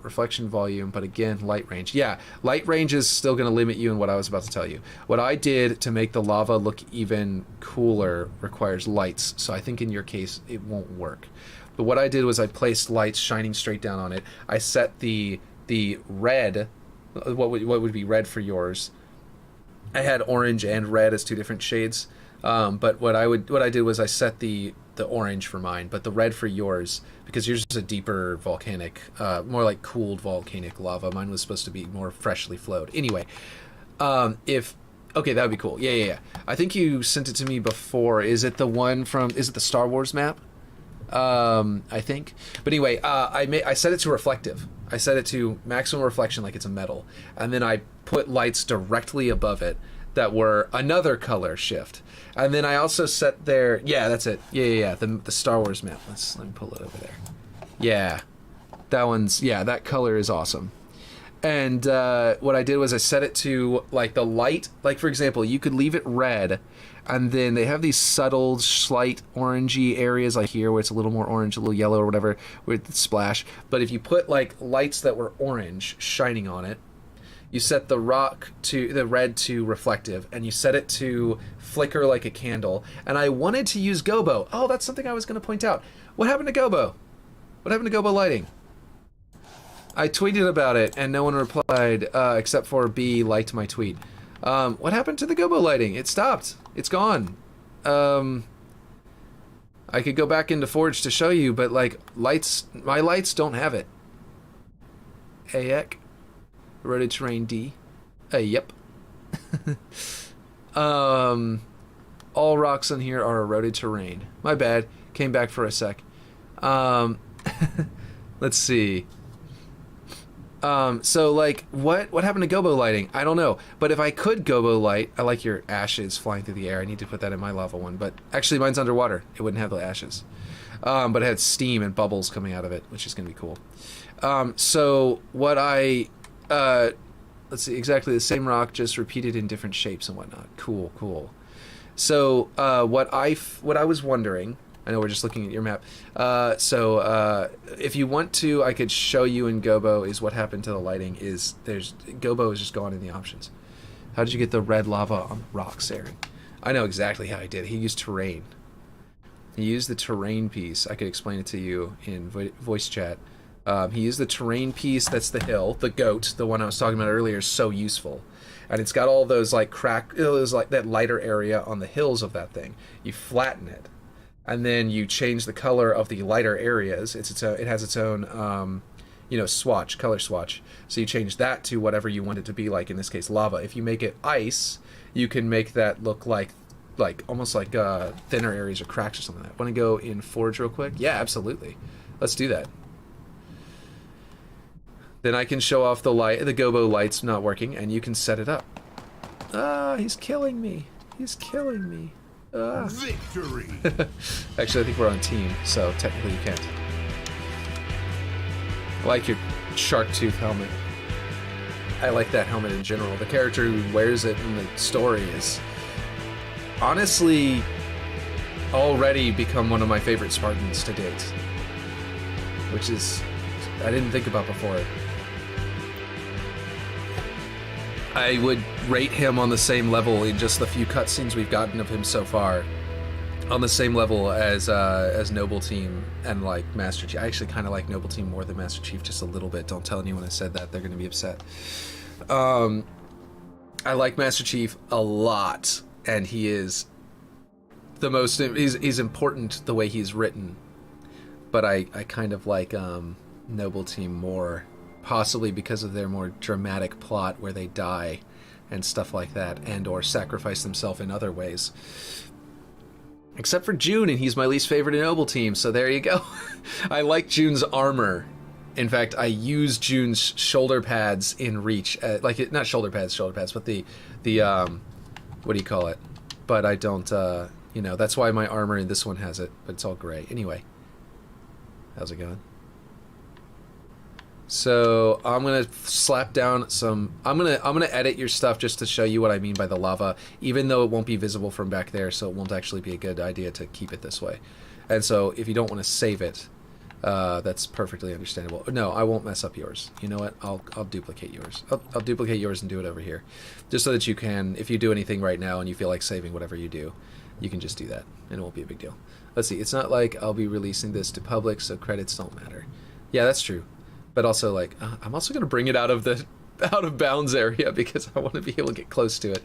reflection volume, but again, light range. Yeah, light range is still going to limit you in what I was about to tell you. What I did to make the lava look even cooler requires lights, so I think in your case it won't work. But what I did was I placed lights shining straight down on it. I set the red, what would be red for yours. I had orange and red as two different shades. But what I did was I set the orange for mine, but the red for yours, because yours is a deeper volcanic, more like cooled volcanic lava. Mine was supposed to be more freshly flowed. Anyway, okay, that would be cool. Yeah. I think you sent it to me before. Is it the Star Wars map? I think. But anyway, I set it to reflective. I set it to maximum reflection, like it's a metal. And then I put lights directly above it that were another color shift. And then I also set there, yeah, that's it. Yeah. The Star Wars map. Let me pull it over there. Yeah. That color is awesome. And what I did was I set it to, like, the light. Like, for example, you could leave it red, and then they have these subtle, slight orangey areas, like here, where it's a little more orange, a little yellow or whatever, with the splash. But if you put, like, lights that were orange shining on it, you set the red to reflective, and you set it to flicker like a candle. And I wanted to use gobo. Oh, that's something I was going to point out. What happened to gobo? What happened to gobo lighting? I tweeted about it, and no one replied, except for B liked my tweet. What happened to the gobo lighting? It stopped. It's gone. I could go back into Forge to show you, but, like, my lights don't have it. AEC. Eroded terrain D. Yep. All rocks on here are eroded terrain. My bad. Came back for a sec. Let's see. So, like, what happened to gobo lighting? I don't know. But if I could gobo light, I like your ashes flying through the air. I need to put that in my lava one. But actually, mine's underwater. It wouldn't have the ashes. But it had steam and bubbles coming out of it, which is going to be cool. So what let's see, exactly the same rock, just repeated in different shapes and whatnot. Cool. So what I was wondering, I know we're just looking at your map. If you want to, I could show you in Gobo is what happened to the lighting. Gobo is just gone in the options. How did you get the red lava on the rocks, Aaron? I know exactly how he did. He used terrain. He used the terrain piece. I could explain it to you in voice chat. He used the terrain piece. That's the hill. The goat, the one I was talking about earlier, is so useful. And it's got all those, like, that lighter area on the hills of that thing. You flatten it. And then you change the color of the lighter areas. It has its own, color swatch. So you change that to whatever you want it to be, like in this case, lava. If you make it ice, you can make that look like almost like thinner areas or cracks or something like that. Want to go in Forge real quick? Yeah, absolutely. Let's do that. Then I can show off the gobo lights not working, and you can set it up. He's killing me. Victory! Actually, I think we're on team, so technically you can't. I like your shark tooth helmet. I like that helmet in general. The character who wears it in the story is honestly already become one of my favorite Spartans to date. Which is, I didn't think about before. I would rate him on the same level in just the few cutscenes we've gotten of him so far. On the same level as Noble Team and, like, Master Chief. I actually kind of like Noble Team more than Master Chief just a little bit. Don't tell anyone I said that. They're going to be upset. I like Master Chief a lot. And he is the most... He's important the way he's written. But I kind of like Noble Team more. Possibly because of their more dramatic plot where they die and stuff like that, and or sacrifice themselves in other ways. Except for June, and he's my least favorite in Noble Team, so there you go. I like June's armor. In fact, I use June's shoulder pads in Reach. Not shoulder pads, but the what do you call it? But I don't, that's why my armor in this one has it, but it's all gray. Anyway, how's it going? So I'm gonna slap down some. I'm gonna edit your stuff just to show you what I mean by the lava, even though it won't be visible from back there. So it won't actually be a good idea to keep it this way. And so if you don't want to save it, that's perfectly understandable. No, I won't mess up yours. You know what? I'll duplicate yours. I'll duplicate yours and do it over here, just so that you can. If you do anything right now and you feel like saving whatever you do, you can just do that, and it won't be a big deal. Let's see. It's not like I'll be releasing this to public, so credits don't matter. Yeah, that's true. But also, like, I'm also going to bring it out of bounds area because I want to be able to get close to it.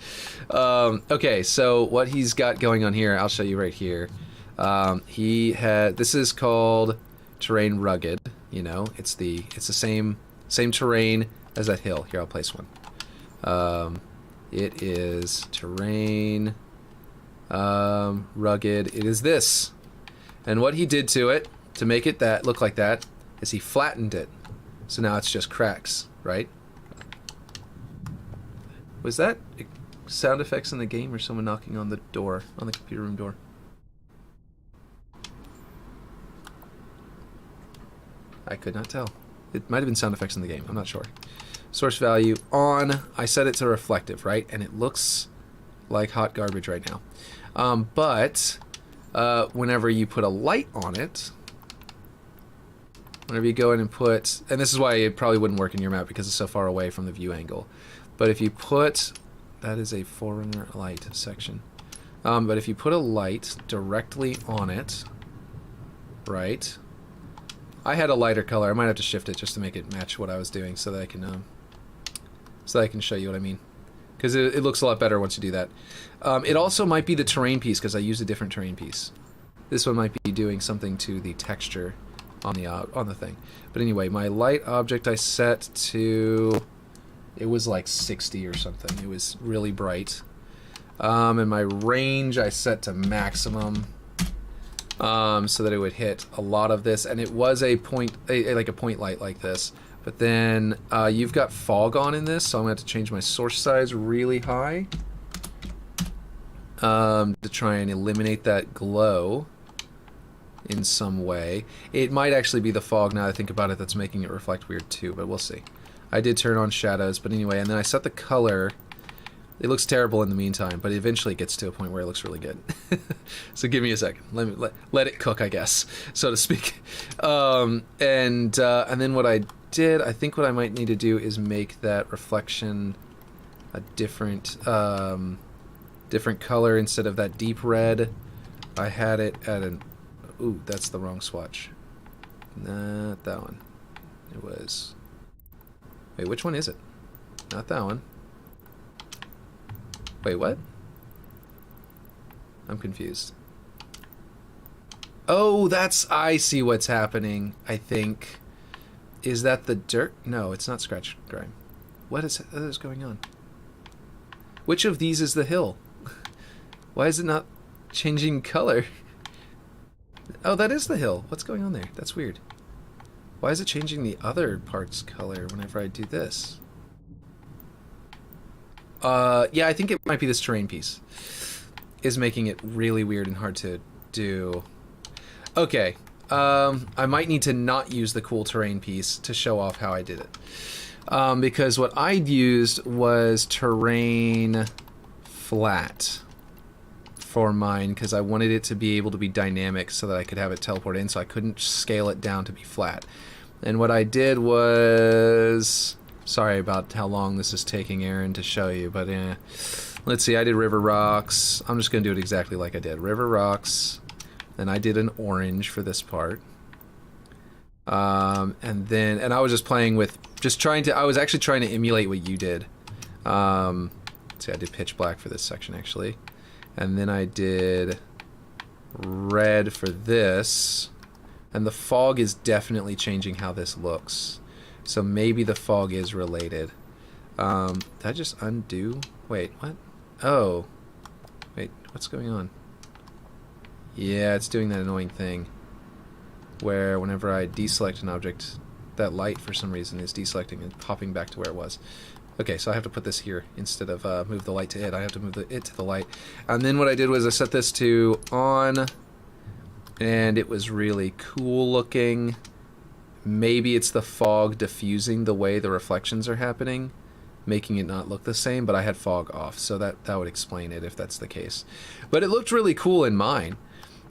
Okay, so what he's got going on here, I'll show you right here. This is called terrain rugged. You know, it's the same terrain as that hill. Here, I'll place one. It is terrain rugged. It is this, and what he did to it to make it look like that is he flattened it. So now it's just cracks, right? Was that sound effects in the game or someone knocking on the door, on the computer room door? I could not tell. It might have been sound effects in the game. I'm not sure. Source value on. I set it to reflective, right? And it looks like hot garbage right now. But whenever you put a light on it, whenever you go in and put, and this is why it probably wouldn't work in your map because it's so far away from the view angle. But if you put, that is a Forerunner light section. But if you put a light directly on it, right? I had a lighter color. I might have to shift it just to make it match what I was doing, so that I can show you what I mean. Because it looks a lot better once you do that. It also might be the terrain piece because I used a different terrain piece. This one might be doing something to the texture on the thing. But anyway, my light object I set to, it was like 60 or something. It was really bright. And my range I set to maximum, so that it would hit a lot of this. And it was like a point light like this. But then you've got fog on in this, so I'm going to have to change my source size really high to try and eliminate that glow in some way. It might actually be the fog, now that I think about it, that's making it reflect weird too, but we'll see. I did turn on shadows, but anyway, and then I set the color. It looks terrible in the meantime, but eventually it gets to a point where it looks really good. So give me a second. Let it cook, I guess, so to speak. And then what I did, I think what I might need to do is make that reflection a different color instead of that deep red. I had it at an... Ooh, that's the wrong swatch. Not that one. It was... Wait, which one is it? Not that one. Wait, what? I'm confused. Oh, I see what's happening, I think. Is that the dirt? No, it's not scratch grime. What is going on? Which of these is the hill? Why is it not changing color? Oh, that is the hill. What's going on there? That's weird. Why is it changing the other part's color whenever I do this? Yeah, I think it might be this terrain piece is making it really weird and hard to do. Okay, I might need to not use the cool terrain piece to show off how I did it. Because what I used was terrain flat for mine, because I wanted it to be able to be dynamic so that I could have it teleport in, so I couldn't scale it down to be flat. And what I did was... Sorry about how long this is taking, Aaron, to show you, but let's see, I did river rocks. I'm just going to do it exactly like I did. River rocks, then I did an orange for this part. And I was just playing with, I was actually trying to emulate what you did. Let's see, I did pitch black for this section, actually. And then I did red for this. And the fog is definitely changing how this looks. So maybe the fog is related. Did I just undo Wait, what? Oh. Wait, what's going on? Yeah, it's doing that annoying thing where whenever I deselect an object, that light for some reason is deselecting and popping back to where it was. Okay, so I have to put this here instead of move the light to it. I have to move it to the light. And then what I did was I set this to on, and it was really cool looking. Maybe it's the fog diffusing the way the reflections are happening, making it not look the same, but I had fog off, so that would explain it if that's the case. But it looked really cool in mine.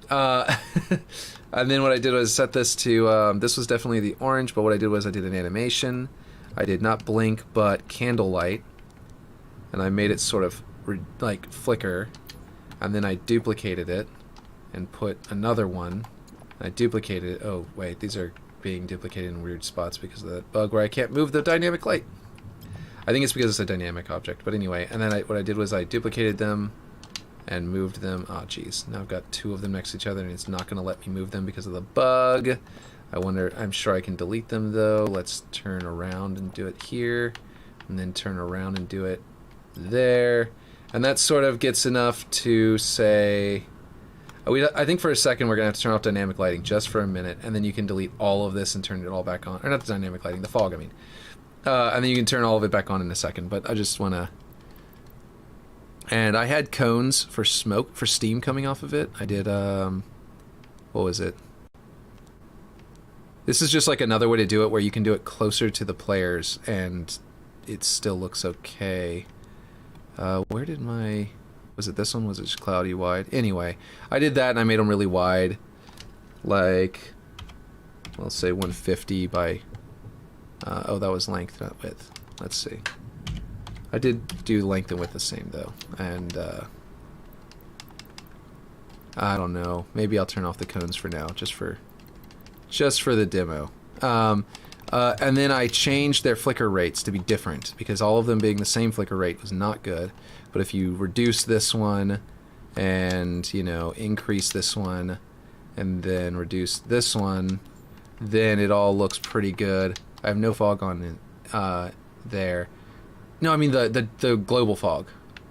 And then what I did was set this to, this was definitely the orange, but what I did was I did an animation. I did not blink, but candlelight. And I made it sort of like flicker. And then I duplicated it and put another one. I duplicated it. Oh, wait, these are being duplicated in weird spots because of that bug where I can't move the dynamic light. I think it's because it's a dynamic object, but anyway. And then what I did was I duplicated them and moved them. Oh, geez. Now I've got two of them next to each other, and it's not going to let me move them because of the bug. I wonder, I'm sure I can delete them, though. Let's turn around and do it here, and then turn around and do it there. And that sort of gets enough to say... I think for a second we're going to have to turn off dynamic lighting just for a minute, and then you can delete all of this and turn it all back on. Or not the dynamic lighting, the fog, I mean. And then you can turn all of it back on in a second, but I just want to... And I had cones for smoke, for steam coming off of it. I did, what was it? This is just like another way to do it where you can do it closer to the players and it still looks okay. Where did my... Was it this one? Was it just cloudy wide? Anyway, I did that and I made them really wide. Like, I'll say 150 by... oh, that was length, not width. Let's see. I did do length and width the same, though. And, I don't know. Maybe I'll turn off the cones for now, just for the demo. And then I changed their flicker rates to be different, because all of them being the same flicker rate was not good. But if you reduce this one, and, you know, increase this one, and then reduce this one, then it all looks pretty good. I have no fog on it, there. No, I mean the global fog.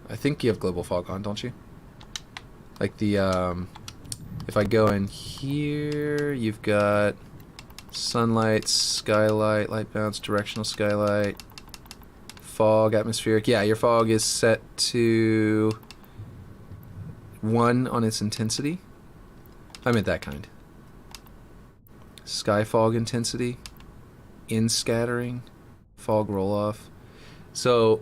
I think you have global fog on, don't you? Like the, if I go in here, you've got sunlight, skylight, light bounce, directional skylight, fog, atmospheric. Yeah, your fog is set to 1 on its intensity. I meant that kind. Sky fog intensity, in scattering, fog roll off. So,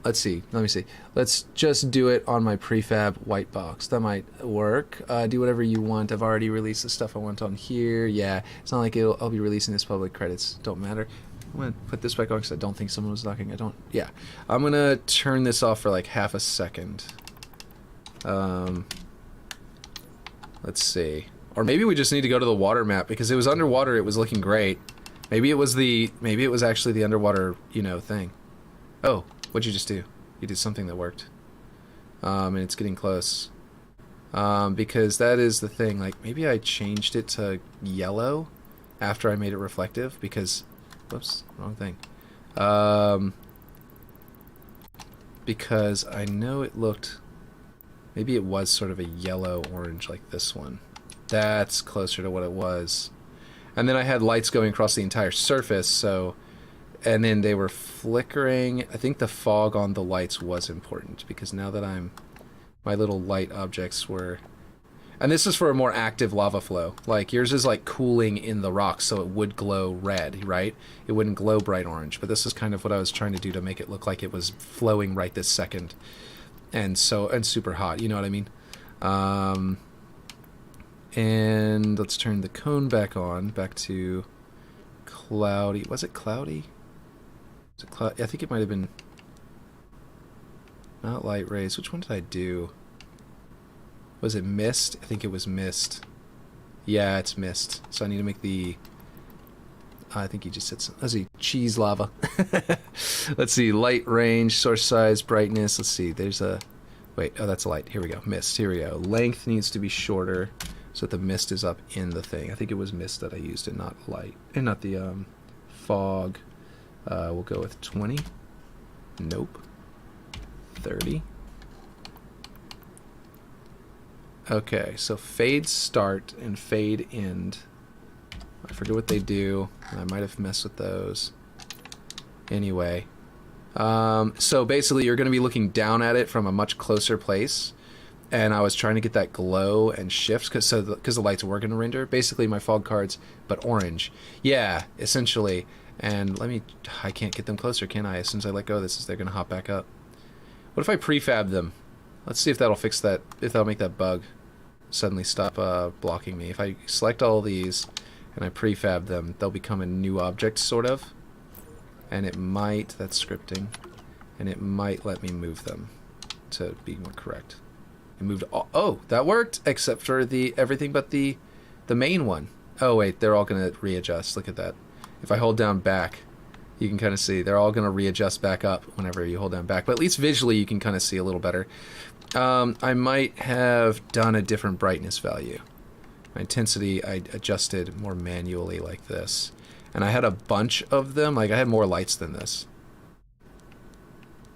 let's see. Let me see. Let's just do it on my prefab white box. That might work. Do whatever you want. I've already released the stuff I want on here. Yeah, it's not like I'll be releasing this public. Credits don't matter. I'm going to put this back on because I don't think someone was knocking. Yeah. I'm going to turn this off for like half a second. Let's see. Or maybe we just need to go to the water map because it was underwater. It was looking great. Maybe it was actually the underwater, you know, thing. Oh, what'd you just do? You did something that worked. And it's getting close. Because that is the thing, like, maybe I changed it to yellow after I made it reflective, because, whoops, wrong thing. Because I know it looked, maybe it was sort of a yellow-orange like this one. That's closer to what it was. And then I had lights going across the entire surface, so... And then they were flickering. I think the fog on the lights was important, because now that my little light objects were... And this is for a more active lava flow. Like, yours is like cooling in the rocks, so it would glow red, right? It wouldn't glow bright orange, but this is kind of what I was trying to do to make it look like it was flowing right this second. And super hot, you know what I mean? And let's turn the cone back on, back to cloudy. Was it cloudy? Was it cloud? I think it might have been not light rays. Which one did I do? Was it mist? I think it was mist. Yeah, it's mist. So I need to make the... I think you just said some... Let's see, cheese lava. Let's see, light range, source size, brightness. Let's see, there's a... Wait, oh, that's a light. Here we go, mist. Here we go. Length needs to be shorter, so that the mist is up in the thing. I think it was mist that I used and not light. And not the fog. We'll go with 20. Nope. 30. Okay, so fade start and fade end. I forget what they do, and I might have messed with those. Anyway, so basically you're going to be looking down at it from a much closer place, and I was trying to get that glow and shifts because the lights were going to render. Basically my fog cards, but orange. Yeah, essentially. And I can't get them closer, can I? As soon as I let go of this, they're going to hop back up. What if I prefab them? Let's see if that'll fix that, if that'll make that bug suddenly stop blocking me. If I select all these and I prefab them, they'll become a new object, sort of. And it might, that's scripting, and it might let me move them to be more correct. It moved all, oh, that worked, except for everything but the main one. Oh wait, they're all going to readjust. Look at that. If I hold down back, you can kind of see they're all going to readjust back up whenever you hold down back. But at least visually you can kind of see a little better. I might have done a different brightness value. My intensity I adjusted more manually like this. And I had a bunch of them. Like I had more lights than this.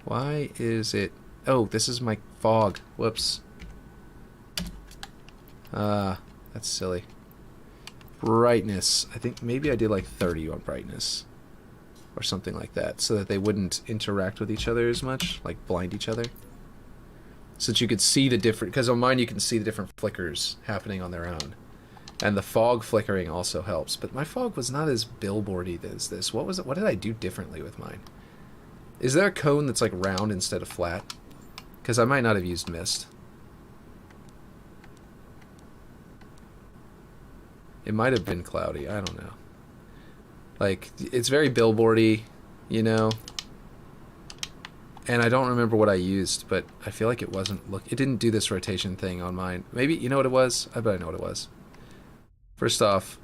Why is it... Oh, this is my fog. Whoops. That's silly. Brightness. I think maybe I did like 30 on brightness. Or something like that. So that they wouldn't interact with each other as much. Like blind each other. So that you could see the different... Because on mine you can see the different flickers happening on their own. And the fog flickering also helps. But my fog was not as billboardy as this. What was it? What did I do differently with mine? Is there a cone that's like round instead of flat? Because I might not have used mist. It might have been cloudy. I don't know. Like, it's very billboardy, you know? And I don't remember what I used, but I feel like it wasn't... It didn't do this rotation thing on mine. Maybe, you know what it was? I bet I know what it was. First off,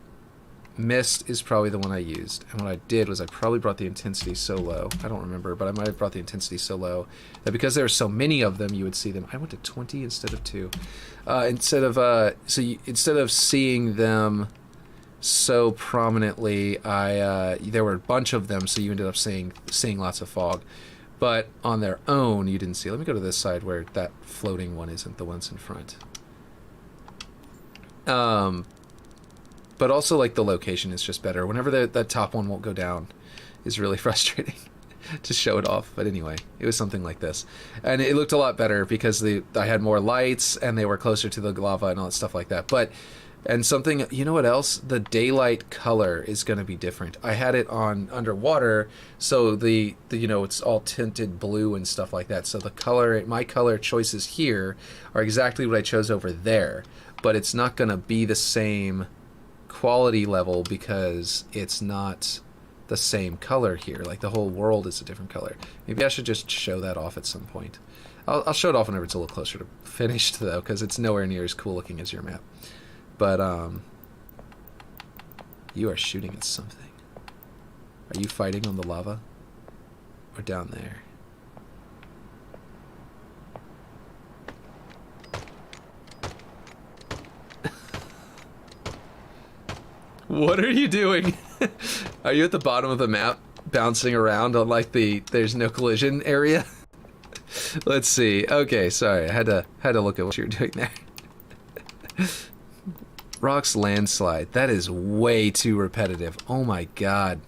mist is probably the one I used. And what I did was I probably brought the intensity so low. I don't remember, but I might have brought the intensity so low that because there were so many of them, you would see them. I went to 20 instead of 2. Instead of seeing them so prominently, there were a bunch of them, so you ended up seeing lots of fog. But on their own, you didn't see. Let me go to this side where that floating one isn't the ones in front. But also, like, the location is just better. Whenever that top one won't go down is really frustrating to show it off. But anyway, it was something like this. And it looked a lot better because I had more lights and they were closer to the lava and all that stuff like that. And something, you know what else? The daylight color is going to be different. I had it on underwater, so the you know, it's all tinted blue and stuff like that. So the color, my color choices here are exactly what I chose over there. But it's not going to be the same quality level because it's not the same color here. Like the whole world is a different color. Maybe I should just show that off at some point. I'll show it off whenever it's a little closer to finished though, because it's nowhere near as cool looking as your map. But you are shooting at something. Are you fighting on the lava or down there? What are you doing? Are you at the bottom of the map bouncing around on like there's no collision area? Let's see. Okay, sorry. I had to look at what you were doing there. Rocks landslide. That is way too repetitive. Oh my god.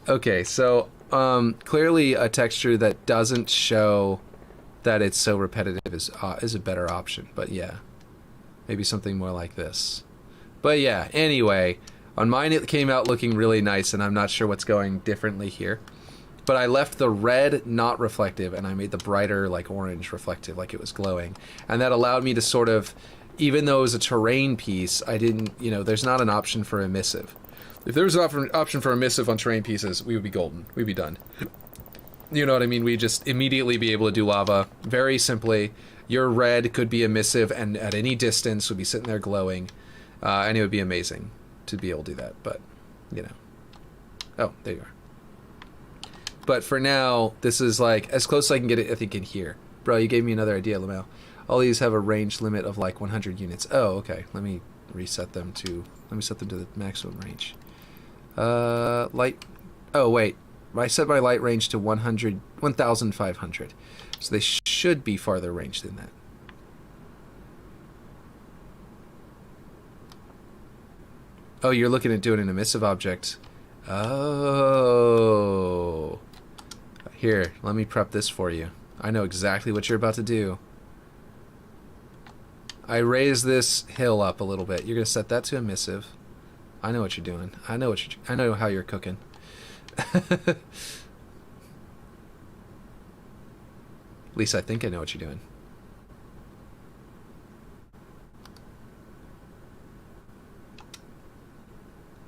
Okay, so clearly a texture that doesn't show that it's so repetitive is a better option. But yeah, maybe something more like this. But yeah, anyway, on mine it came out looking really nice, and I'm not sure what's going differently here. But I left the red not reflective, and I made the brighter, like, orange reflective, like it was glowing. And that allowed me to sort of, even though it was a terrain piece, I didn't, you know, there's not an option for emissive. If there was an option for emissive on terrain pieces, we would be golden. We'd be done. You know what I mean? We'd just immediately be able to do lava. Very simply, your red could be emissive, and at any distance would be sitting there glowing. And it would be amazing to be able to do that, but, you know. Oh, there you are. But for now, this is like as close as I can get it, I think, in here. Bro, you gave me another idea, Lamel. All these have a range limit of like 100 units. Oh, okay. Let me set them to the maximum range. Light. Oh, wait. I set my light range to 1,500. So they should be farther range than that. Oh, you're looking at doing an emissive object. Oh. Here, let me prep this for you. I know exactly what you're about to do. I raise this hill up a little bit. You're going to set that to emissive. I know what you're doing. I know how you're cooking. At least I think I know what you're doing.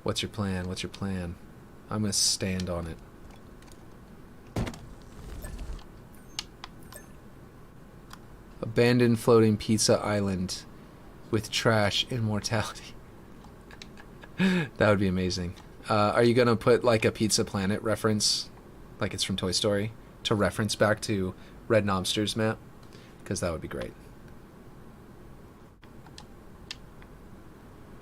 What's your plan? What's your plan? I'm going to stand on it. Abandoned floating pizza island with trash immortality. That would be amazing. Are you going to put like a Pizza Planet reference, like it's from Toy Story, to reference back to Red Knobster's map? Because that would be great.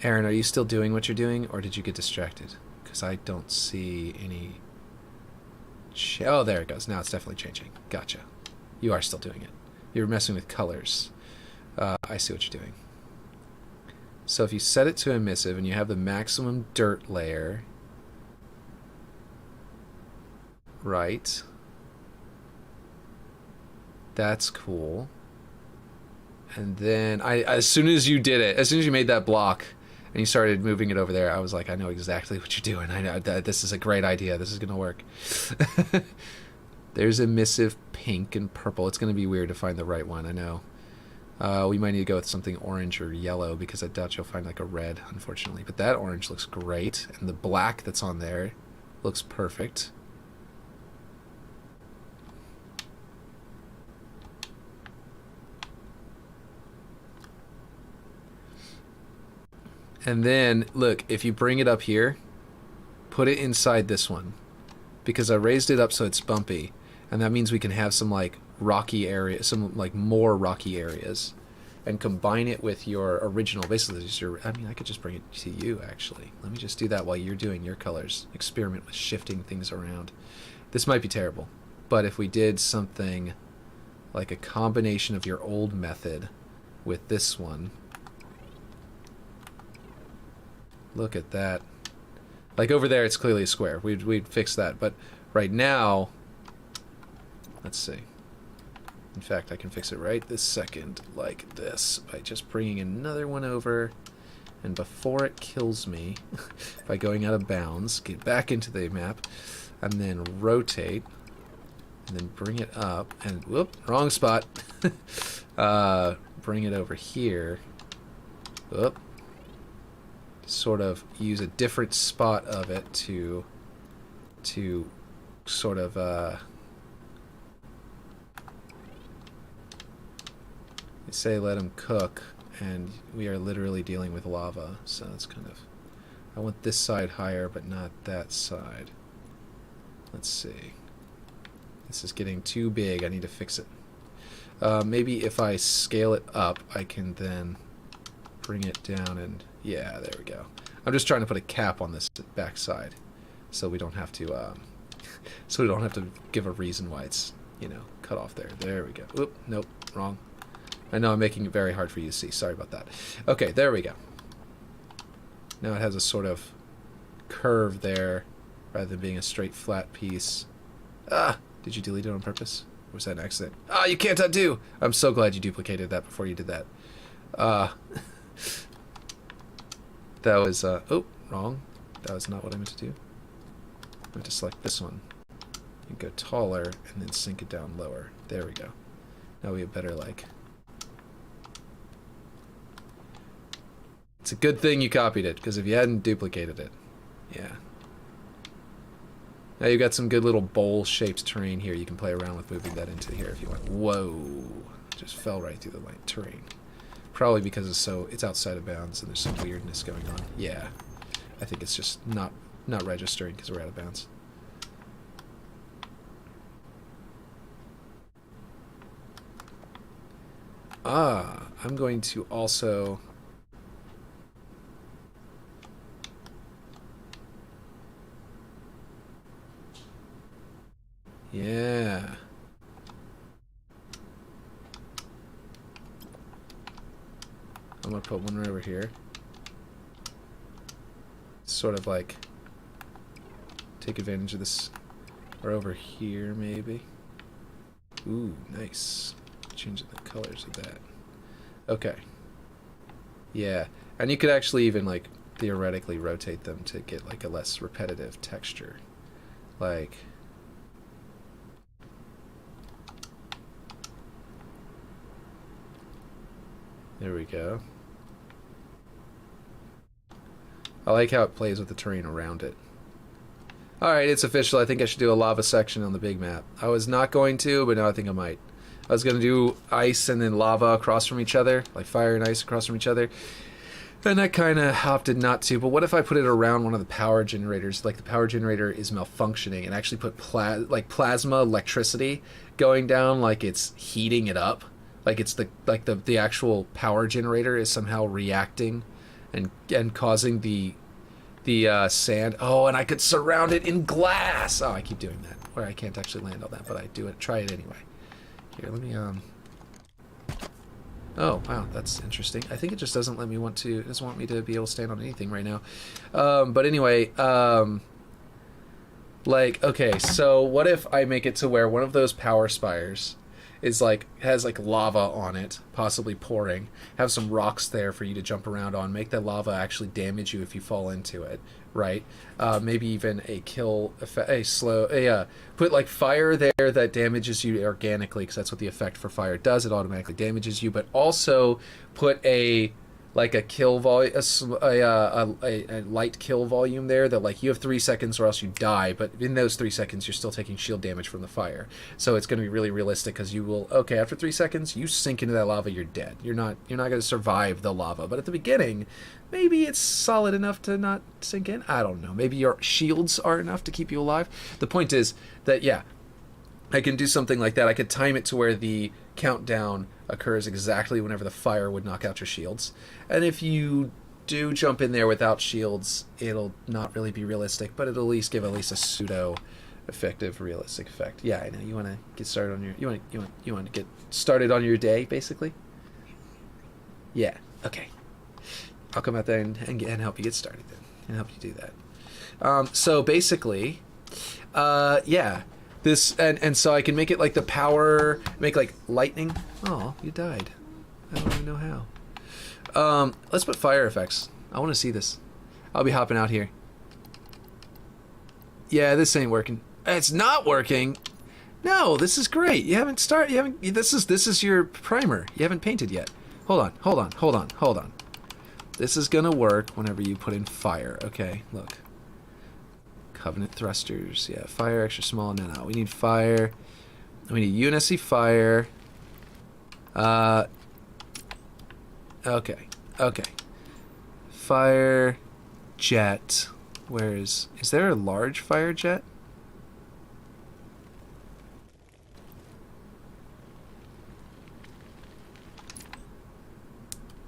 Aaron, are you still doing what you're doing, or did you get distracted? Because I don't see any... Oh, there it goes. Now it's definitely changing. Gotcha. You are still doing it. You're messing with colors. I see what you're doing. So if you set it to emissive and you have the maximum dirt layer... Right. That's cool. And then, as soon as you did it, as soon as you made that block... and you started moving it over there, I was like, I know exactly what you're doing. I know that this is a great idea. This is going to work. There's emissive pink and purple. It's going to be weird to find the right one, I know. We might need to go with something orange or yellow because I doubt you'll find like a red, unfortunately. But that orange looks great. And the black that's on there looks perfect. And then, look, if you bring it up here, put it inside this one. Because I raised it up so it's bumpy. And that means we can have some, like, rocky areas, some, like, more rocky areas. And combine it with your original, basically, just your, I mean, I could just bring it to you, actually. Let me just do that while you're doing your colors. Experiment with shifting things around. This might be terrible. But if we did something like a combination of your old method with this one... Look at that. Like over there, it's clearly a square. We'd fix that. But right now, let's see. In fact, I can fix it right this second like this by just bringing another one over. And before it kills me, by going out of bounds, get back into the map, and then rotate, and then bring it up, and whoop, wrong spot. Bring it over here. Whoop. Sort of use a different spot of it to sort of say let them cook, and we are literally dealing with lava, so it's kind of, I want this side higher but not that side. Let's see, this is getting too big. I need to fix it. Maybe if I scale it up I can then bring it down, and yeah, there we go. I'm just trying to put a cap on this back side, so we don't have to, give a reason why it's, you know, cut off there. There we go. Oop, nope, wrong. I know I'm making it very hard for you to see. Sorry about that. Okay, there we go. Now it has a sort of curve there, rather than being a straight flat piece. Ah, did you delete it on purpose? Or was that an accident? Ah, you can't undo. I'm so glad you duplicated that before you did that. That was, oh, wrong. That was not what I meant to do. I meant to select this one. And go taller, and then sink it down lower. There we go. Now we have better, like... It's a good thing you copied it, because if you hadn't duplicated it, yeah. Now you've got some good little bowl-shaped terrain here. You can play around with moving that into here if you want. Whoa! Just fell right through the light terrain. Probably because it's outside of bounds and there's some weirdness going on. Yeah, I think it's just not registering because we're out of bounds. I'm going to also... I'm gonna put one right over here. Sort of like take advantage of this. Or over here, maybe. Ooh, nice. Changing the colors of that. Okay. Yeah, and you could actually even like theoretically rotate them to get like a less repetitive texture. Like, there we go. I like how it plays with the terrain around it. Alright, it's official. I think I should do a lava section on the big map. I was not going to, but now I think I might. I was going to do ice and then lava across from each other, like fire and ice across from each other. And I kind of opted not to, but what if I put it around one of the power generators? Like the power generator is malfunctioning and actually put plasma electricity going down, like it's heating it up. Like it's the actual power generator is somehow reacting and causing the sand. Oh, and I could surround it in glass. Oh, I keep doing that. Where I can't actually land on that, but I do it. Try it anyway. Here, let me Oh, wow, that's interesting. I think it just doesn't let me it doesn't want me to be able to stand on anything right now. But anyway, like, okay, so what if I make it to where one of those power spires is like, has like lava on it, possibly pouring, have some rocks there for you to jump around on, make that lava actually damage you if you fall into it, right? Maybe even a kill effect, put like fire there that damages you organically, because that's what the effect for fire does. It automatically damages you, but also put a kill volume, a light kill volume there that like you have 3 seconds or else you die, but in those 3 seconds you're still taking shield damage from the fire. So it's going to be really realistic because you will, okay, after 3 seconds you sink into that lava, you're dead. You're not going to survive the lava. But at the beginning, maybe it's solid enough to not sink in. I don't know. Maybe your shields are enough to keep you alive. The point is that, yeah, I can do something like that. I could time it to where the countdown occurs exactly whenever the fire would knock out your shields. And if you do jump in there without shields, it'll not really be realistic, but it'll at least give a pseudo effective realistic effect. Yeah, I know. You want to get started on your you want to get started on your day, basically? Yeah. Okay. I'll come out there and help you get started then, and help you do that. So basically, yeah. This and so I can make it like the power, make like lightning. Oh, you died. I don't even know how. Let's put fire effects. I want to see this. I'll be hopping out here. Yeah, this ain't working. It's not working. No, this is great. You haven't started. You haven't. This is your primer. You haven't painted yet. Hold on. This is gonna work whenever you put in fire. Okay, look. Covenant thrusters, yeah, fire extra small. No, we need fire. We need UNSC fire. Okay. Fire jet. Where is there a large fire jet?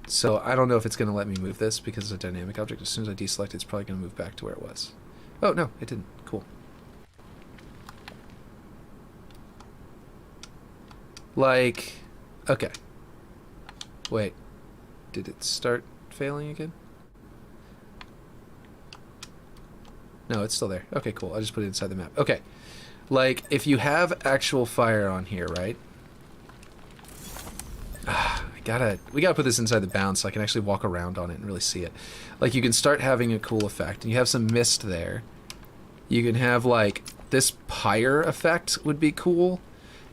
So I don't know if it's going to let me move this because it's a dynamic object. As soon as I deselect it, it's probably going to move back to where it was. Oh, no, it didn't. Cool. Like, okay. Wait. Did it start failing again? No, it's still there. Okay, cool. I just put it inside the map. Okay. Like, if you have actual fire on here, right? We gotta put this inside the bounds so I can actually walk around on it and really see it. Like, you can start having a cool effect, and you have some mist there. You can have, like, this pyre effect would be cool.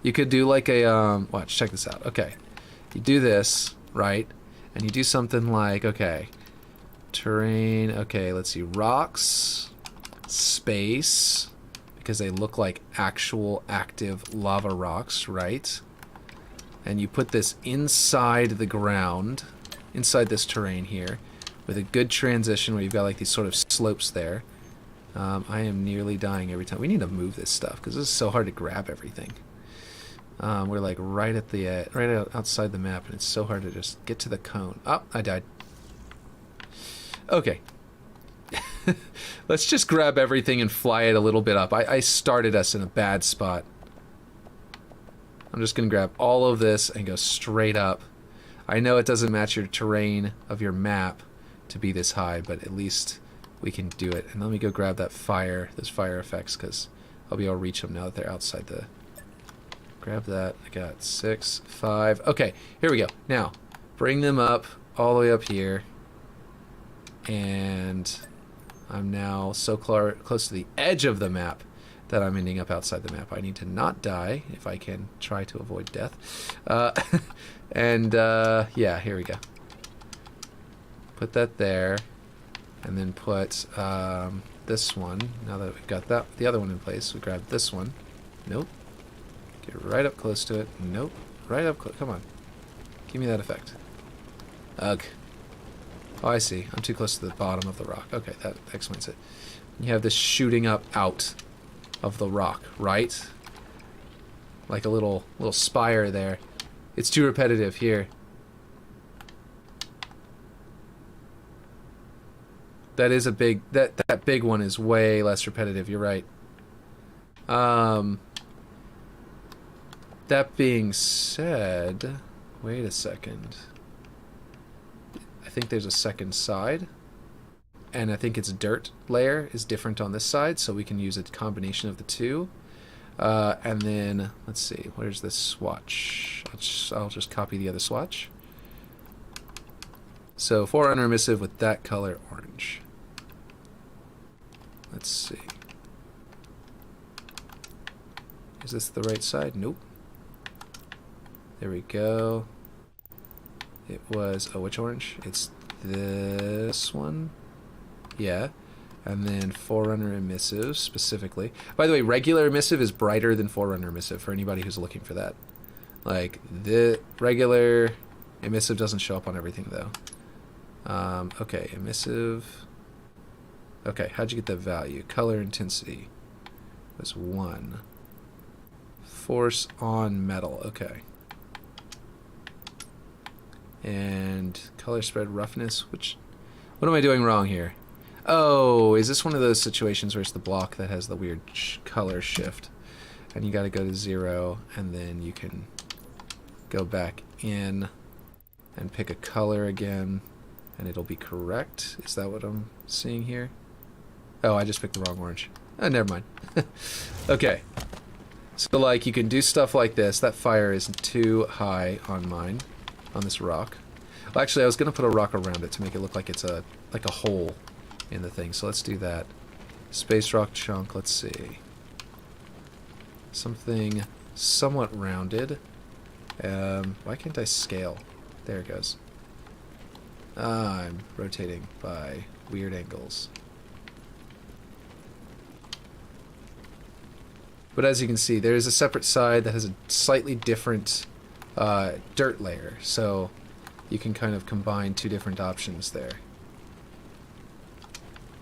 You could do, like, a, watch, check this out. Okay. You do this, right? And you do something like, okay, terrain, okay, let's see, rocks, space, because they look like actual active lava rocks, right? And you put this inside the ground, inside this terrain here, with a good transition where you've got like these sort of slopes there. I am nearly dying every time. We need to move this stuff because this is so hard to grab everything. We're like right at the outside the map, and it's so hard to just get to the cone. Oh, I died. Okay. Let's just grab everything and fly it a little bit up. I started us in a bad spot. I'm just going to grab all of this and go straight up. I know it doesn't match your terrain of your map to be this high, but at least we can do it. And let me go grab that fire, those fire effects, because I'll be able to reach them now that they're outside the... Grab that. I got 6, 5. Okay, here we go. Now, bring them up all the way up here. And I'm now so close to the edge of the map that I'm ending up outside the map. I need to not die if I can try to avoid death. Yeah, here we go. Put that there. And then put this one. Now that we've got that, the other one in place, we grab this one. Nope. Get right up close to it. Nope. Right up close. Come on. Give me that effect. Ugh. Oh, I see. I'm too close to the bottom of the rock. Okay, that explains it. You have this shooting up out of the rock, right? Like a little spire there. It's too repetitive here. That is a big... That big one is way less repetitive. You're right. That being said... Wait a second. I think there's a second side. And I think its dirt layer is different on this side, so we can use a combination of the two. And then, let's see, where's this swatch? I'll just copy the other swatch. So, Forerunner emissive with that color orange. Let's see. Is this the right side? Nope. There we go. It was... Oh, which orange? It's this one. Yeah. And then Forerunner emissive specifically. By the way, regular emissive is brighter than Forerunner emissive for anybody who's looking for that. Like, the regular emissive doesn't show up on everything, though. Okay, emissive... Okay, how'd you get that value? Color intensity was 1. Force on metal, okay. And color spread roughness, which... What am I doing wrong here? Oh, is this one of those situations where it's the block that has the weird color shift? And you gotta go to 0, and then you can go back in and pick a color again, and it'll be correct. Is that what I'm seeing here? Oh, I just picked the wrong orange. Oh, never mind. Okay. So, like, you can do stuff like this. That fire isn't too high on mine, on this rock. Well, actually, I was going to put a rock around it to make it look like it's a hole in the thing. So let's do that. Space rock chunk, let's see. Something somewhat rounded. Why can't I scale? There it goes. I'm rotating by weird angles. But as you can see, there is a separate side that has a slightly different dirt layer. So you can kind of combine two different options there.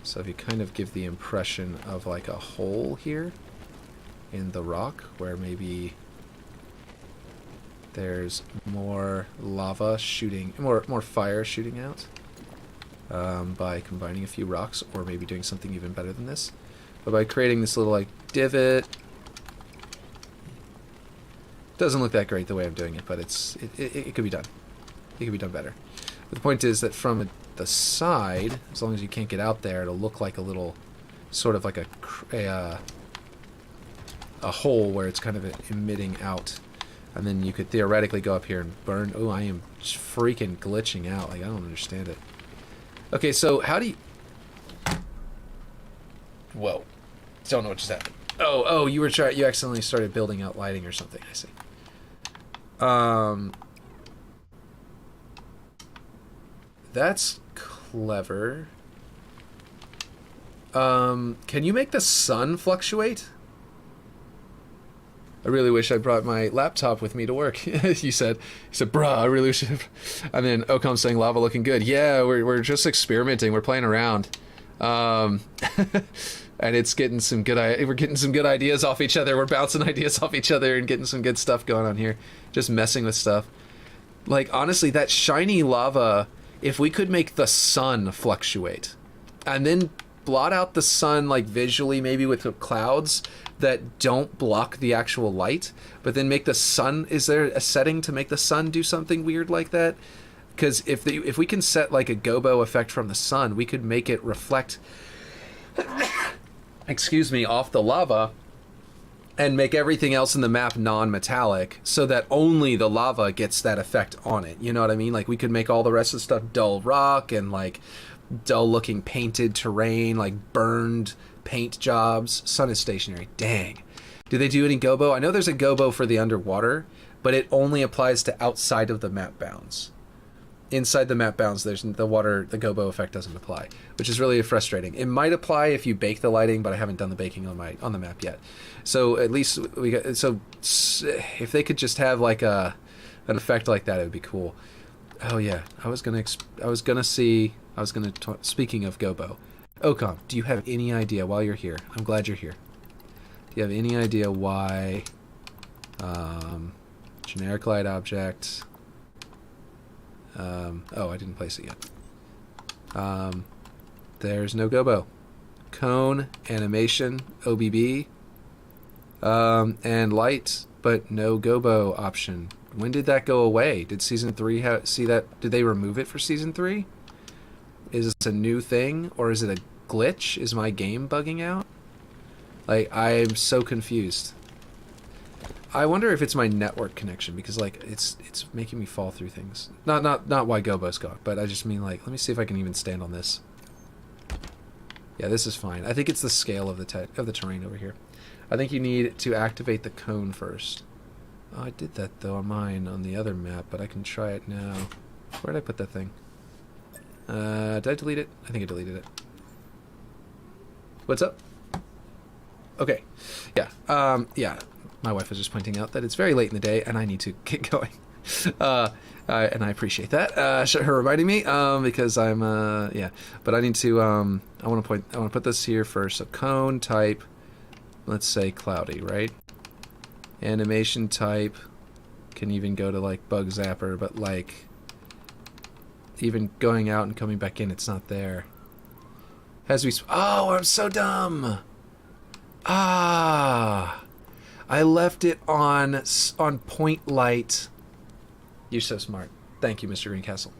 So if you kind of give the impression of like a hole here in the rock where maybe there's more lava shooting, more fire shooting out by combining a few rocks, or maybe doing something even better than this. But by creating this little like divot, doesn't look that great the way I'm doing it, but it could be done. It could be done better. But the point is that from the side, as long as you can't get out there, it'll look like a little, sort of like a hole where it's kind of emitting out. And then you could theoretically go up here and burn. Oh, I am freaking glitching out. Like, I don't understand it. Okay, so how do you... Whoa. Don't know what just happened. Oh, you accidentally started building out lighting or something, I see. That's clever. Can you make the sun fluctuate? I really wish I brought my laptop with me to work. You said, bruh, I really wish. And then Ocom saying lava looking good. Yeah, we're just experimenting. We're playing around. And it's getting some good. We're getting some good ideas off each other. We're bouncing ideas off each other and getting some good stuff going on here. Just messing with stuff. Like, honestly, that shiny lava, if we could make the sun fluctuate and then blot out the sun like visually, maybe with the clouds that don't block the actual light, but then make the sun, is there a setting to make the sun do something weird like that? Because if we can set like a gobo effect from the sun, we could make it reflect excuse me, off the lava and make everything else in the map non-metallic so that only the lava gets that effect on it. You know what I mean? Like we could make all the rest of the stuff dull rock and like dull looking painted terrain, like burned paint jobs. Sun is stationary. Dang. Do they do any gobo? I know there's a gobo for the underwater, but it only applies to outside of the map bounds. Inside the map bounds, there's the gobo effect doesn't apply, which is really frustrating. It might apply if you bake the lighting, but I haven't done the baking on the map yet. So at least if they could just have like an effect like that, it would be cool. Oh yeah, speaking of gobo, Ocom, do you have any idea while you're here? I'm glad you're here. Do you have any idea why generic light object? I didn't place it yet. There's no gobo. Cone, animation, OBB, and light, but no gobo option. When did that go away? Did Season 3 see that? Did they remove it for Season 3? Is this a new thing, or is it a glitch? Is my game bugging out? Like, I'm so confused. I wonder if it's my network connection, because like it's making me fall through things. Not why gobo's gone, but I just mean like, let me see if I can even stand on this. Yeah, this is fine. I think it's the scale of the terrain over here. I think you need to activate the cone first. Oh, I did that though on mine on the other map, but I can try it now. Where did I put that thing? Did I delete it? I think I deleted it. What's up? Okay. Yeah. Yeah. My wife was just pointing out that it's very late in the day and I need to get going. And I appreciate that. Her reminding me, because I'm, yeah. But I need to, I want to put this here first. So cone type, let's say cloudy, right? Animation type, can even go to like bug zapper, but like, even going out and coming back in, it's not there. Oh, I'm so dumb. I left it on point light. You're so smart. Thank you, Mr. Greencastle.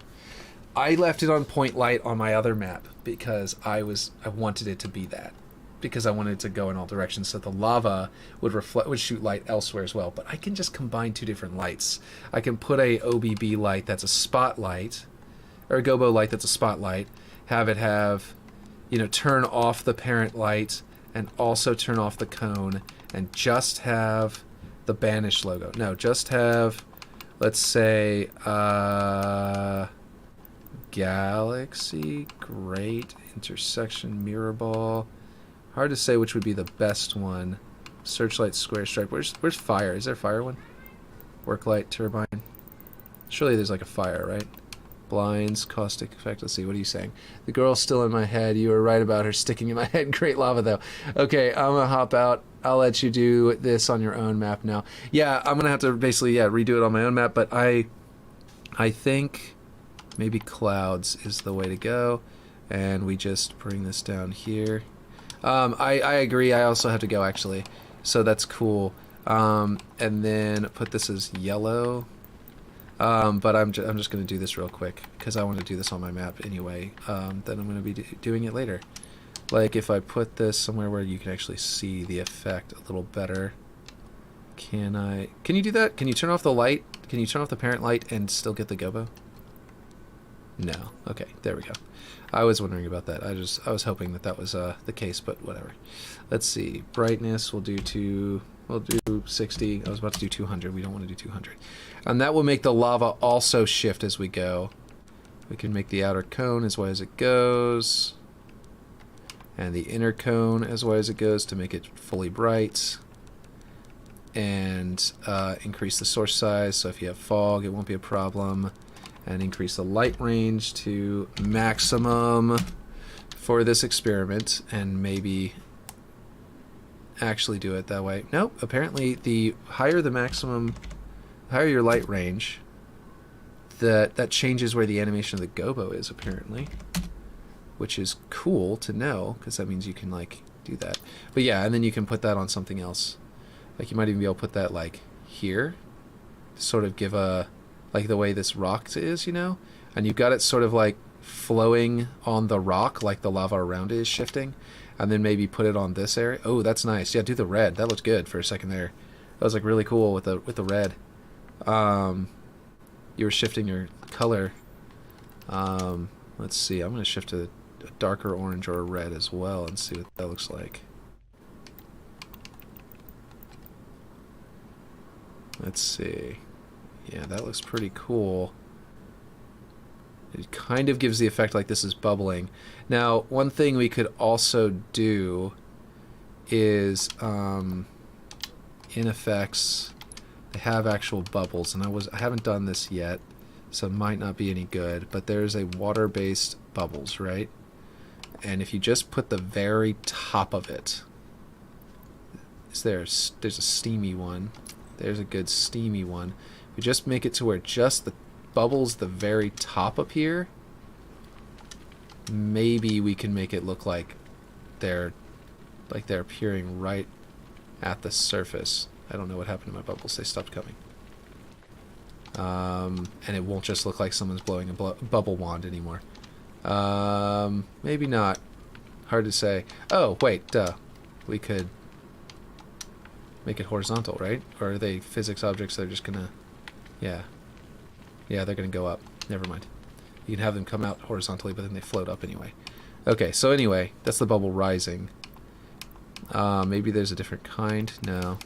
I left it on point light on my other map because I wanted it to be that. Because I wanted it to go in all directions so the lava would shoot light elsewhere as well. But I can just combine two different lights. I can put a OBB light that's a spotlight, or a gobo light that's a spotlight, have it have, turn off the parent light and also turn off the cone, and just have the Banish logo. No, just have, let's say, Galaxy, Great, Intersection, Mirror Ball. Hard to say which would be the best one. Searchlight, Square Stripe. Where's Fire? Is there a Fire one? Worklight, Turbine. Surely there's like a Fire, right? Blinds, Caustic Effect. Let's see, what are you saying? The girl's still in my head. You were right about her sticking in my head. Great lava, though. Okay, I'm going to hop out. I'll let you do this on your own map now. Yeah, I'm going to have to basically, redo it on my own map, but I think maybe clouds is the way to go. And we just bring this down here. I agree. I also have to go, actually. So that's cool. And then put this as yellow. But I'm just going to do this real quick because I want to do this on my map anyway. Then I'm going to be doing it later. Like if I put this somewhere where you can actually see the effect a little better. Can you do that? Can you turn off the light? Can you turn off the parent light and still get the gobo? No. Okay, there we go. I was wondering about that. I was hoping that was the case, but whatever. Let's see. Brightness we'll do 60. I was about to do 200. We don't want to do 200. And that will make the lava also shift as we go. We can make the outer cone as wide as it goes. And the inner cone as wide as it goes to make it fully bright. And increase the source size, so if you have fog, it won't be a problem. And increase the light range to maximum for this experiment, and maybe actually do it that way. Nope, apparently the higher the maximum, higher your light range, that changes where the animation of the gobo is, apparently. which is cool to know because that means you can like do that. But yeah, and then you can put that on something else. Like you might even be able to put that like here, to sort of give a, like the way this rock is, you know, and you've got it sort of like flowing on the rock, like the lava around it is shifting, and then maybe put it on this area. Oh, that's nice. Yeah, do the red. That looks good for a second there. That was like really cool with the red. You were shifting your color. Let's see. I'm going to shift to a darker orange or a red as well and see what that looks like. Let's see. Yeah, that looks pretty cool. It kind of gives the effect like this is bubbling. Now, one thing we could also do is in effects, they have actual bubbles, and I haven't done this yet, so it might not be any good, but there's a water-based bubbles, right? And if you just put the very top of it, there's a steamy one. There's a good steamy one. We just make it to where just the bubbles the very top up here, maybe we can make it look like they're appearing right at the surface. I don't know what happened to my bubbles. They stopped coming. And it won't just look like someone's blowing a bubble wand anymore. Maybe not. Hard to say. Oh, wait, duh. We could make it horizontal, right? Or are they physics objects that are just gonna... Yeah. Yeah, they're gonna go up. Never mind. You can have them come out horizontally, but then they float up anyway. Okay, so anyway, that's the bubble rising. Maybe there's a different kind. No.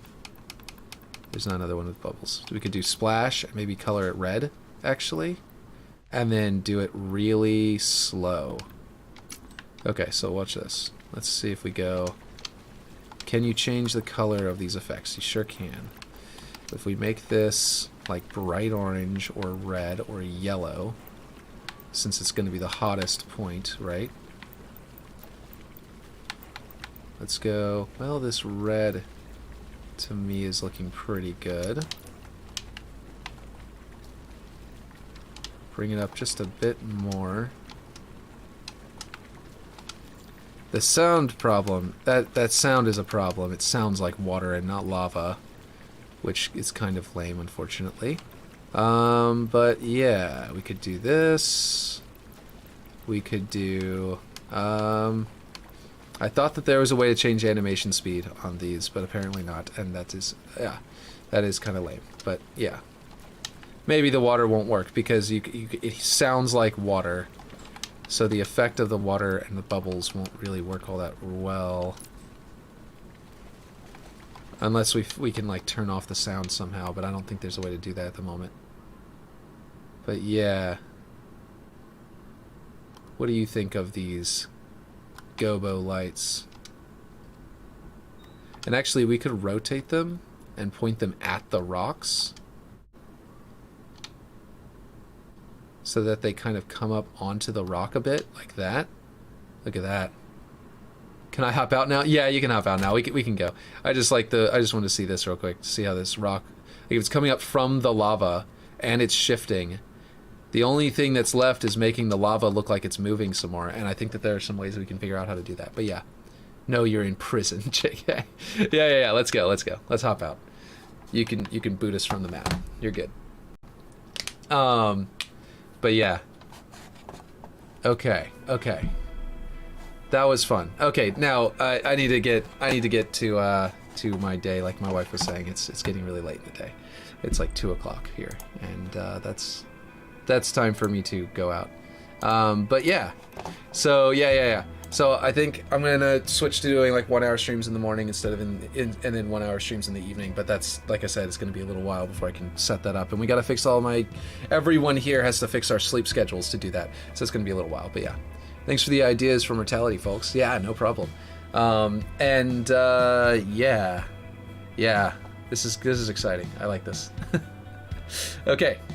There's not another one with bubbles. We could do splash, maybe color it red, actually. And then do it really slow. Okay, so watch this. Let's see if we go... Can you change the color of these effects? You sure can. If we make this like bright orange or red or yellow, since it's going to be the hottest point, right? Let's go... Well, this red to me is looking pretty good. Bring it up just a bit more. The sound problem, that sound is a problem. It sounds like water and not lava, which is kind of lame, unfortunately. But yeah, we could do this. We could do... I thought that there was a way to change animation speed on these, but apparently not, and that is, yeah, that is kind of lame. But yeah, maybe the water won't work because it sounds like water, so the effect of the water and the bubbles won't really work all that well, unless we can like turn off the sound somehow. But I don't think there's a way to do that at the moment. But yeah, what do you think of these gobo lights? And actually we could rotate them and point them at the rocks so that they kind of come up onto the rock a bit like that. Look at that. Can I hop out now? Yeah, you can hop out now. We can go. I just want to see this real quick to see how this rock, like if it's coming up from the lava and it's shifting. The only thing that's left is making the lava look like it's moving some more, and I think that there are some ways we can figure out how to do that. But yeah, no, you're in prison, JK. Yeah. Let's go. Let's hop out. You can boot us from the map. You're good. But yeah. Okay. That was fun. Okay, now I need to get to my day. Like my wife was saying, it's getting really late in the day. It's like 2 o'clock here, and that's time for me to go out. But yeah, so yeah. So I think I'm gonna switch to doing like 1 hour streams in the morning instead of and then 1 hour streams in the evening. But that's, like I said, it's gonna be a little while before I can set that up. And we gotta fix everyone here has to fix our sleep schedules to do that. So it's gonna be a little while. But yeah, thanks for the ideas for mortality, folks. Yeah, no problem. Yeah, this is exciting. I like this. Okay,